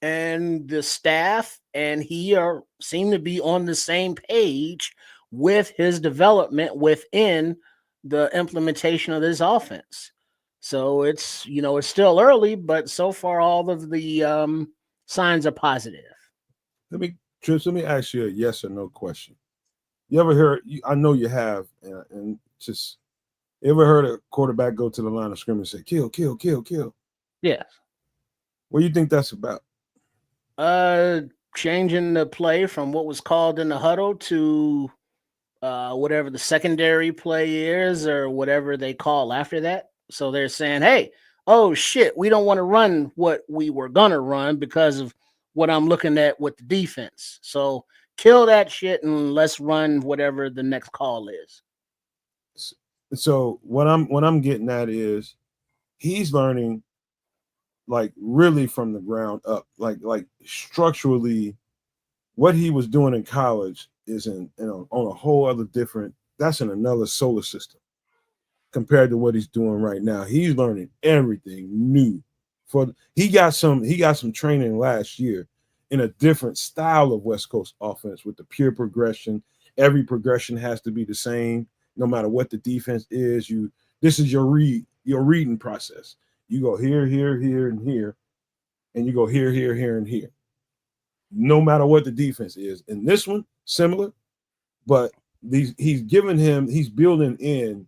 And the staff and he seem to be on the same page with his development within the implementation of this offense. So it's still early, but so far all of the signs are positive. Let me ask you a yes or no question. You ever heard? I know you have, and just you ever heard a quarterback go to the line of scrimmage and say, "Kill, kill, kill, kill"? Yeah. What do you think that's about? Changing the play from what was called in the huddle to whatever the secondary play is or whatever they call after that. So they're saying, hey, oh shit, we don't want to run what we were gonna run because of what I'm looking at with the defense. So kill that shit and let's run whatever the next call is. So what I'm getting at is he's learning like really from the ground up, like structurally what he was doing in college is on a whole other different, that's in another solar system compared to what he's doing right now. He's learning everything new. He got some training last year in a different style of West Coast offense with the pure progression. Every progression has to be the same, no matter what the defense is. This is your reading process. You go here, here, here, and here, and you go here, here, here, and here. No matter what the defense is. In this one, similar, but he's building in,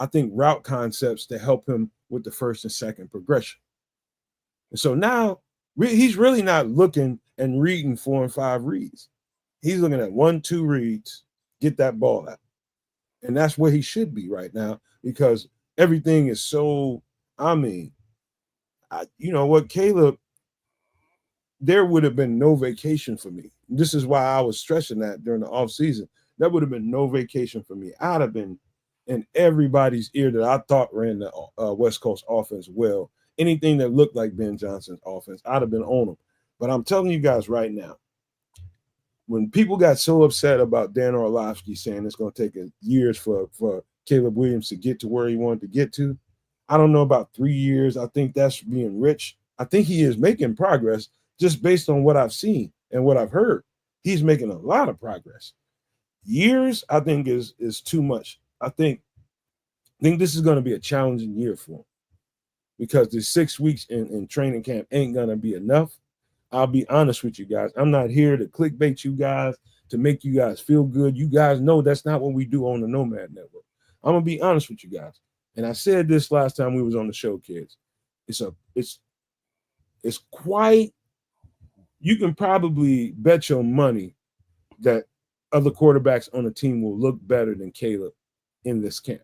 I think, route concepts to help him with the first and second progression. And so now he's really not looking and reading 4 and 5 reads. He's looking at 1, 2 reads, get that ball out. And that's where he should be right now because everything is so, you know what, Caleb, there would have been no vacation for me. This is why I was stressing that during the offseason. There would have been no vacation for me. I'd have been in everybody's ear that I thought ran the West Coast offense well. Anything that looked like Ben Johnson's offense, I'd have been on them. But I'm telling you guys right now, when people got so upset about Dan Orlovsky saying it's going to take years for Caleb Williams to get to where he wanted to get to, I don't know about 3 years. I think that's being rich. I think he is making progress just based on what I've seen and what I've heard. He's making a lot of progress. Years, I think, is too much. I think this is going to be a challenging year for him because the 6 weeks in training camp ain't going to be enough. I'll be honest with you guys. I'm not here to clickbait you guys to make you guys feel good. You guys know that's not what we do on the Nomad Network. I'm gonna be honest with you guys. And I said this last time we was on the show, kids. It's quite, you can probably bet your money that other quarterbacks on the team will look better than Caleb in this camp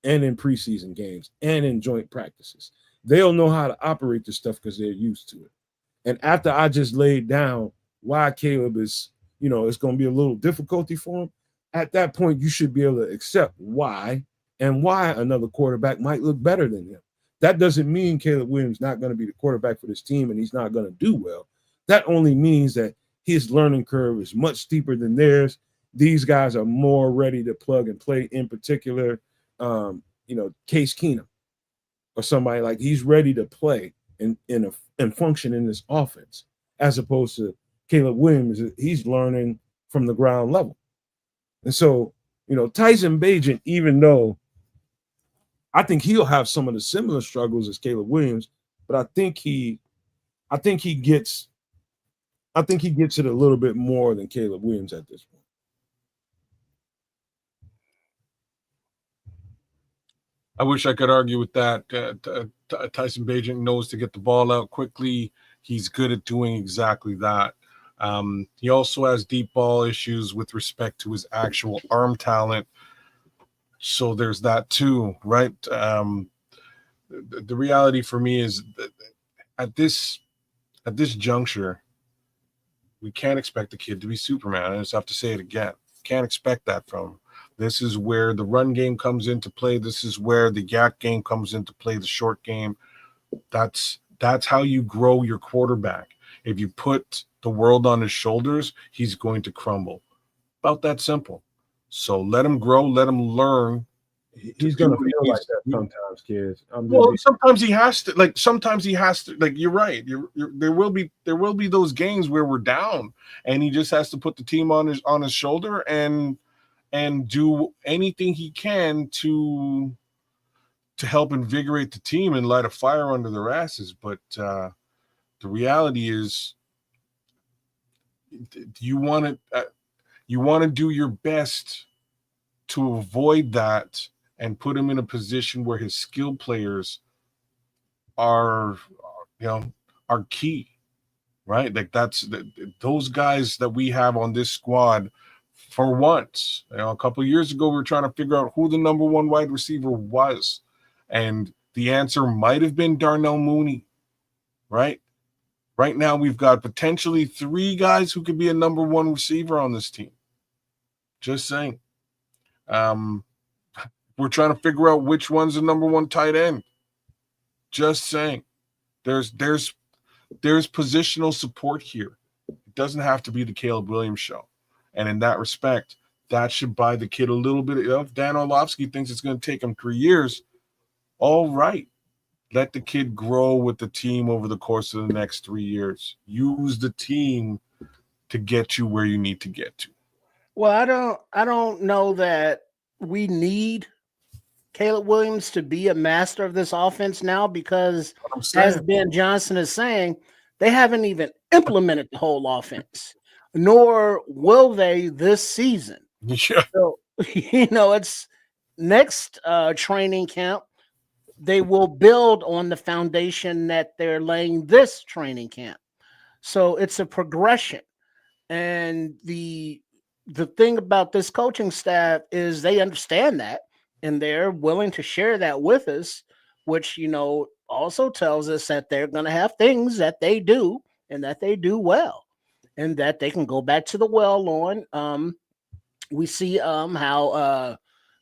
and in preseason games and in joint practices. They'll know how to operate this stuff because they're used to it. And after I just laid down why Caleb is, it's going to be a little difficulty for him, at that point, you should be able to accept why and why another quarterback might look better than him. That doesn't mean Caleb Williams not going to be the quarterback for this team and he's not going to do well. That only means that his learning curve is much steeper than theirs. These guys are more ready to plug and play. In particular, Case Keenum or somebody like, he's ready to play and function in this offense, as opposed to Caleb Williams. He's learning from the ground level. And so, Tyson Bagent, even though I think he'll have some of the similar struggles as Caleb Williams, but I think he gets it a little bit more than Caleb Williams at this point. I wish I could argue with that. Tyson Bagent knows to get the ball out quickly. He's good at doing exactly that. He also has deep ball issues with respect to his actual arm talent. So there's that too, right? The reality for me is that at this juncture, we can't expect the kid to be Superman. I just have to say it again. Can't expect that from him. This is where the run game comes into play. This is where the yak game comes into play, the short game. That's how you grow your quarterback. If you put the world on his shoulders, he's going to crumble. About that simple. So let him grow, let him learn. He's going to feel like that sometimes, kids. Sometimes he has to. Sometimes he has to. You're right. There will be those games where we're down, and he just has to put the team on his shoulder and do anything he can to help invigorate the team and light a fire under their asses. But the reality is, you want to do your best to avoid that and put him in a position where his skill players are key, right? Those guys that we have on this squad. For once, a couple of years ago, we were trying to figure out who the number one wide receiver was, and the answer might have been Darnell Mooney, right? Right now, we've got potentially 3 guys who could be a number one receiver on this team. Just saying. We're trying to figure out which one's the number one tight end. Just saying. There's positional support here. It doesn't have to be the Caleb Williams show. And in that respect, that should buy the kid a little bit of. Dan Orlovsky thinks it's going to take him 3 years. All right. Let the kid grow with the team over the course of the next 3 years. Use the team to get you where you need to get to. Well, I don't know that we need Caleb Williams to be a master of this offense now, because as Ben Johnson is saying, they haven't even implemented the whole offense, nor will they this season. Yeah. So, it's next training camp. They will build on the foundation that they're laying this training camp. So it's a progression. And the thing about this coaching staff is they understand that, and they're willing to share that with us, which, also tells us that they're going to have things that they do and that they do well, and that they can go back to the well on. We see how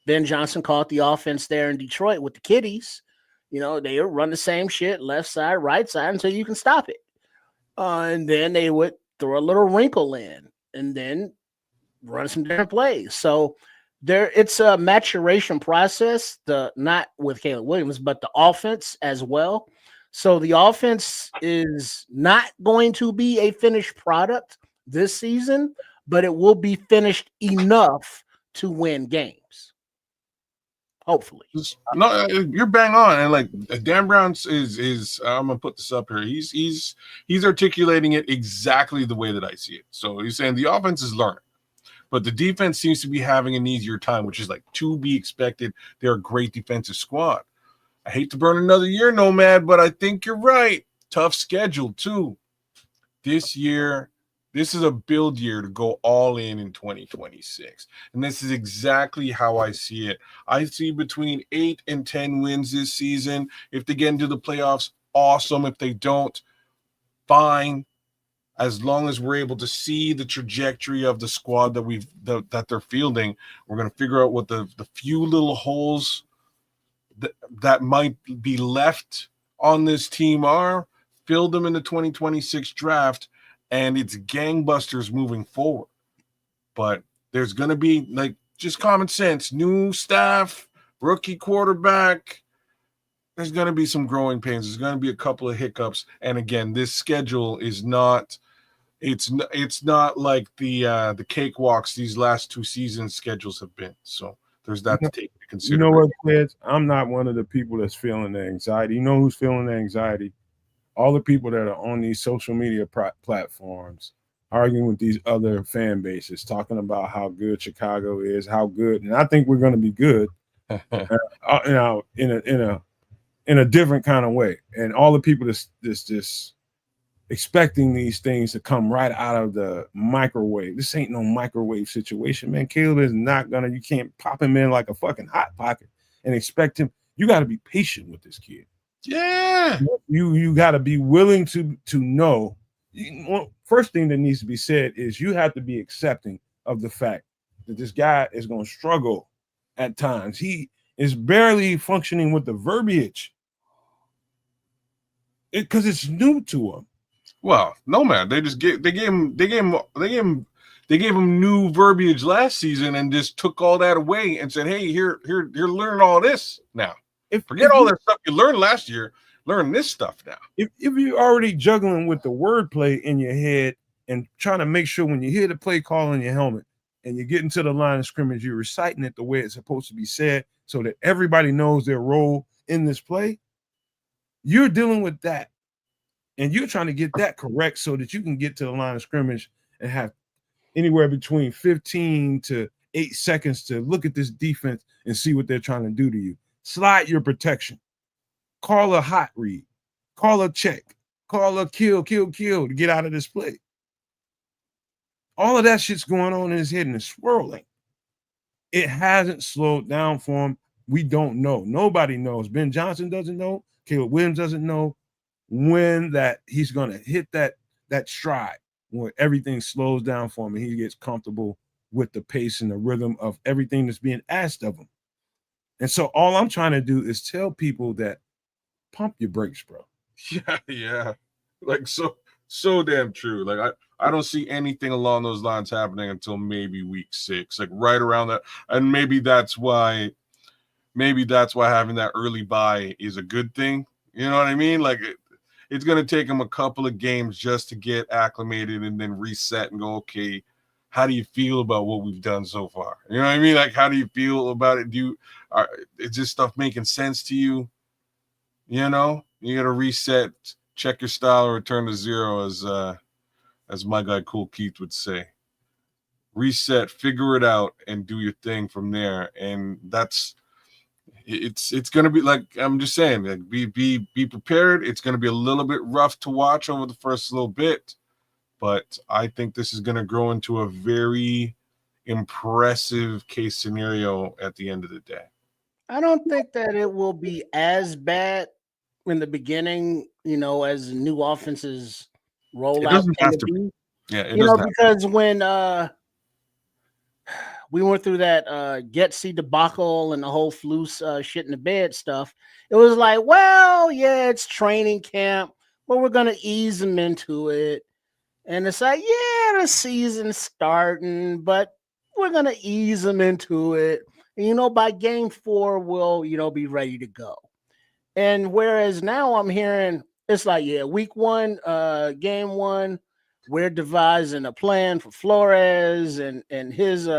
Ben Johnson called the offense there in Detroit with the kiddies. They would run the same shit, left side, right side, until you can stop it. And then they would throw a little wrinkle in and then run some different plays. So it's a maturation process, not with Caleb Williams, but the offense as well. So the offense is not going to be a finished product this season, but it will be finished enough to win games. Hopefully. No, you're bang on. And Dan Brown is I'm gonna put this up here. He's articulating it exactly the way that I see it. So he's saying the offense is learning. but the defense seems to be having an easier time, which is like to be expected. They're a great defensive squad. I hate to burn another year, Nomad, but I think you're right. Tough schedule, too. This year, this is a build year to go all in 2026. And this is exactly how I see it. I see between 8 and 10 wins this season. If they get into the playoffs, awesome. If they don't, fine. As long as we're able to see the trajectory of the squad that they're fielding, we're going to figure out what the few little holes that might be left on this team are, fill them in the 2026 draft, and it's gangbusters moving forward. But there's going to be, like, just common sense, new staff, rookie quarterback. There's going to be some growing pains. There's going to be a couple of hiccups. And again, this schedule is not – it's not like the cakewalks these last 2 seasons schedules have been. So there's that to take into consideration. You know what, kids? I'm not one of the people that's feeling the anxiety. You know who's feeling the anxiety? All the people that are on these social media platforms arguing with these other fan bases, talking about how good Chicago is, how good, and I think we're going to be good, in a different kind of way. And all the people that's expecting these things to come right out of the microwave. This ain't no microwave situation, man. Caleb is not gonna. You can't pop him in like a fucking hot pocket and expect him. You got to be patient with this kid. Yeah, you got to be willing to know. First thing that needs to be said is you have to be accepting of the fact that this guy is going to struggle at times. He is barely functioning with the verbiage because it's new to him. Well, no, man. They gave him new verbiage last season and just took all that away and said, "Hey, here, learn all this now. Forget all that stuff you learned last year. Learn this stuff now." If you're already juggling with the wordplay in your head and trying to make sure when you hear the play call in your helmet and you get into the line of scrimmage, you're reciting it the way it's supposed to be said so that everybody knows their role in this play, you're dealing with that. And you're trying to get that correct so that you can get to the line of scrimmage and have anywhere between 15 to 8 seconds to look at this defense and see what they're trying to do to you. Slide your protection. Call a hot read. Call a check. Call a kill to get out of this play. All of that shit's going on in his head and it's swirling. It hasn't slowed down for him. We don't know. Nobody knows. Ben Johnson doesn't know. Caleb Williams doesn't know when that he's going to hit that stride where everything slows down for him and he gets comfortable with the pace and the rhythm of everything that's being asked of him. And so all I'm trying to do is tell people that pump your brakes, bro. Yeah. Like so damn true. Like I don't see anything along those lines happening until maybe week 6, like right around that. And maybe that's why having that early bye is a good thing. You know what I mean? Like it's going to take him a couple of games just to get acclimated and then reset and go, okay, how do you feel about what we've done so far? You know what I mean? Like, how do you feel about it? Is this stuff making sense to you? You know, you got to reset, check your style, return to zero, as my guy Cool Keith would say. Reset, figure it out, and do your thing from there. And it's going to be like, I'm just saying, like, be prepared. It's going to be a little bit rough to watch over the first little bit, but I think this is going to grow into a very impressive case scenario at the end of the day. I don't think that it will be as bad in the beginning, as new offenses roll out. It doesn't have to be. Yeah, it doesn't because when we went through that Getsy debacle and the whole Flus shit in the bed stuff, it was like, well, yeah, it's training camp, but we're going to ease them into it. And it's like, yeah, the season's starting, but we're going to ease them into it. And, by game 4, we'll, be ready to go. And whereas now I'm hearing it's like, yeah, week 1, game 1, we're devising a plan for Flores and his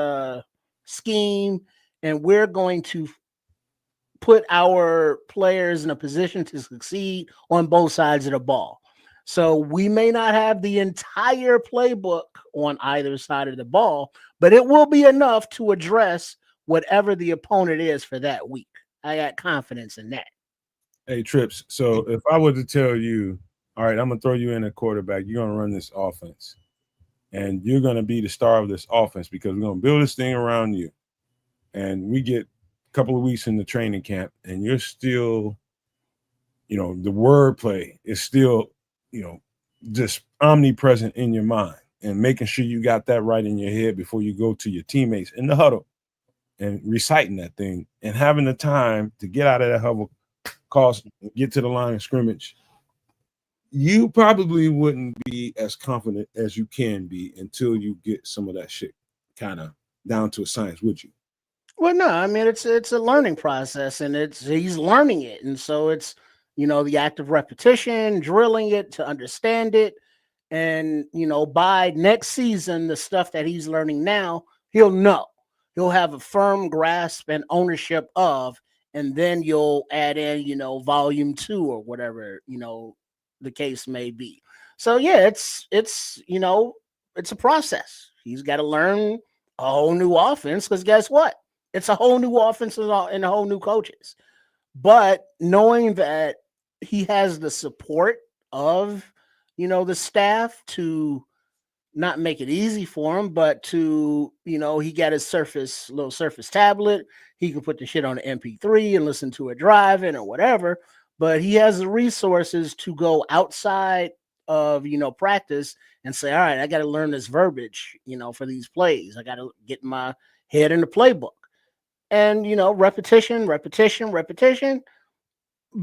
scheme, and we're going to put our players in a position to succeed on both sides of the ball. So we may not have the entire playbook on either side of the ball, but it will be enough to address whatever the opponent is for that week. I got confidence in that. Hey, Trips. So if I were to tell you, all right, I'm gonna throw you in a quarterback, you're gonna run this offense, and you're gonna be the star of this offense because we're gonna build this thing around you. And we get a couple of weeks in the training camp, and you're still, the wordplay is still, just omnipresent in your mind, and making sure you got that right in your head before you go to your teammates in the huddle and reciting that thing and having the time to get out of that huddle, get to the line of scrimmage. You probably wouldn't be as confident as you can be until you get some of that shit kind of down to a science, would you? Well, no, I mean it's a learning process, and he's learning it, and so it's the act of repetition, drilling it to understand it, and by next season, the stuff that he's learning now, he'll have a firm grasp and ownership of, and then you'll add in volume 2 or whatever the case may be. So yeah, it's a process. He's got to learn a whole new offense because guess what? It's a whole new offense and a whole new coaches. But knowing that he has the support of, the staff to not make it easy for him, but to, he got his little Surface tablet. He can put the shit on an MP3 and listen to it driving or whatever. But he has the resources to go outside of, practice and say, all right, I got to learn this verbiage, for these plays. I got to get my head in the playbook. And, repetition.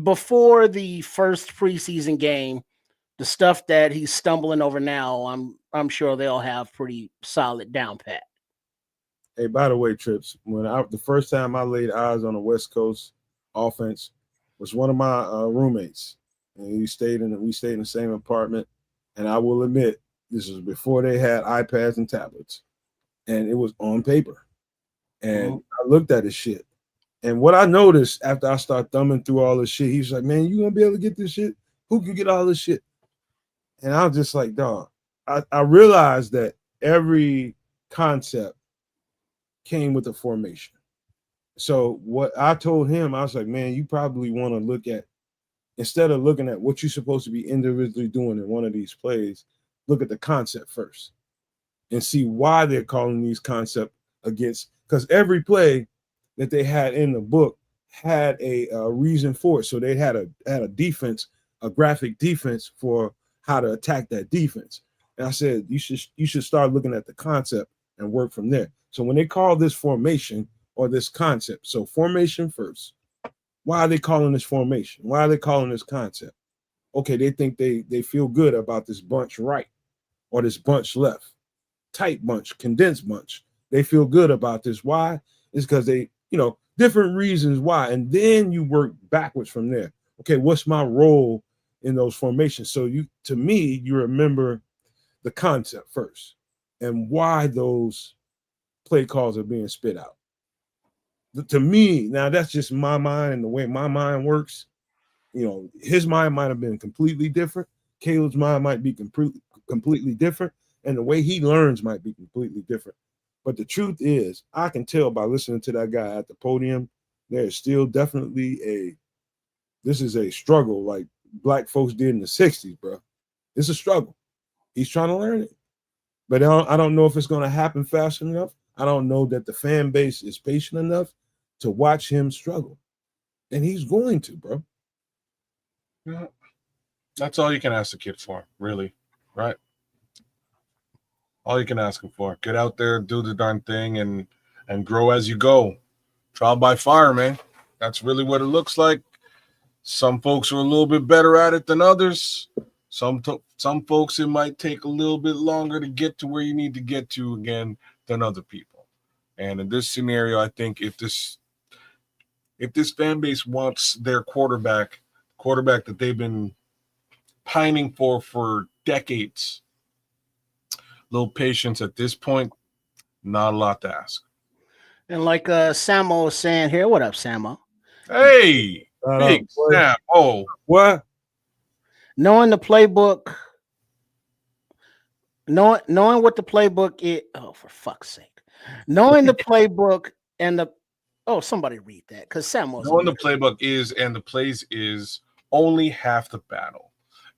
Before the first preseason game, the stuff that he's stumbling over now, I'm sure they'll have pretty solid down pat. Hey, by the way, Trips, the first time I laid eyes on a West Coast offense was one of my roommates, and we stayed in the same apartment. And I will admit, this was before they had iPads and tablets, and it was on paper. And I looked at his shit. And what I noticed after I started thumbing through all this shit, he was like, man, you gonna be able to get this shit? Who can get all this shit? And I was just like, dog, I realized that every concept came with a formation. So what I told him, I was like, man, you probably want to look at, instead of looking at what you're supposed to be individually doing in one of these plays, look at the concept first and see why they're calling these concepts against, because every play that they had in the book had a reason for it. So they had a defense, a graphic defense for how to attack that defense. And I said, you should start looking at the concept and work from there. So when they call this formation or this concept, so formation first, why are they calling this formation? Why are they calling this concept? Okay, they think they feel good about this bunch right or this bunch left, tight bunch, condensed bunch. They feel good about this. Why? It's because they, different reasons why. And then you work backwards from there. Okay, what's my role in those formations? So you remember the concept first and why those play calls are being spit out. To me, now that's just my mind and the way my mind works. His mind might have been completely different. Caleb's mind might be completely different. And the way he learns might be completely different. But the truth is, I can tell by listening to that guy at the podium, there is still definitely this is a struggle like black folks did in the 60s, bro. It's a struggle. He's trying to learn it. But I don't know if it's going to happen fast enough. I don't know that the fan base is patient enough to watch him struggle. And he's going to, bro. Yeah. That's all you can ask the kid for, really, right? All you can ask him for. Get out there, do the darn thing, and grow as you go. Trial by fire, man. That's really what it looks like. Some folks are a little bit better at it than others. Some folks, it might take a little bit longer to get to where you need to get to again than other people. And in this scenario, I think if this fan base wants their quarterback that they've been pining for decades, little patience at this point, not a lot to ask. And like Samo was saying here, what up, Samo? Hey, big Sam. Oh, what? knowing the playbook, knowing what the playbook is. Oh, for fuck's sake! Knowing the playbook and the somebody read that because Samuel's Knowing the playbook is and the plays is only half the battle.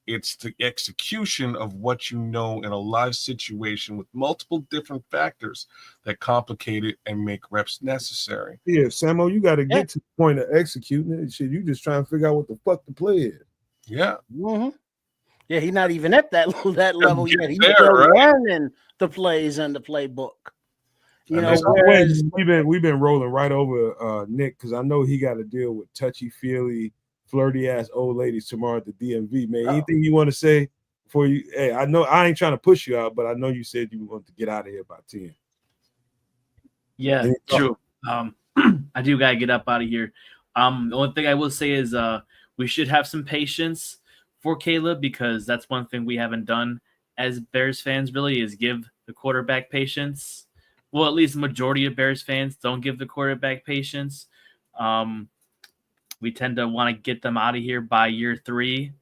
It's the execution of what you know in a live situation with multiple different factors that complicate it and make reps necessary. Yeah, Samo, you got to get to the point of executing it. Shit, you just trying to figure out what the fuck the play is. Yeah. Mm-hmm. Yeah, he's not even at that level yet. He's there, still right? learning the plays and the playbook. You And know, there's whereas we've been rolling right over Nick because I know he got to deal with touchy feely, flirty ass old ladies tomorrow at the DMV. Man, anything you want to say before you? Hey, I know I ain't trying to push you out, but I know you said you want to get out of here by 10. Yeah, true. I do gotta get up out of here. The only thing I will say is we should have some patience for Caleb because that's one thing we haven't done as Bears fans really is give the quarterback patience. Well, at least the majority of Bears fans don't give the quarterback patience. We tend to want to get them out of here by year 3.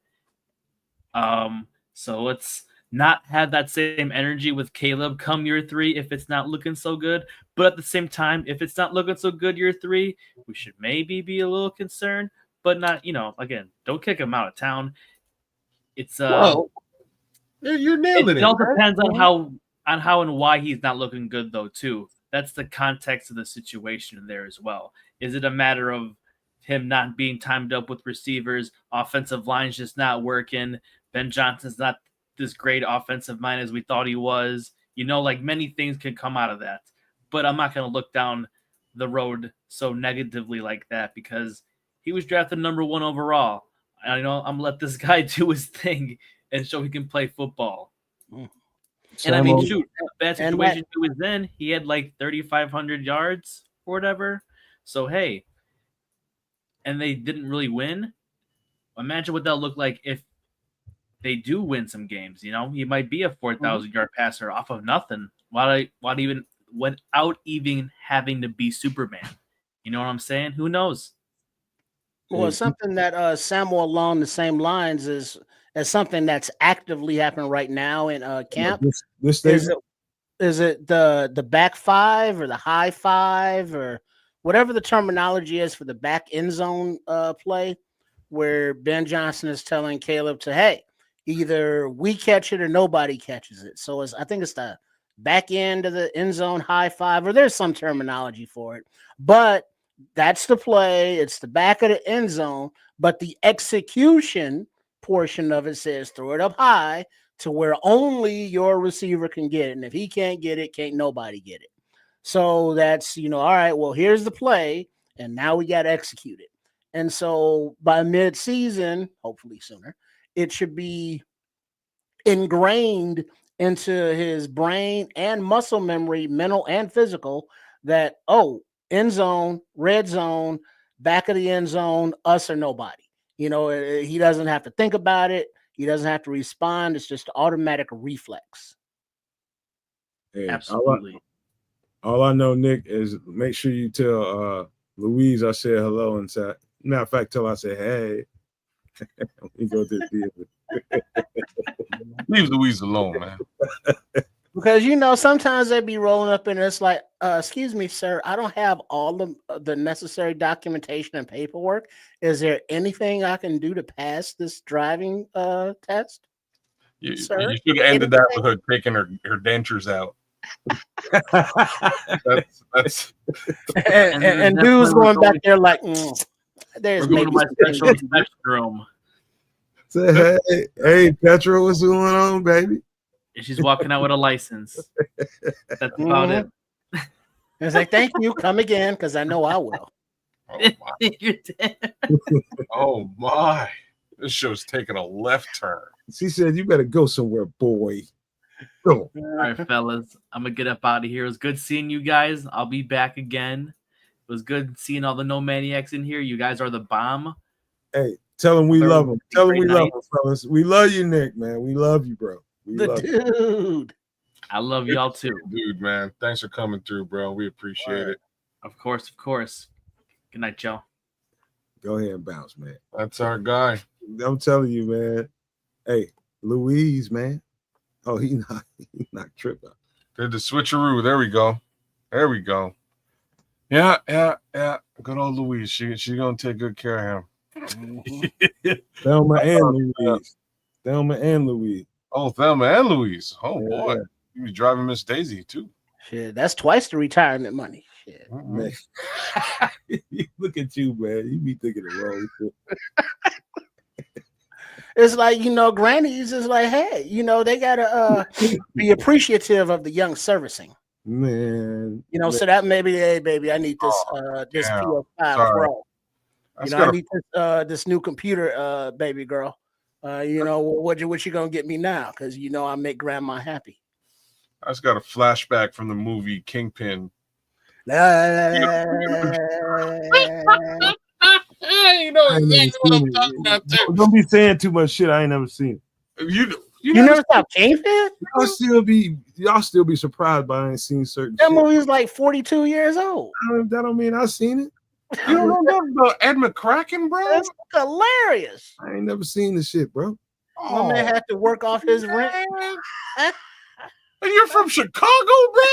So let's not have that same energy with Caleb come year 3 if it's not looking so good. But at the same time, if it's not looking so good year 3, we should maybe be a little concerned, but not, again, don't kick him out of town. It's well, you're nailing it. It all depends on how and why he's not looking good though too. That's the context of the situation there as well. Is it a matter of him not being timed up with receivers, offensive line's just not working, Ben Johnson's not this great offensive mind as we thought he was? Like many things can come out of that. But I'm not going to look down the road so negatively like that because he was drafted number 1 overall. I'm going to let this guy do his thing and show he can play football. And I mean, shoot, bad situation he was in, he had like 3,500 yards or whatever. So, hey, and they didn't really win. Imagine what that'll look like if they do win some games. He might be a 4,000 yard passer off of nothing. Without even having to be Superman. You know what I'm saying? Who knows? Well, something that Samuel along the same lines is something that's actively happening right now in camp. This is it the back 5 or the high 5 or whatever the terminology is for the back end zone play, where Ben Johnson is telling Caleb to, hey, either we catch it or nobody catches it. So I think it's the back end of the end zone high 5, or there's some terminology for it, but that's the play. It's the back of the end zone, but the execution portion of it says throw it up high to where only your receiver can get it. And if he can't get it, can't nobody get it. So that's, all right, well, here's the play, and now we got to execute it. And so by mid-season, hopefully sooner, it should be ingrained into his brain and muscle memory, mental and physical, that, end zone, red zone, back of the end zone, us or nobody. He doesn't have to think about it. He doesn't have to respond. It's just automatic reflex. Hey, absolutely. All I know, Nick, is make sure you tell Louise I said hello and say, matter of fact, tell her I said, hey. We go to the Leave Louise alone, man. Because sometimes they be rolling up and it's like, excuse me, sir, I don't have all the necessary documentation and paperwork. Is there anything I can do to pass this driving test? Sir? You should have ended that with her taking her dentures out. that's and dude's going back there like, there's maybe my special inspection room. Say, hey, Petra, what's going on, baby? And she's walking out with a license. That's about it. It's like, thank you. Come again, because I know I will. Oh my. You're dead. Oh my. This show's taking a left turn. She said, you better go somewhere, boy. Go. All right, fellas. I'm going to get up out of here. It was good seeing you guys. I'll be back again. It was good seeing all the No Maniacs in here. You guys are the bomb. Hey, tell them we love them. Tell them we love them, fellas. We love you, Nick, man. We love you, bro. Dude. I love y'all too. Dude, man. Thanks for coming through, bro. We appreciate it. Of course, of course. Good night, y'all. Go ahead and bounce, man. That's our guy. I'm telling you, man. Hey, Louise, man. Oh, he not tripping. Did the switcheroo. There we go. There we go. Yeah. Good old Louise. She gonna take good care of him. Thelma and Louise. Thelma and Louise. Oh, Thelma and Louise. Oh Yeah. boy, you be driving Miss Daisy too. Shit, that's twice the retirement money. Shit. Man. Look at you, man. You be thinking the wrong shit. It's like, grannies is like, hey, they gotta be appreciative of the young servicing. Man. So that maybe, hey, baby, I need this this yeah. PS5 Sorry. Pro. I need this new computer, baby girl. What you gonna get me now? Because I make grandma happy. I just got a flashback from the movie Kingpin. You know exactly what I'm talking about too. Don't be saying too much shit. I ain't never seen it. You never saw Kingpin? Y'all still be surprised by I ain't seen certain that shit. movie's like 42 years old. That don't mean I seen it. You don't know about Ed McCracken, bro? That's hilarious. I ain't never seen the shit, bro. My man had to work off his rent. And you're from Chicago, bro?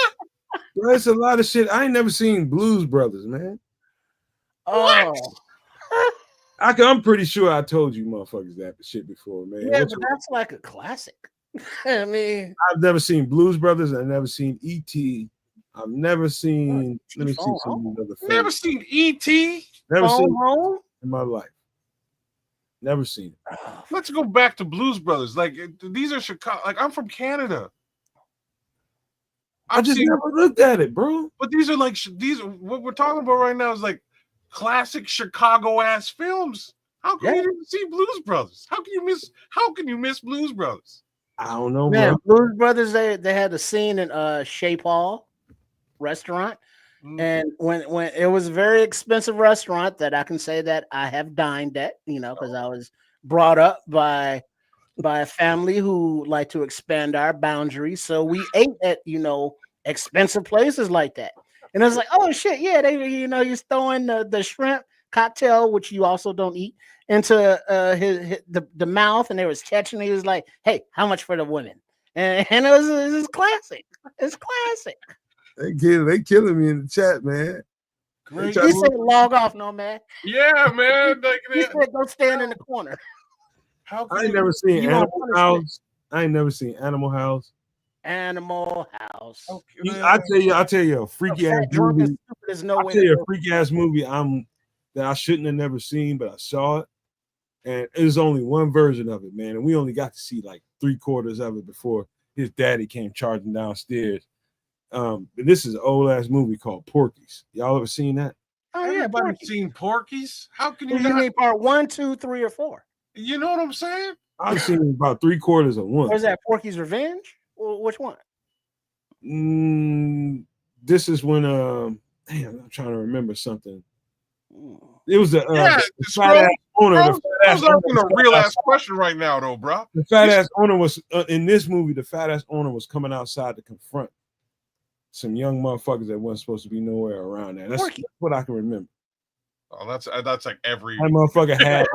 There's a lot of shit. I ain't never seen Blues Brothers, man. Oh. I'm pretty sure I told you motherfuckers that shit before, man. Yeah, but that's like a classic. I mean, I've never seen Blues Brothers. I've never seen E.T. I've never seen. Let me see some of these other films. Never seen E.T. Never seen home in my life. Never seen it. Let's go back to Blues Brothers. Like these are Chicago. Like I'm from Canada. I just never looked at it, bro. But these are what we're talking about right now is like classic Chicago ass films. How can you didn't see Blues Brothers? How can you miss Blues Brothers? I don't know, man. bro. Blues Brothers, they had a scene in Chez Paul restaurant. And when it was a very expensive restaurant that I can say that I have dined at, because I was brought up by a family who like to expand our boundaries. So we ate at, expensive places like that. And I was like, oh shit, yeah, they, you're throwing the shrimp cocktail, which you also don't eat, into the mouth, and they was catching. He was like, hey, how much for the women? And it was classic. It's classic. They killing me in the chat, man. He said log off, no man. Yeah, man. He said go stand in the corner. I ain't never seen Animal House. I ain't never seen Animal House. Animal House. I tell you a freaky ass movie. There's no way. I tell you a freaky ass movie that I shouldn't have never seen, but I saw it. And there's only one version of it, man. And we only got to see like 3/4 of it before his daddy came charging downstairs. But this is an old ass movie called Porky's. Y'all ever seen that? Oh yeah, everybody seen Porky's? How can you? You mean part 1, 2, 3, or 4? You know what I'm saying? I've seen about 3/4 of one. Was that Porky's Revenge? Or which one? This is when damn, I'm trying to remember something. It was the fat ass owner. I was asking a real ass question right now, though, bro. The fat ass owner was in this movie. The fat ass owner was coming outside to confront some young motherfuckers that wasn't supposed to be nowhere around there. That's what I can remember. Oh, that's like every that motherfucker had.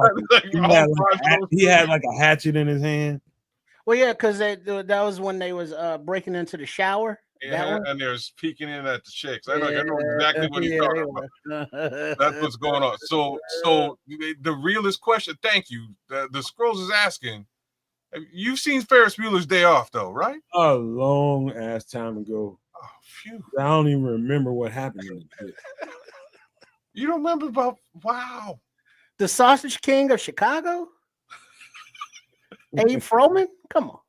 He had like a hatchet in his hand. Well, yeah, because that was when they was breaking into the shower. Yeah, and there's peeking in at the chicks. I know exactly what he's talking about. That's what's going on. So the realest question. Thank you. The Scrolls is asking. You've seen Ferris Bueller's Day Off, though, right? A long ass time ago. Oh, phew. I don't even remember what happened in it. You don't remember about the Sausage King of Chicago? Abe Froman? Come on.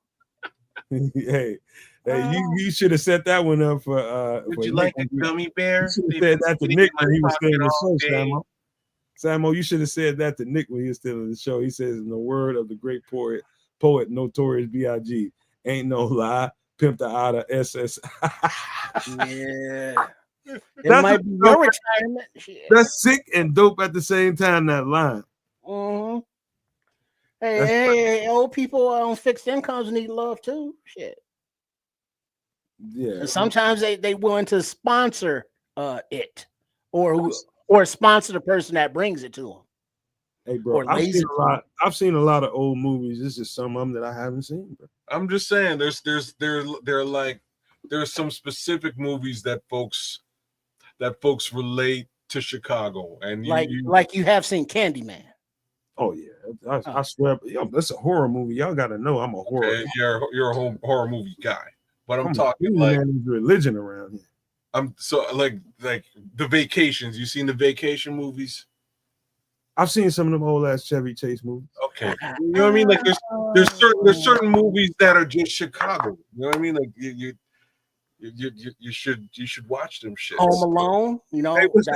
hey, you should have set that one up for. Would you like a gummy bear? You should have said that to Nick when he was still in the show, Samo. Samo, you should have said that to Nick when he was still in the show. He says, in the word of the great poet Notorious B.I.G., ain't no lie, pimp the out of SS. Yeah. It might be your retirement. Shit. That's sick and dope at the same time, that line. Mm-hmm. Hey, old people on fixed incomes need love too. Shit. Yeah. And sometimes they willing to sponsor it or sponsor the person that brings it to them. Hey, bro, or lazy. I've seen a lot of old movies. This is some of them that I haven't seen, bro. I'm just saying, there's some specific movies that folks relate to Chicago, and like you have seen Candyman. Oh yeah, I swear, yo, that's a horror movie. Y'all got to know I'm a horror. Okay, you're a horror movie guy, but I'm talking like religion around here. I'm so like the Vacations. You seen the Vacation movies? I've seen some of them old ass Chevy Chase movies. Okay, you know what I mean? Like there's certain movies that are just Chicago. You know what I mean? Like you should watch them shit. Home Alone, you know. Hey, what's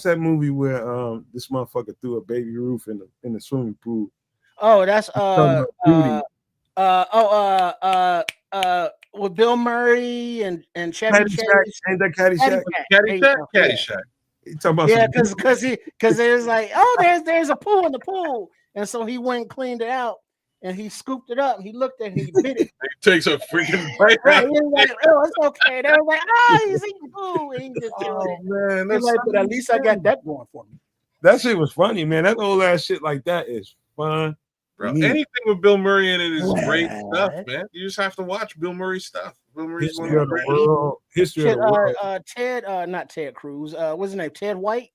that movie where this motherfucker threw a baby Ruth in the swimming pool? Oh, that's with Bill Murray and Chevy Chase. Ain't that Caddyshack? Caddyshack. You talking about because it was like, oh, there's a pool in the pool, and so he went and cleaned it out, and he scooped it up, and he looked at it, and he bit it. He takes a freaking bite. Right, he was like, oh, it's okay. They were like, oh, he's eating food, and he just man, that's like, but at least I got that going for me. That shit was funny, man. That old ass shit like that is fun. Bro, anything with Bill Murray in it is great stuff, man. You just have to watch Bill Murray stuff. Bill Murray's History of the world. History of the world. Ted, not Ted Cruz. What's his name? Ted White.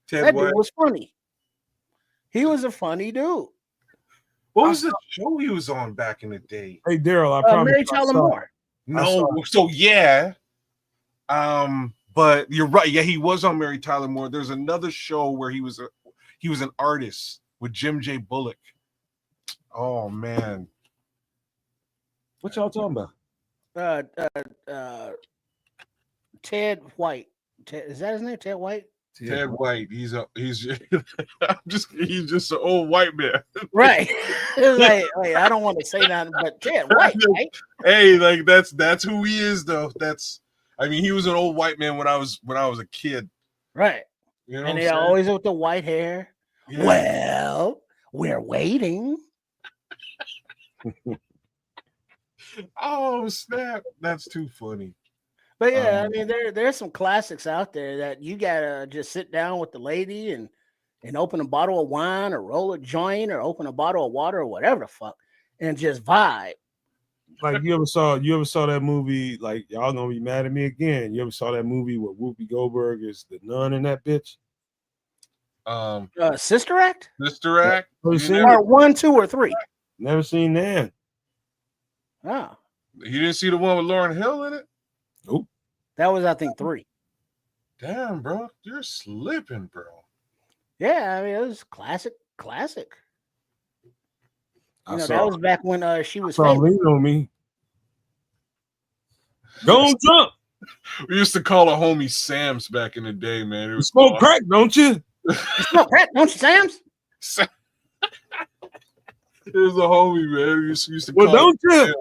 Ted White dude was funny. He was a funny dude. What was the show he was on back in the day? Hey, Daryl, I promise. Mary Tyler Moore. No, so yeah. But you're right. Yeah, he was on Mary Tyler Moore. There's another show where he was an artist with Jim J. Bullock. Oh man, what y'all talking about? Ted White. Is that his name? Ted White. Ted White. He's just an old white man. Right. It's like I don't want to say nothing, but Ted White. Right? Hey, like that's who he is, though. He was an old white man when I was a kid. Right. You know, and they always with the white hair. Yeah. Well, we're waiting. Oh snap! That's too funny. But yeah, there's some classics out there that you gotta just sit down with the lady and open a bottle of wine or roll a joint or open a bottle of water or whatever the fuck and just vibe. Like you ever saw that movie? Like y'all gonna be mad at me again. You ever saw that movie where Whoopi Goldberg is the nun in that bitch? Sister Act. Sister Act. Part 1, 2, or 3. Never seen that. Oh. You didn't see the one with Lauryn Hill in it? Nope. That was, I think, 3. Damn, bro. You're slipping, bro. Yeah, it was classic. That was back when she was lean on me. Don't jump. We used to call a homie Sam's back in the day, man. It was smoke crack, don't you? You smoke crack, don't you, Sam's? It was a homie, man. We used to call don't you?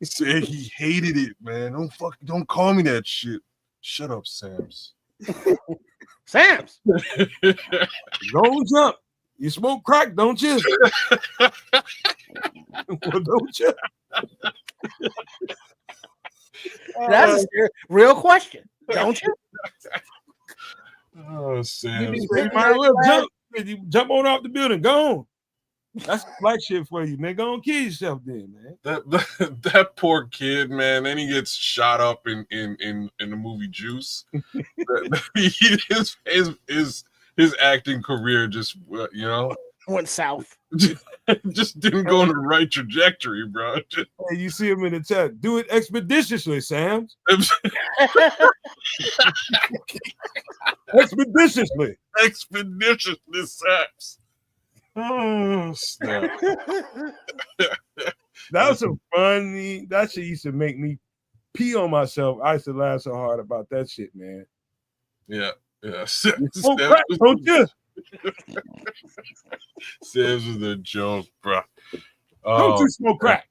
Said he hated it, man. Don't call me that shit. Shut up, Sam's. Sam's. Don't jump. You smoke crack, don't you? Well, don't you? That's a real question. Don't you? Oh, Sam's. You might as well jump. You jump on off the building. Go on. That's black shit for you, man. Go and kill yourself then, man. That poor kid, man. Then he gets shot up in the movie Juice. His acting career just went south. Just didn't go in the right trajectory, bro. Hey, you see him in the chat. Do it expeditiously, Sam. Expeditiously, Sams. Oh, snap. That was some funny. That shit used to make me pee on myself. I used to laugh so hard about that shit, man. Yeah. Don't you? Sam's was a joke, bro. Don't you smoke crack?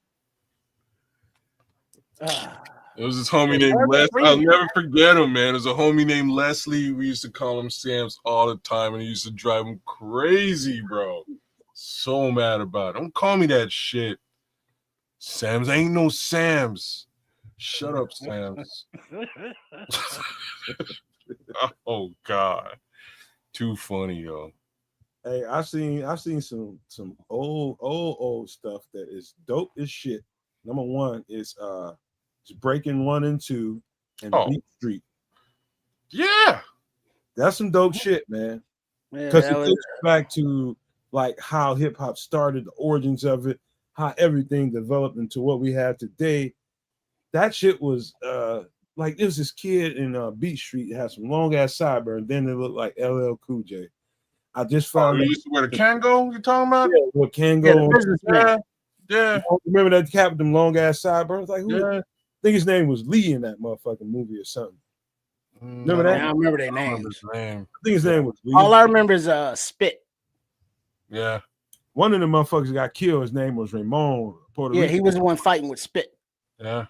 It was this homie named Leslie. I'll never forget him, man. It was a homie named Leslie. We used to call him Sam's all the time, and he used to drive him crazy, bro. So mad about it. Don't call me that shit. Sam's ain't no Sam's. Shut up, Sam's. Oh, God. Too funny, yo. Hey, I've seen some old stuff that is dope as shit. Number one is Breaking 1 and 2 and Beat Street. Yeah. That's some dope shit, man. Yeah, Because that it was, takes you back to like how hip hop started, the origins of it, how everything developed into what we have today. That shit was like there was this kid in Beat Street that had some long ass sideburns, then they looked like LL Cool J. I just found you used to wear the Kango you talking about? Yeah, what Kango. yeah, the businessman. Yeah. Remember that cat with them long ass sideburns? Like who? Yeah. I think his name was Lee in that motherfucking movie or something. Remember that? I don't remember their I don't remember names. his name. I think his name was Lee. All I remember is Spit. Yeah. One of the motherfuckers got killed. His name was Ramon. Puerto Yeah, Rican. he was the one fighting with Spit. Yeah.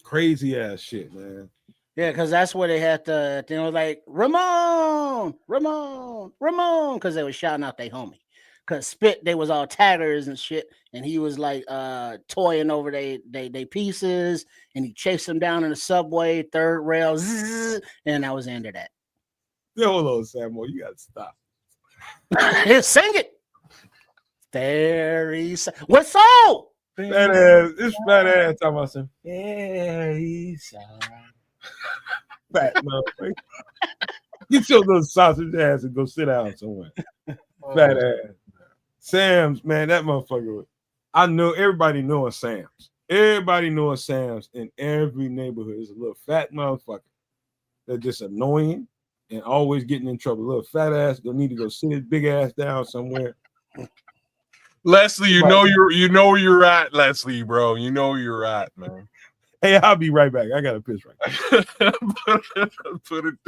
Crazy ass shit, man. Yeah, because that's where they had to, like, Ramon, because they were shouting out their homie. Because Spit, they was all taggers and shit, and he was like toying over they pieces, and he chased them down in the subway, third rail, zzz, and that was the end of that. Yo, hold on, Samuel, you gotta stop. Sing it. Very what song? Fat ass, it's fat ass talking about some very fat motherfucker. Get your little sausage ass and go sit down somewhere. Fat ass. Sam's, man, that motherfucker. I know everybody knows Sam's. Everybody knows Sam's in every neighborhood. It's a little fat motherfucker. They're just annoying and always getting in trouble. A little fat ass gonna need to go sit his big ass down somewhere. Leslie, you know where you're at, Leslie, bro. You know where you're at, man. Hey, I'll be right back. I got a piss right now. put it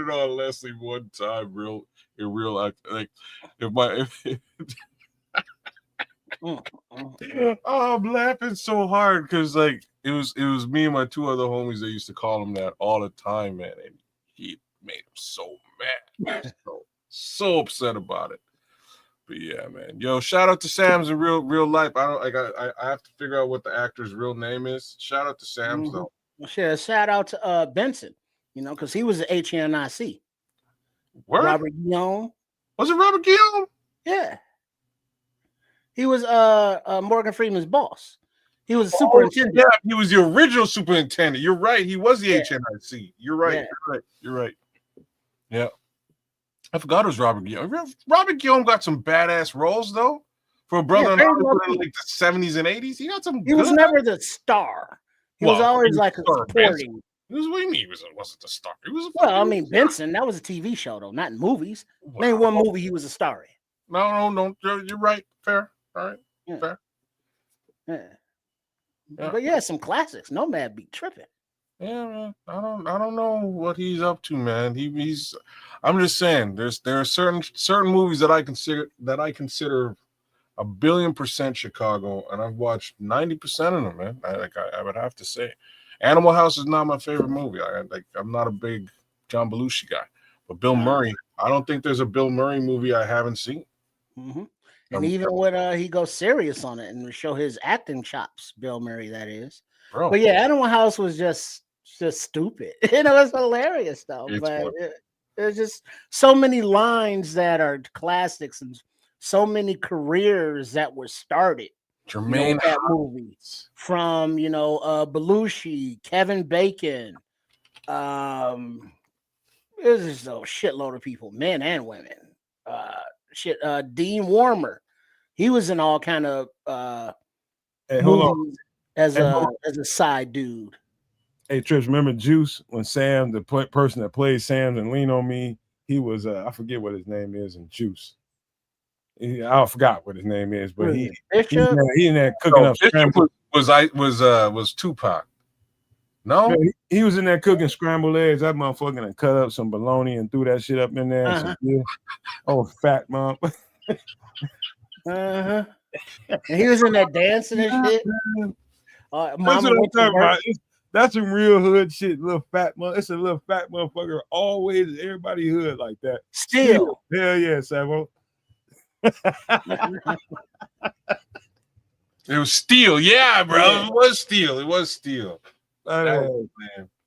on Leslie one time, like oh, I'm laughing so hard because like it was me and my two other homies that used to call him that all the time, man, and he made him so mad, so upset about it. But yeah, man. Yo, shout out to Sam's in real life. I have to figure out what the actor's real name is. Shout out to Sam's though. Well, sure. Shout out to Benson, because he was at HNIC. Where? Robert Guillaume. Was it Robert Guillaume? Yeah. He was Morgan Freeman's boss. He was a superintendent. Yeah, he was the original superintendent. You're right. He was the HNIC. You're right. Yeah. You're right. Yeah. I forgot it was Robert Guillaume. Robert Guillaume got some badass roles though. For a brother in like the 70s and 80s, he got some. He was never the star. He was always like a supporting. What do you mean he wasn't the star? He was. Benson. That was a TV show though, not in movies. Wow. Name one movie he was a star in. No. You're right. Fair. All right. Yeah. Fair. Yeah. But yeah, some classics. Nomad be tripping. Yeah, man. I don't know what he's up to, man. He's. I'm just saying, there are certain movies that I consider 1,000,000,000% Chicago, and I've watched 90% of them, man. I would have to say, Animal House is not my favorite movie. I'm not a big John Belushi guy, but Bill Murray. I don't think there's a Bill Murray movie I haven't seen. Mm-hmm. And even when he goes serious on it and show his acting chops, Bill Murray, that is. Bro. But yeah, Animal House was just stupid. It's hilarious though. But there's just so many lines that are classics and so many careers that were started. Jermaine that movie from Belushi, Kevin Bacon. There's just a shitload of people, men and women. Dean Warmer, he was in all kind of movies as a side dude. Hey Trips, remember Juice when Sam, the person that played Sam and Lean on Me, he was I forget what his name is in Juice. I forgot what his name is, but he in there cooking up scrambled. Was Tupac? No, yeah, he was in there cooking scrambled eggs. That motherfucker and cut up some bologna and threw that shit up in there. Oh, fat mom. And he was in there dancing and shit. That's some real hood shit. Little fat mother. It's a little fat motherfucker. Always everybody hood like that. Still. Hell yeah, Savo. It was Steel. Yeah, bro. Yeah. It was Steel. Man.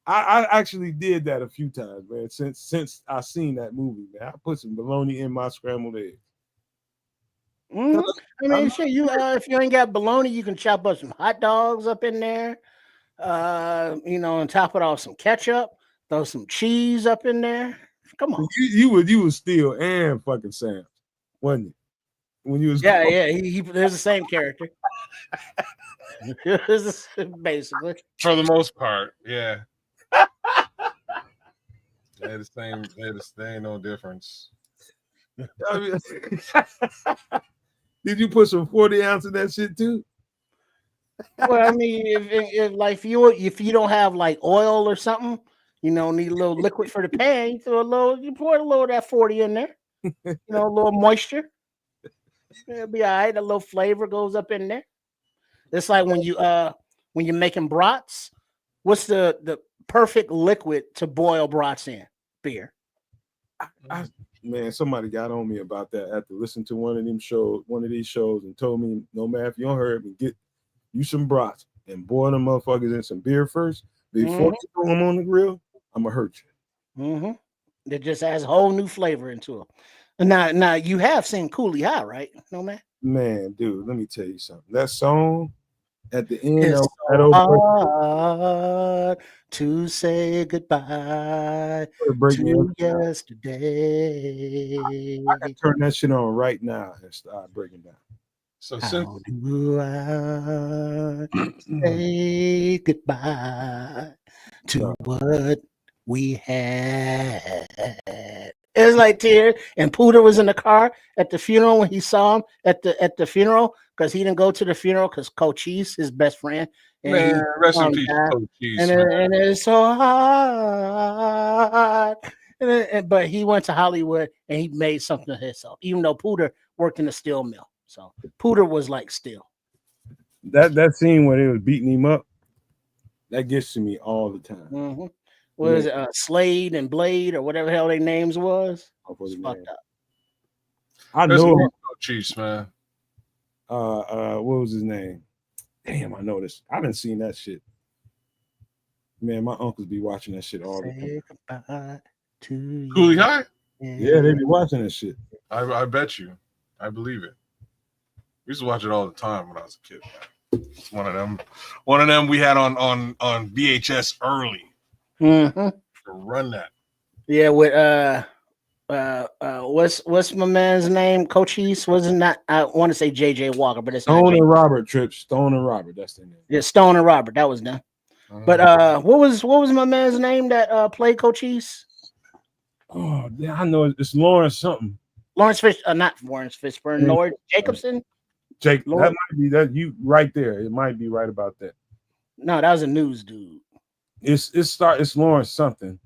I actually did that a few times, man. Since I seen that movie, man, I put some bologna in my scrambled eggs. I mean, shit, you if you ain't got bologna, you can chop up some hot dogs up in there. And top it off some ketchup, throw some cheese up in there. Come on. You was Steel and fucking Sam, wasn't it? When you was Yeah, he there's the same character. Basically. For the most part, yeah. They're the same. There ain't no difference. I mean, did you put some 40 ounce in that shit too? Well, I mean, if you don't have like oil or something, need a little liquid for the pan, you pour a little of that 40 in there. A little moisture. It'll be all right. A little flavor goes up in there. It's like when you're making brats. What's the perfect liquid to boil brats in? Beer. Man, somebody got on me about that after listening to one of these shows, and told me, no man, if you don't hurry up and get you some brats and boil them motherfuckers in some beer first before you throw them on the grill, I'm gonna hurt you. It just adds a whole new flavor into it. Now you have seen Cooley High, right? No man. Man, dude, let me tell you something. That song at the end It's of so hard to say goodbye to yesterday. I can turn that shit on right now and start breaking down. So how do I say goodbye to what we had? It's like tears. And Pooter was in the car at the funeral when he saw him at the funeral, because he didn't go to the funeral because Cochise, his best friend, man, rest in peace, Cochise. And it's so hard. But he went to Hollywood and he made something of himself, even though Pooter worked in a steel mill. So Pooter was like steel. That scene where they was beating him up, that gets to me all the time. What is it? Slade and Blade or whatever the hell their names was. It's fucked up. I know Chiefs, man. What was his name? Damn, I know this. I haven't seen that shit. Man, my uncles be watching that shit all the time. Cooley High? Yeah, they be watching that shit. I bet you. I believe it. We used to watch it all the time when I was a kid. It's one of them we had on VHS early. To run that. Yeah, with what's my man's name? Cochise? Wasn't that, I want to say JJ Walker, but it's Stone and Robert Trips. Stone and Robert, that's their name. Yeah, Stone and Robert, that was them. But what was my man's name that played Cochise? Oh, yeah, I know it's Lawrence something. Lawrence Fish, not Lawrence Fishburne, Lord Jacobson. That might be that you right there. It might be right about that. No, that was a news dude. It's Lawrence something.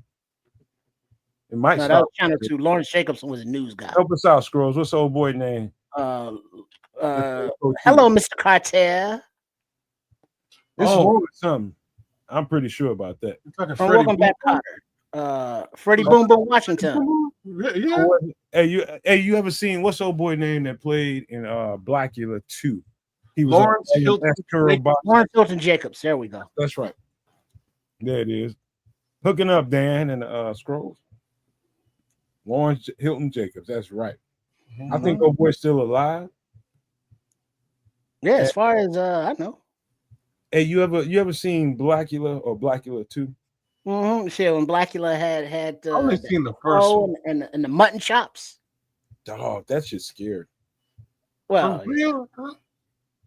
It might that was Channel 2. Lawrence Jacobson was a news guy. Help us out, Scrolls. What's the old boy name? Hello, Mr. Carter. It's Lawrence something. I'm pretty sure about that. Welcome back, Carter. Freddie Boom Boom Washington. Yeah. Hey, you ever seen what's the old boy name that played in Blackula 2? He was Lawrence Hilton Jacobs. There we go. That's right. There it is. Hooking up Dan and Scrolls. Lawrence Hilton Jacobs. That's right. I think old boy's still alive. Yeah, as far as I know. Hey, you ever seen Blackula or Blackula 2? Shit, when Blackula had I've only seen the first one and the mutton chops. Dog, that shit scared. Well,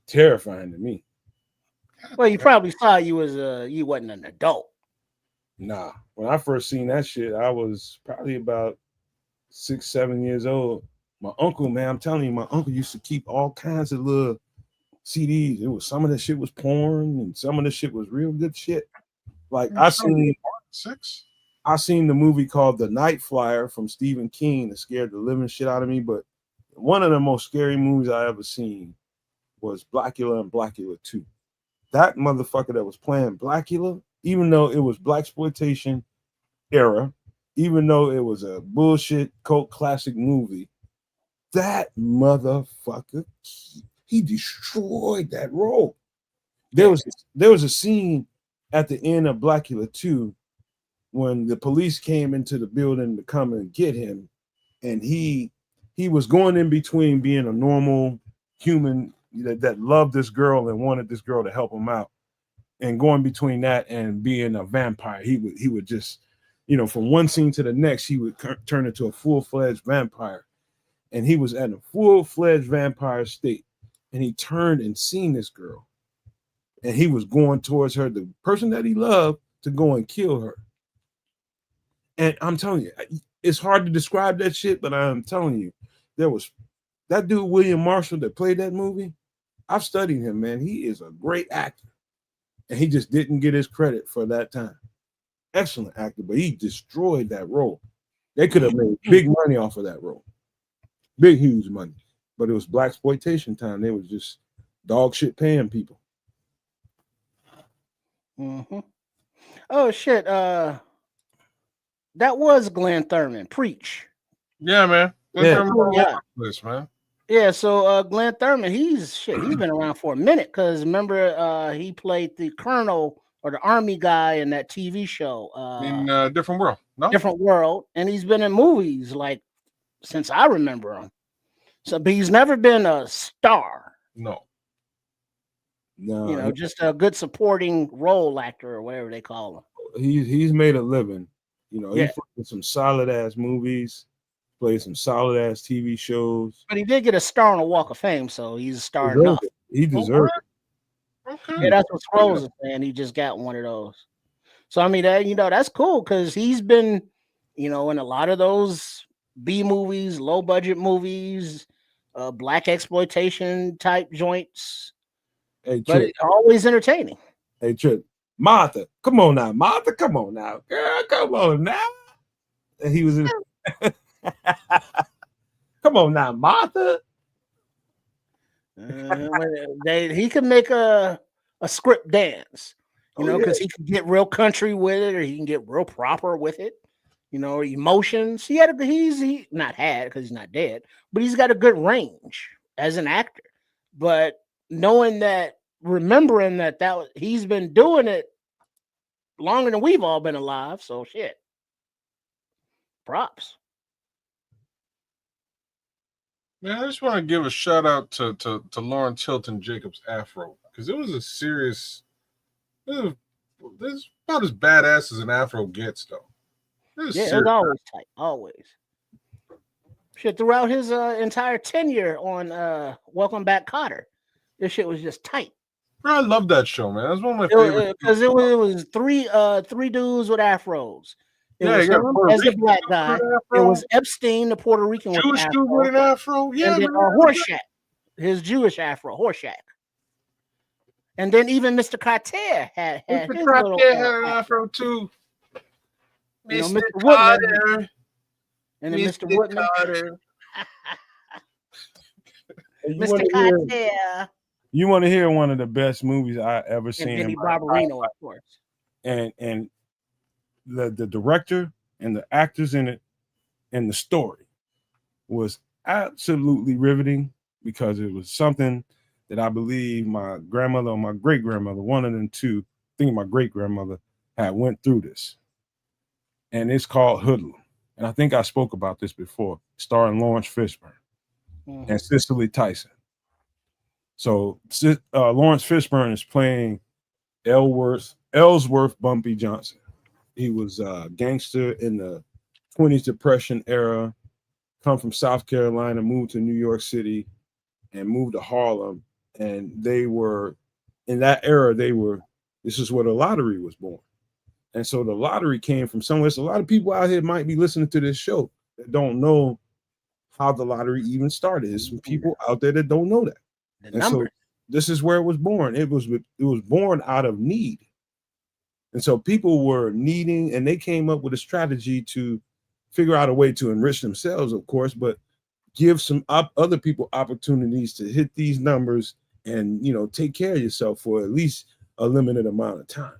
terrifying to me. Well, you probably saw you wasn't an adult. Nah, when I first seen that shit, I was probably about 6-7 years old. My uncle, man, I'm telling you, my uncle used to keep all kinds of little CDs. It was some of the shit was porn, and some of the shit was real good shit. Like I seen the movie called The Night Flyer from Stephen King that scared the living shit out of me. But one of the most scary movies I ever seen was Blackula and Blackula 2. That motherfucker that was playing Blackula, even though it was blaxploitation era, even though it was a bullshit cult classic movie, that motherfucker, he destroyed that role. There was a scene at the end of Blackula 2 when the police came into the building to come and get him, and he was going in between being a normal human that loved this girl and wanted this girl to help him out, and going between that and being a vampire. He would just, from one scene to the next, he would turn into a full-fledged vampire. And he was at a full-fledged vampire state. And he turned and seen this girl. And he was going towards her, the person that he loved, to go and kill her. And I'm telling you, it's hard to describe that shit, but I'm telling you, there was that dude, William Marshall, that played that movie. I've studied him, man. He is a great actor. And he just didn't get his credit for that time. Excellent actor, but he destroyed that role. They could have made big money off of that role. Big, huge money. But it was blaxploitation time. They was just dog shit paying people. Mm-hmm. Oh, shit. That was Glenn Thurman. Preach. Yeah, man. Yeah. This, man. Yeah, so Glenn Thurman, he's been around for a minute, because remember he played the colonel or the army guy in that TV show. In Different World. No? Different World. And he's been in movies like since I remember him. So, but he's never been a star. No. Just a good supporting role actor or whatever they call him. He's made a living. He played some solid ass movies, played some solid ass TV shows. But he did get a star on the Walk of Fame, so he's a star enough. He deserved it. Okay. Yeah, that's what Scrolls is saying. He just got one of those. So I mean, that's cool, because he's been, in a lot of those B movies, low budget movies, black exploitation type joints. Hey, but it's always entertaining. Hey, Trip. Martha, come on now. Martha, come on now. Girl, come on now. And he was in. Come on now, Martha. He can make a script dance, because he can get real country with it, or he can get real proper with it. Emotions. He's not had, because he's not dead, but he's got a good range as an actor. But remembering that he's been doing it longer than we've all been alive, so shit. Props. Man, I just want to give a shout out to Lawrence Hilton Jacobs' afro, because it was a serious. This is about as badass as an afro gets, though. It was always tight, always. Shit, throughout his entire tenure on Welcome Back, Kotter, this shit was just tight. Bro, I love that show, man. That's one of my favorites. Because it was three dudes with afros. It was him as the black guy. It was Epstein, the Puerto Rican with Jewish dude with an afro. Yeah, and then Horshack, his Jewish afro, Horshack. And then even Mr. Carter had Mr. Carter had an afro too. Mr. Carter. And then Mr. Woodman. Mr. Carter. You want to hear one of the best movies I ever seen? Eddie Barbarino, of course. And the director and the actors in it and the story was absolutely riveting, because it was something that I believe my grandmother or my great grandmother, one of them two, I think my great grandmother, had went through this. And it's called Hoodlum. And I think I spoke about this before, starring Lawrence Fishburne and Cicely Tyson. So Lawrence Fishburne is playing Ellsworth Bumpy Johnson. He was a gangster in the 20s Depression era, come from South Carolina, moved to New York City, and moved to Harlem. And they were, in that era, this is where the lottery was born. And so the lottery came from somewhere. So a lot of people out here might be listening to this show that don't know how the lottery even started. There's some people out there that don't know that. And so this is where it was born. It was born out of need. And so people were needing, and they came up with a strategy to figure out a way to enrich themselves, of course, but give some other people opportunities to hit these numbers and, take care of yourself for at least a limited amount of time.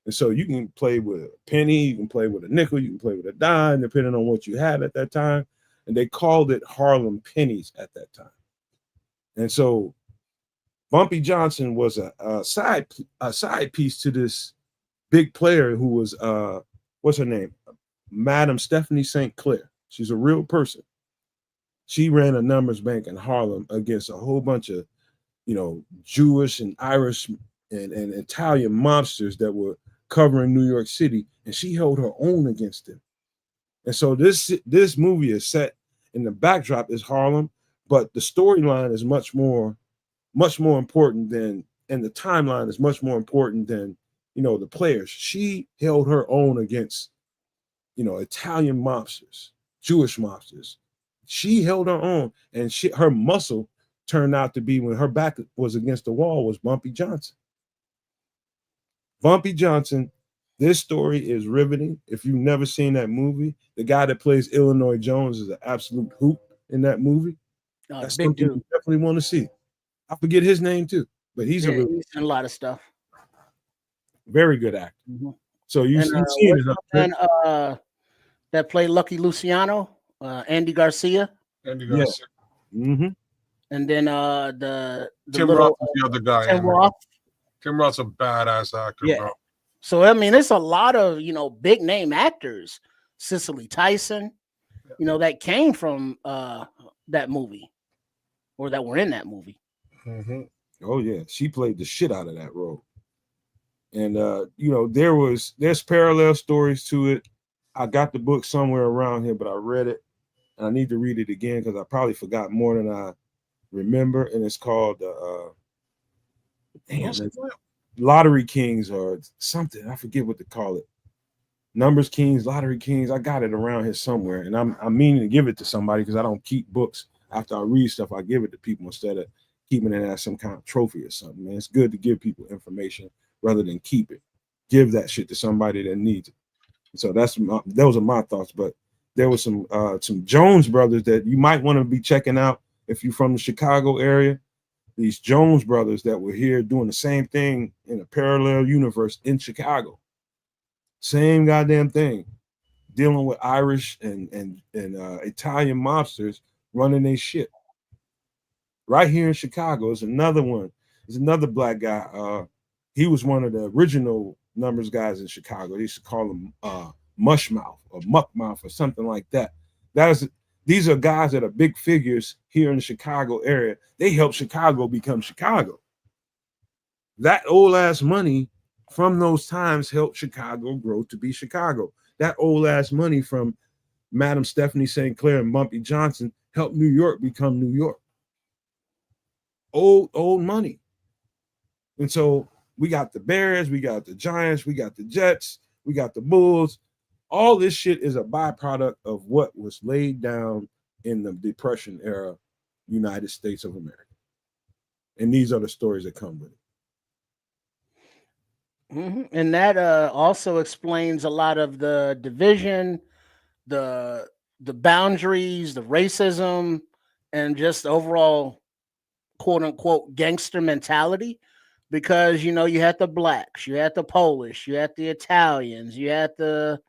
And so you can play with a penny, you can play with a nickel, you can play with a dime, depending on what you had at that time. And they called it Harlem pennies at that time. And so Bumpy Johnson was a side piece to this big player who was what's her name? Madam Stephanie St. Clair. She's a real person. She ran a numbers bank in Harlem against a whole bunch of, Jewish and Irish and Italian mobsters that were covering New York City, and she held her own against them. And so this movie is set in the backdrop is Harlem, but the storyline is much more important than, and the timeline is much more important than, the players. She held her own against, Italian mobsters, Jewish mobsters. She held her own, and her muscle turned out to be, when her back was against the wall, was Bumpy Johnson. Bumpy Johnson. This story is riveting. If you've never seen that movie, the guy that plays Illinois Jones is an absolute hoop in that movie. That's big something dude. you definitely want to see. I forget his name too, but he's he's in a lot of stuff. Very good actor. Mm-hmm. So you've seen it. That played Lucky Luciano, Andy Garcia. Andy Garcia. Yeah. Mm-hmm. And then the Tim little, Roth is the other guy. Tim Roth. Tim Roth's a badass actor, Yeah. bro. So I mean, it's a lot of big name actors. Cicely Tyson, that came from that movie, or that were in that movie. Mm-hmm. Oh yeah, she played the shit out of that role. And there's parallel stories to it. I got the book somewhere around here, but I read it, and I need to read it again because I probably forgot more than I remember. And it's called Lottery Kings or something. I forget what to call it. Numbers Kings, Lottery Kings. I got it around here somewhere, and I'm meaning to give it to somebody because I don't keep books. After I read stuff, I give it to people instead of keeping it as some kind of trophy or something. Man, it's good to give people information rather than keep it. Give that shit to somebody that needs it. So those are my thoughts. But there was some Jones brothers that you might want to be checking out if you're from the Chicago area. These Jones brothers that were here doing the same thing in a parallel universe in Chicago. Same goddamn thing. Dealing with Irish and Italian mobsters running their shit. Right here in Chicago is another one. There's another black guy. He was one of the original numbers guys in Chicago. They used to call him Mushmouth or Muckmouth or something like that. These are guys that are big figures here in the Chicago area. They helped Chicago become Chicago. That old ass money from those times helped Chicago grow to be Chicago. That old ass money from Madam Stephanie St. Clair and Bumpy Johnson helped New York become New York. Old money. And so we got the Bears, we got the Giants, we got the Jets, we got the Bulls. All this shit is a byproduct of what was laid down in the Depression era United States of America. And these are the stories that come with it. Mm-hmm. And that also explains a lot of the division, the boundaries, the racism, and just overall quote unquote gangster mentality. Because you had the blacks, you had the Polish, you had the Italians, you had the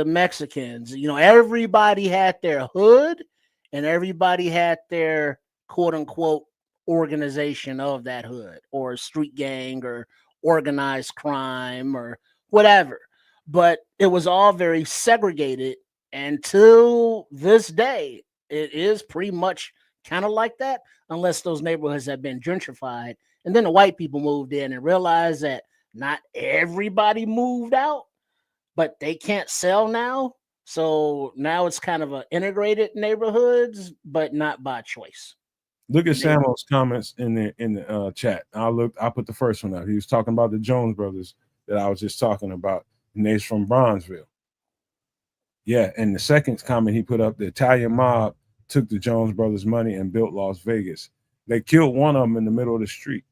Mexicans. Everybody had their hood, and everybody had their quote unquote organization of that hood, or street gang, or organized crime, or whatever. But it was all very segregated, and till this day, it is pretty much kind of like that, unless those neighborhoods have been gentrified. And then the white people moved in and realized that not everybody moved out, but they can't sell now. So now it's kind of an integrated neighborhoods, but not by choice. Look at Samuel's comments in the chat. I'll put the first one out. He was talking about the Jones brothers that I was just talking about, and they're from Bronzeville. Yeah, and the second comment he put up, the Italian mob took the Jones brothers' money and built Las Vegas. They killed one of them in the middle of the street,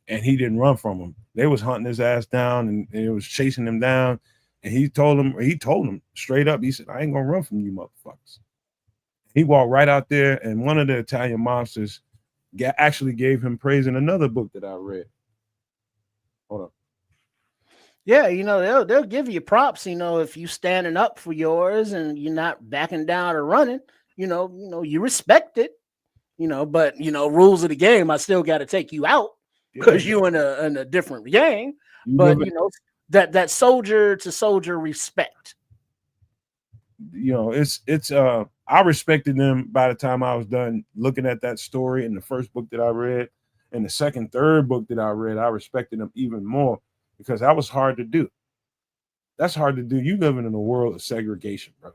and he didn't run from them. They was hunting his ass down, and it was chasing him down. And he told him straight up, he said, I ain't gonna run from you motherfuckers. He walked right out there, and one of the Italian mobsters actually gave him praise in another book that I read. Hold on. Yeah, they'll give you props, if you standing up for yours and you're not backing down or running, you respect it, but rules of the game, I still got to take you out because you in a different gang. But that soldier to soldier respect. You know, it's I respected them by the time I was done looking at that story in the first book that I read, and the second, third book that I read, I respected them even more because that was hard to do. That's hard to do. You living in a world of segregation, bro.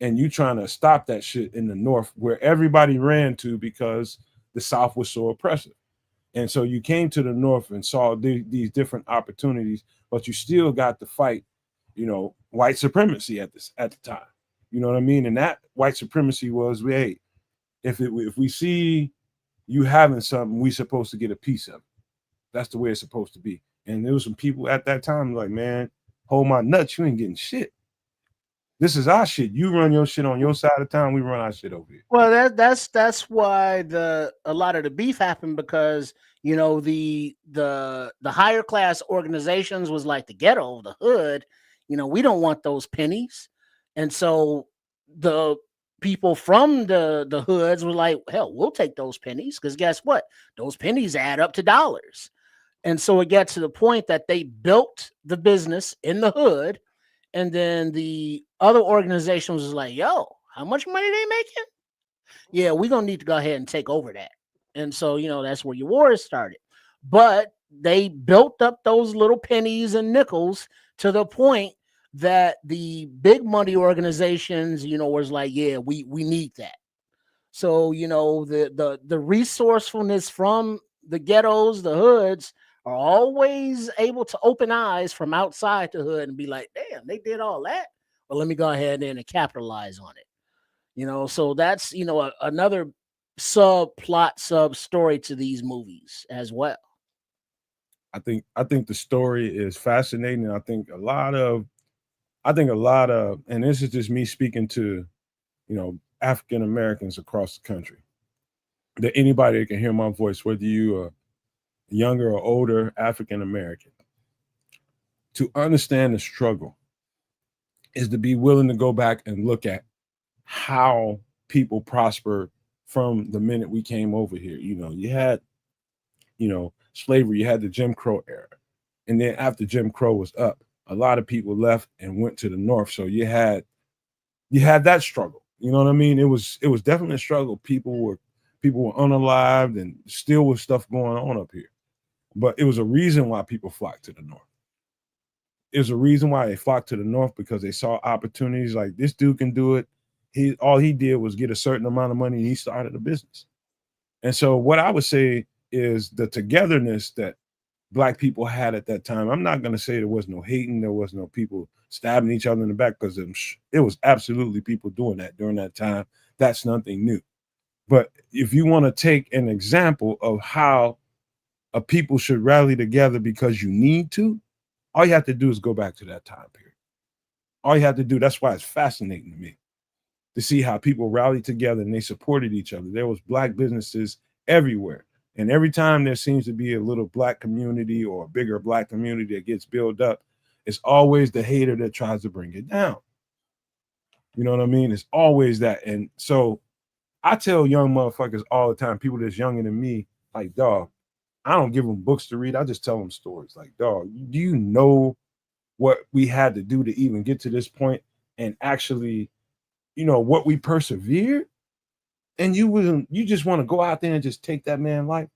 And you trying to stop that shit in the North where everybody ran to because the South was so oppressive. And so you came to the North and saw these different opportunities, but you still got to fight, you know, white supremacy at the time. You know what I mean? And that white supremacy was, hey, if we see you having something, we supposed to get a piece of it. That's the way it's supposed to be. And there was some people at that time like, man, hold my nuts, you ain't getting shit. This is our shit. You run your shit on your side of town, we run our shit over here. Well, that's why a lot of the beef happened, because you know the higher class organizations was like the ghetto, the hood. You know, we don't want those pennies, and so the people from the hoods were like, hell, we'll take those pennies, because guess what? Those pennies add up to dollars. And so it got to the point that they built the business in the hood, and then the other organizations was like, yo, how much money they making? Yeah, we're gonna need to go ahead and take over that. And so, you know, that's where your wars started. But they built up those little pennies and nickels to the point that the big money organizations, you know, was like, yeah, we need that. So, you know, the resourcefulness from the ghettos, the hoods, are always able to open eyes from outside the hood and be like, damn, they did all that. Well, let me go ahead and capitalize on it. You know, so that's, you know, another subplot, sub story to these movies as well. I think the story is fascinating. I think a lot of, and this is just me speaking to, you know, African Americans across the country. That anybody that can hear my voice, whether you are younger or older African American, to understand the struggle is to be willing to go back and look at how people prosper from the minute we came over here. You know, you had, you know, slavery, you had the Jim Crow era. And then after Jim Crow was up, a lot of people left and went to the North. So you had that struggle. You know what I mean? It was definitely a struggle. People were unalived and still was stuff going on up here. But it was a reason why people flocked to the North. It was a reason why they flocked to the North, because they saw opportunities like this dude can do it. All he did was get a certain amount of money and he started a business. And so what I would say is the togetherness that Black people had at that time. I'm not going to say there was no hating, there was no people stabbing each other in the back, because it was absolutely people doing that during that time. That's nothing new. But if you want to take an example of how a people should rally together because you need to, all you have to do is go back to that time period. All you have to do, that's why it's fascinating to me to see how people rallied together and they supported each other. There was Black businesses everywhere. And every time there seems to be a little Black community or a bigger Black community that gets built up, it's always the hater that tries to bring it down. You know what I mean? It's always that. And so I tell young motherfuckers all the time, people that's younger than me, like, dog, I don't give them books to read. I just tell them stories. Like, dog, do you know what we had to do to even get to this point, and actually, you know, what we persevered? And you just want to go out there and just take that man's life?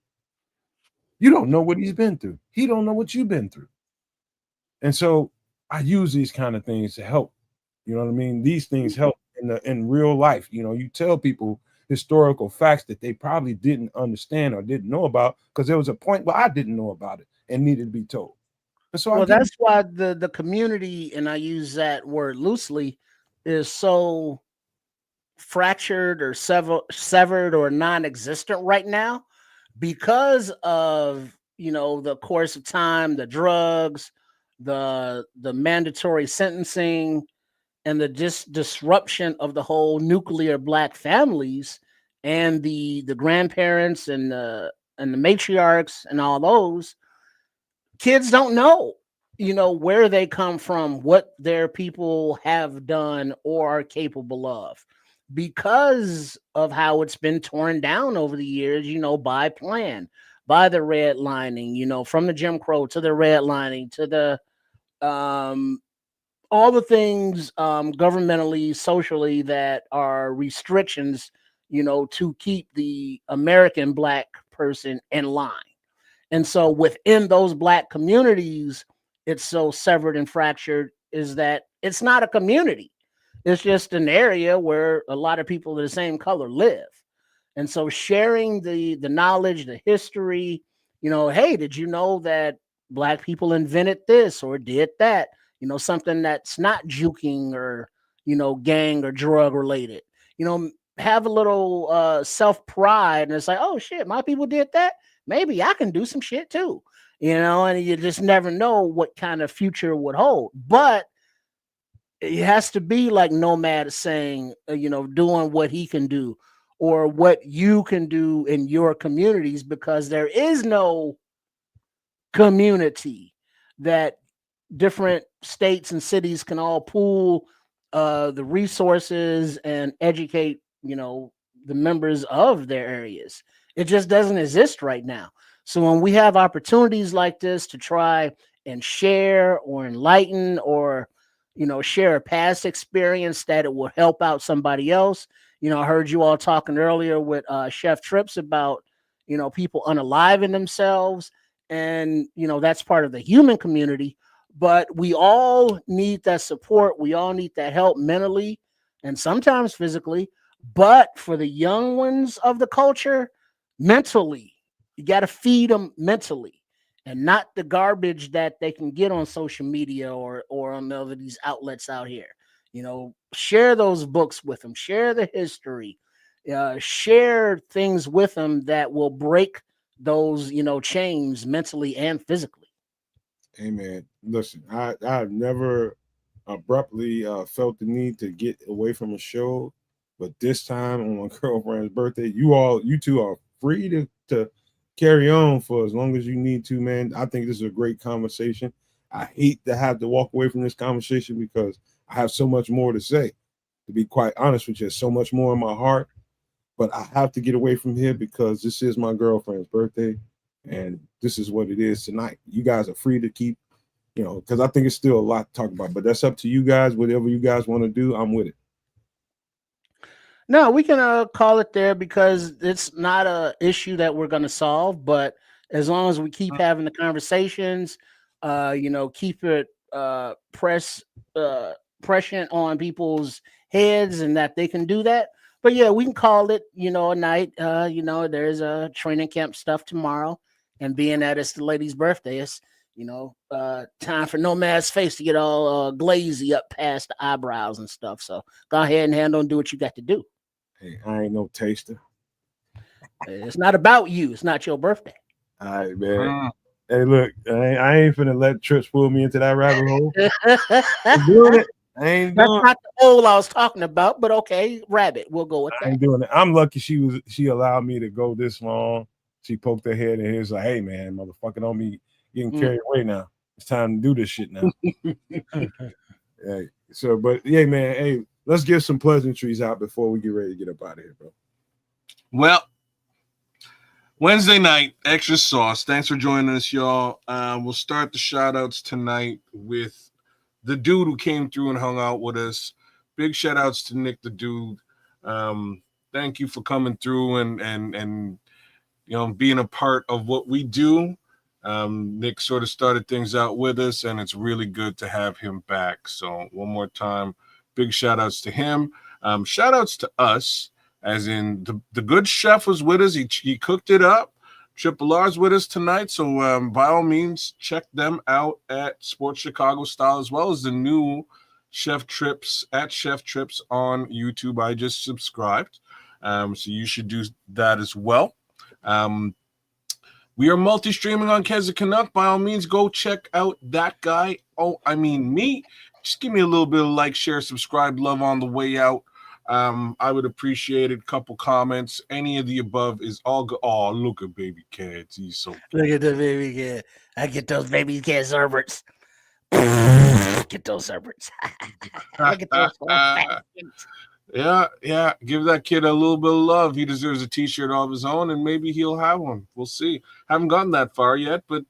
You don't know what he's been through. He don't know what you've been through. And so I use these kind of things to help. You know what I mean? These things help in real life. You know, you tell people historical facts that they probably didn't understand or didn't know about, because there was a point where I didn't know about it and needed to be told. And so that's why the community, and I use that word loosely, is so fractured or severed or non-existent right now, because of, you know, the course of time, the drugs, the mandatory sentencing, and the disruption of the whole nuclear Black families, and the grandparents and the matriarchs and all those. Kids don't know, you know, where they come from, what their people have done or are capable of, because of how it's been torn down over the years, you know, by plan, by the redlining, you know, from the Jim Crow to the redlining to the all the things governmentally, socially that are restrictions, to keep the American Black person in line. And so within those Black communities, it's so severed and fractured is that it's not a community. It's just an area where a lot of people of the same color live. And so sharing the knowledge, the history, hey, did you know that Black people invented this or did that? Something that's not juking or, gang or drug related. Have a little self pride, and it's like, oh shit, my people did that. Maybe I can do some shit too. And you just never know what kind of future would hold. But it has to be like Nomad is saying, doing what he can do or what you can do in your communities, because there is no community that different states and cities can all pool the resources and educate, the members of their areas. It just doesn't exist right now. So when we have opportunities like this to try and share or enlighten or, share a past experience that it will help out somebody else. I heard you all talking earlier with Chef Trips about, people unaliving themselves. And, that's part of the human community. But we all need that support. We all need that help mentally and sometimes physically. But for the young ones of the culture, mentally, you got to feed them mentally and not the garbage that they can get on social media or on other these outlets out here. Share those books with them, share the history, share things with them that will break those, chains mentally and physically. Hey man, listen, I've never abruptly felt the need to get away from a show, but this time on my girlfriend's birthday, you two are free to carry on for as long as you need to, man. I think this is a great conversation. I hate to have to walk away from this conversation because I have so much more to say. To be quite honest with you, so much more in my heart, but I have to get away from here because this is my girlfriend's birthday. And this is what it is tonight. You guys are free to keep, because I think it's still a lot to talk about, but that's up to you guys. Whatever you guys want to do, I'm with it. No, we can call it there because it's not a issue that we're going to solve. But as long as we keep having the conversations, keep it prescient on people's heads and that they can do that. But yeah, we can call it, a night. There's a training camp stuff tomorrow. And being that it's the lady's birthday, it's, time for Nomad's face to get all glazy up past the eyebrows and stuff. So go ahead and handle and do what you got to do. Hey, I ain't no taster. It's not about you. It's not your birthday. All right, man. Hey, look, I ain't finna let Trips pull me into that rabbit hole. I'm doing it. That's not the hole I was talking about, but okay, rabbit. We'll go with that. I ain't doing it. I'm lucky she allowed me to go this long. She poked her head in here. Like, hey man, motherfucker, don't be getting carried away now. It's time to do this shit now. Hey, so, but yeah, man, hey, let's get some pleasantries out before we get ready to get up out of here, bro. Well, Wednesday night, extra sauce. Thanks for joining us, y'all. We'll start the shout outs tonight with the dude who came through and hung out with us. Big shout outs to Nick the Dude. Thank you for coming through and being a part of what we do. Nick sort of started things out with us, and it's really good to have him back. So one more time, big shout outs to him. Shout outs to us, as in the good chef was with us. He cooked it up. Triple R's with us tonight. So by all means, check them out at Sports Chicago Style, as well as the new Chef Trips at Chef Trips on YouTube. I just subscribed. So you should do that as well. We are multi-streaming on Keza Canuck. By all means, go check out that guy. Oh, I mean me. Just give me a little bit of like, share, subscribe, love on the way out. I would appreciate it. Couple comments. Any of the above is all good. Oh, look at baby cats. He's so cute. Look at the baby cat. I get those baby cat servants. Get those servants. Look at those Yeah. Give that kid a little bit of love. He deserves a t-shirt of his own, and maybe he'll have one. We'll see. Haven't gotten that far yet, but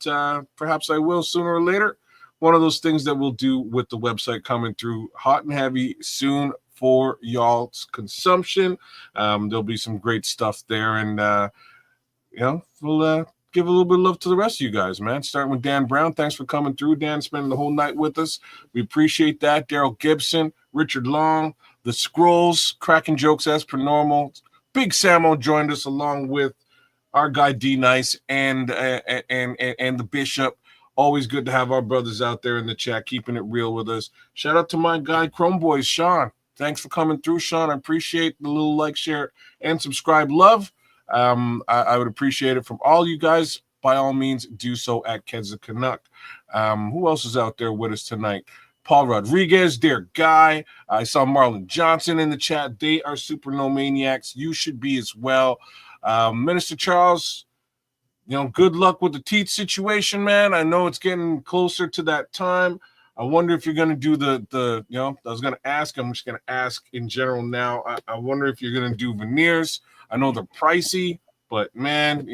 perhaps I will sooner or later. one of those things that we'll do with the website coming through hot and heavy soon for y'all's consumption. There'll be some great stuff there, and we'll give a little bit of love to the rest of you guys, man. Starting with Dan Brown. Thanks for coming through, Dan, spending the whole night with us. We appreciate that. Daryl Gibson, Richard Long, the Scrolls, cracking jokes as per normal. Big Samo joined us along with our guy D Nice and the Bishop. Always good to have our brothers out there in the chat, keeping it real with us. Shout out to my guy Chrome Boys, Sean. Thanks for coming through, Sean. I appreciate the little like, share, and subscribe love. I would appreciate it from all you guys. By all means, do so at Keds the Canuck. Who else is out there with us tonight? Paul Rodriguez, dear guy. I saw Marlon Johnson in the chat. They are super no maniacs. You should be as well. Minister Charles, good luck with the teeth situation, man. I know it's getting closer to that time. I wonder if you're going to do I was going to ask, I'm just going to ask in general now. I wonder if you're going to do veneers. I know they're pricey, but man,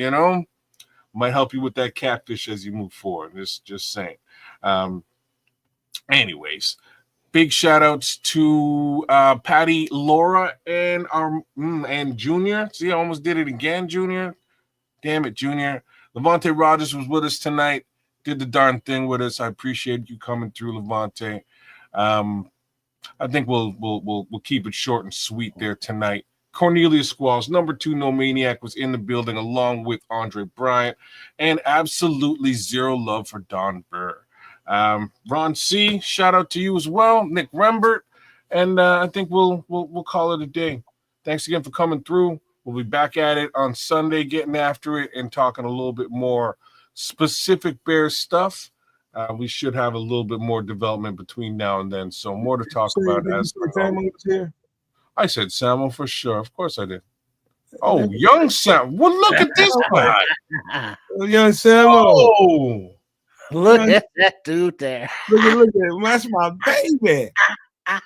might help you with that catfish as you move forward. Just saying. Anyways, big shout outs to Patty, Laura, and Junior. See, I almost did it again, Junior. Damn it, Junior. Levante Rogers was with us tonight. Did the darn thing with us. I appreciate you coming through, Levante. I think we'll keep it short and sweet there tonight. Cornelius Squalls, number 2 No Maniac, was in the building along with Andre Bryant, and absolutely zero love for Don Burr. Ron C, shout out to you as well. Nick Rembert, and I think we'll call it a day. Thanks again for coming through. We'll be back at it on Sunday, getting after it and talking a little bit more specific Bears stuff. We should have a little bit more development between now and then, so more to talk about. I said Samo for sure. Of course I did. Oh, young Sam. Well, look at this guy. Young Samo. Oh, Look at that dude there. Look at him. That's my baby. That's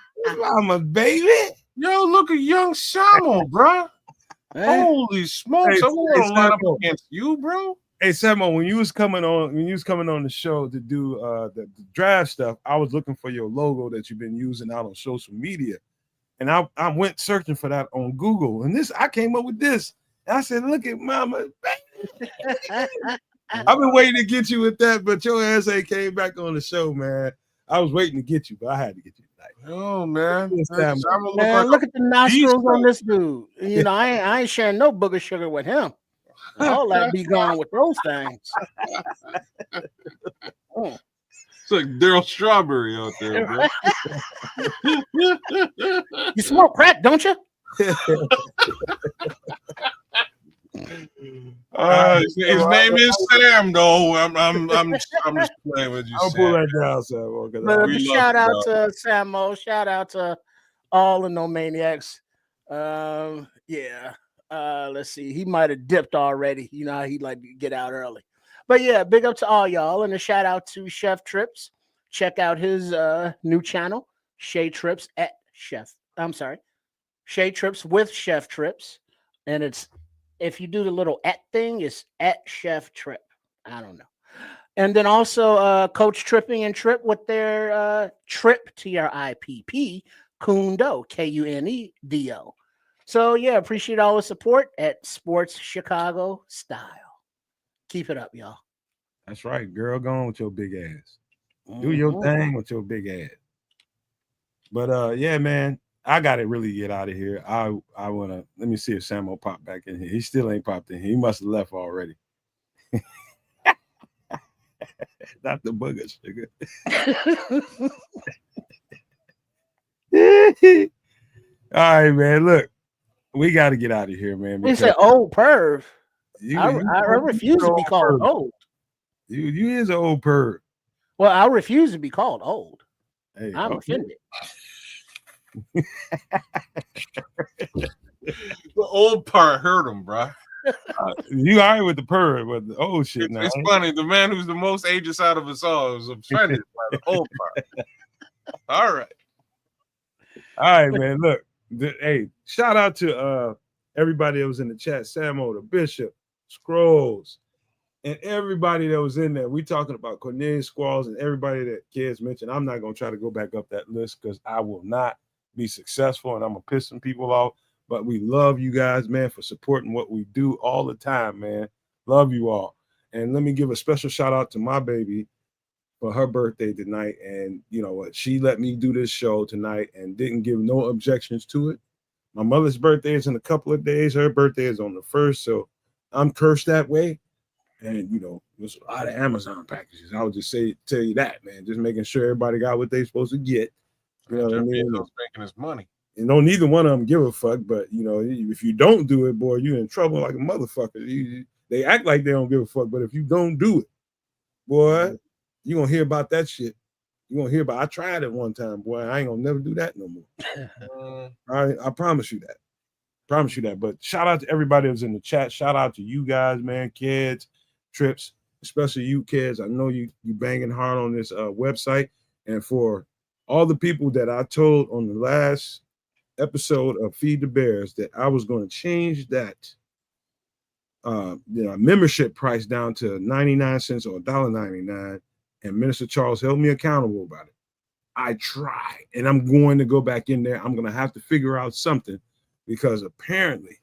my baby. Yo, look at young Samo, bro. Holy smokes! I want to line up against you, bro. Hey, Samo, when you was coming on the show to do the draft stuff, I was looking for your logo that you've been using out on social media. And I went searching for that on Google, and I came up with this. And I said, "Look at Mama, baby." I've been waiting to get you with that, but your ass ain't came back on the show, man. I was waiting to get you, but I had to get you tonight. Oh man, look at the nostrils on this dude. I ain't sharing no booger sugar with him. All that be gone with those things. It's like Daryl Strawberry out there, bro. You smoke crack, don't you? His name is Sam, though. I'm just playing with you. I'll pull that down, Sam. Shout out to Samo. Shout out to all the No Maniacs. Let's see. He might have dipped already. You know how he like to get out early. But yeah, big up to all y'all, and a shout out to Chef Trips. Check out his new channel, Shea Trips Shea Trips with Chef Trips, and it's if you do the little @ thing, it's @ Chef Trip. I don't know. And then also Coach Tripping and Trip with their Trip TRIPP Kundo KUNEDO. So yeah, appreciate all the support at Sports Chicago Style. Keep it up, y'all. That's right, girl. Go on with your big ass. Do your thing with your big ass. But yeah, man, I gotta really get out of here. I wanna let me see if Sam will pop back in here. He still ain't popped in here. He must have left already. Not the booger sugar. All right, man. Look, we got to get out of here, man. He said old perv. I refuse to be called old. You is an old perv. Well, I refuse to be called old. Hey, I'm offended. The old part hurt him, bro. You all right with the perv, but the old shit now. It's funny. The man who's the most ageist out of us all is offended by the old part. All right. All right, man. Look, hey, shout out to everybody that was in the chat. Samo, the Bishop, Scrolls, And everybody that was in there, we talking about Cornelius Squalls and everybody that kids mentioned. I'm not going to try to go back up that list because I will not be successful and I'm going to piss some people off. But we love you guys, man, for supporting what we do all the time, man. Love you all. And let me give a special shout out to my baby for her birthday tonight. And you know what? She let me do this show tonight and didn't give no objections to it. My mother's birthday is in a couple of days. Her birthday is on the 1st. So I'm cursed that way. And you know, there's a lot of Amazon packages. I would just tell you that, man. Just making sure everybody got what they're supposed to get. You know what I mean? Making his money. You know, neither one of them give a fuck. But you know, if you don't do it, boy, you're in trouble like a motherfucker. They act like they don't give a fuck, but if you don't do it, boy, you're gonna hear about that shit. You're gonna hear about I tried it one time, boy. I ain't gonna never do that no more. I promise you that. Promise you that. But shout out to everybody that's in the chat. Shout out to you guys, man, kids, trips, especially you kids. I know you banging hard on this website. And for all the people that I told on the last episode of Feed the Bears that I was going to change that membership price down to 99 cents or $1.99, and Minister Charles held me accountable about it. I tried, and I'm going to go back in there. I'm going to have to figure out something because apparently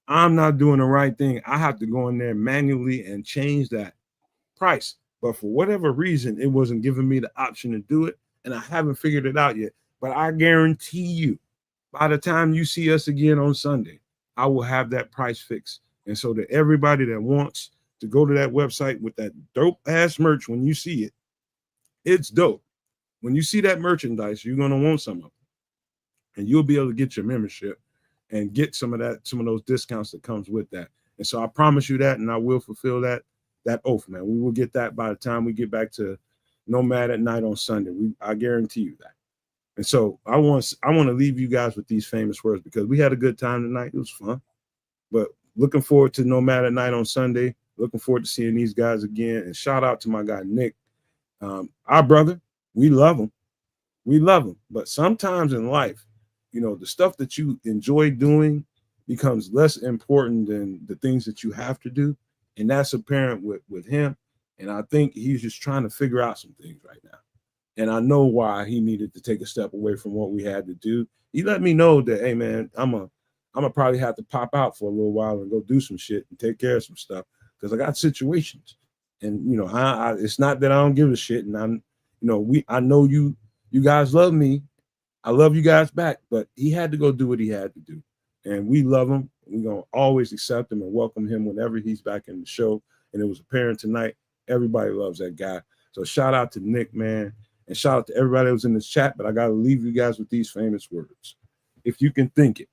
I'm not doing the right thing. I have to go in there manually and change that price. But for whatever reason, it wasn't giving me the option to do it, and I haven't figured it out yet. But I guarantee you, by the time you see us again on Sunday, I will have that price fixed. And so that everybody that wants to go to that website with that dope ass merch, when you see it, it's dope. When you see that merchandise, you're going to want some of it. And you'll be able to get your membership and get some of those discounts that comes with that. And so I promise you that, and I will fulfill that oath, man. We will get that by the time we get back to Nomad at Night on Sunday. I guarantee you that. And so I want to leave you guys with these famous words because we had a good time tonight. It was fun. But looking forward to Nomad at Night on Sunday. Looking forward to seeing these guys again. And shout out to my guy, Nick. Our brother, we love him. We love him. But sometimes in life, you know, the stuff that you enjoy doing becomes less important than the things that you have to do. And that's apparent with him. And I think he's just trying to figure out some things right now. And I know why he needed to take a step away from what we had to do. He let me know that, hey, man, I'm gonna probably have to pop out for a little while and go do some shit and take care of some stuff because I got situations. And, you know, I it's not that I don't give a shit. And I know you guys love me. I love you guys back, but he had to go do what he had to do. And we love him. We're going to always accept him and welcome him whenever he's back in the show. And it was apparent tonight. Everybody loves that guy. So shout out to Nick, man. And shout out to everybody that was in this chat. But I got to leave you guys with these famous words. If you can think it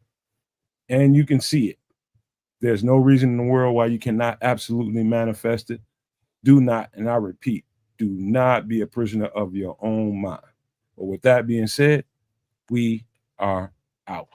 and you can see it, there's no reason in the world why you cannot absolutely manifest it. Do not, and I repeat, do not be a prisoner of your own mind. But with that being said, we are out.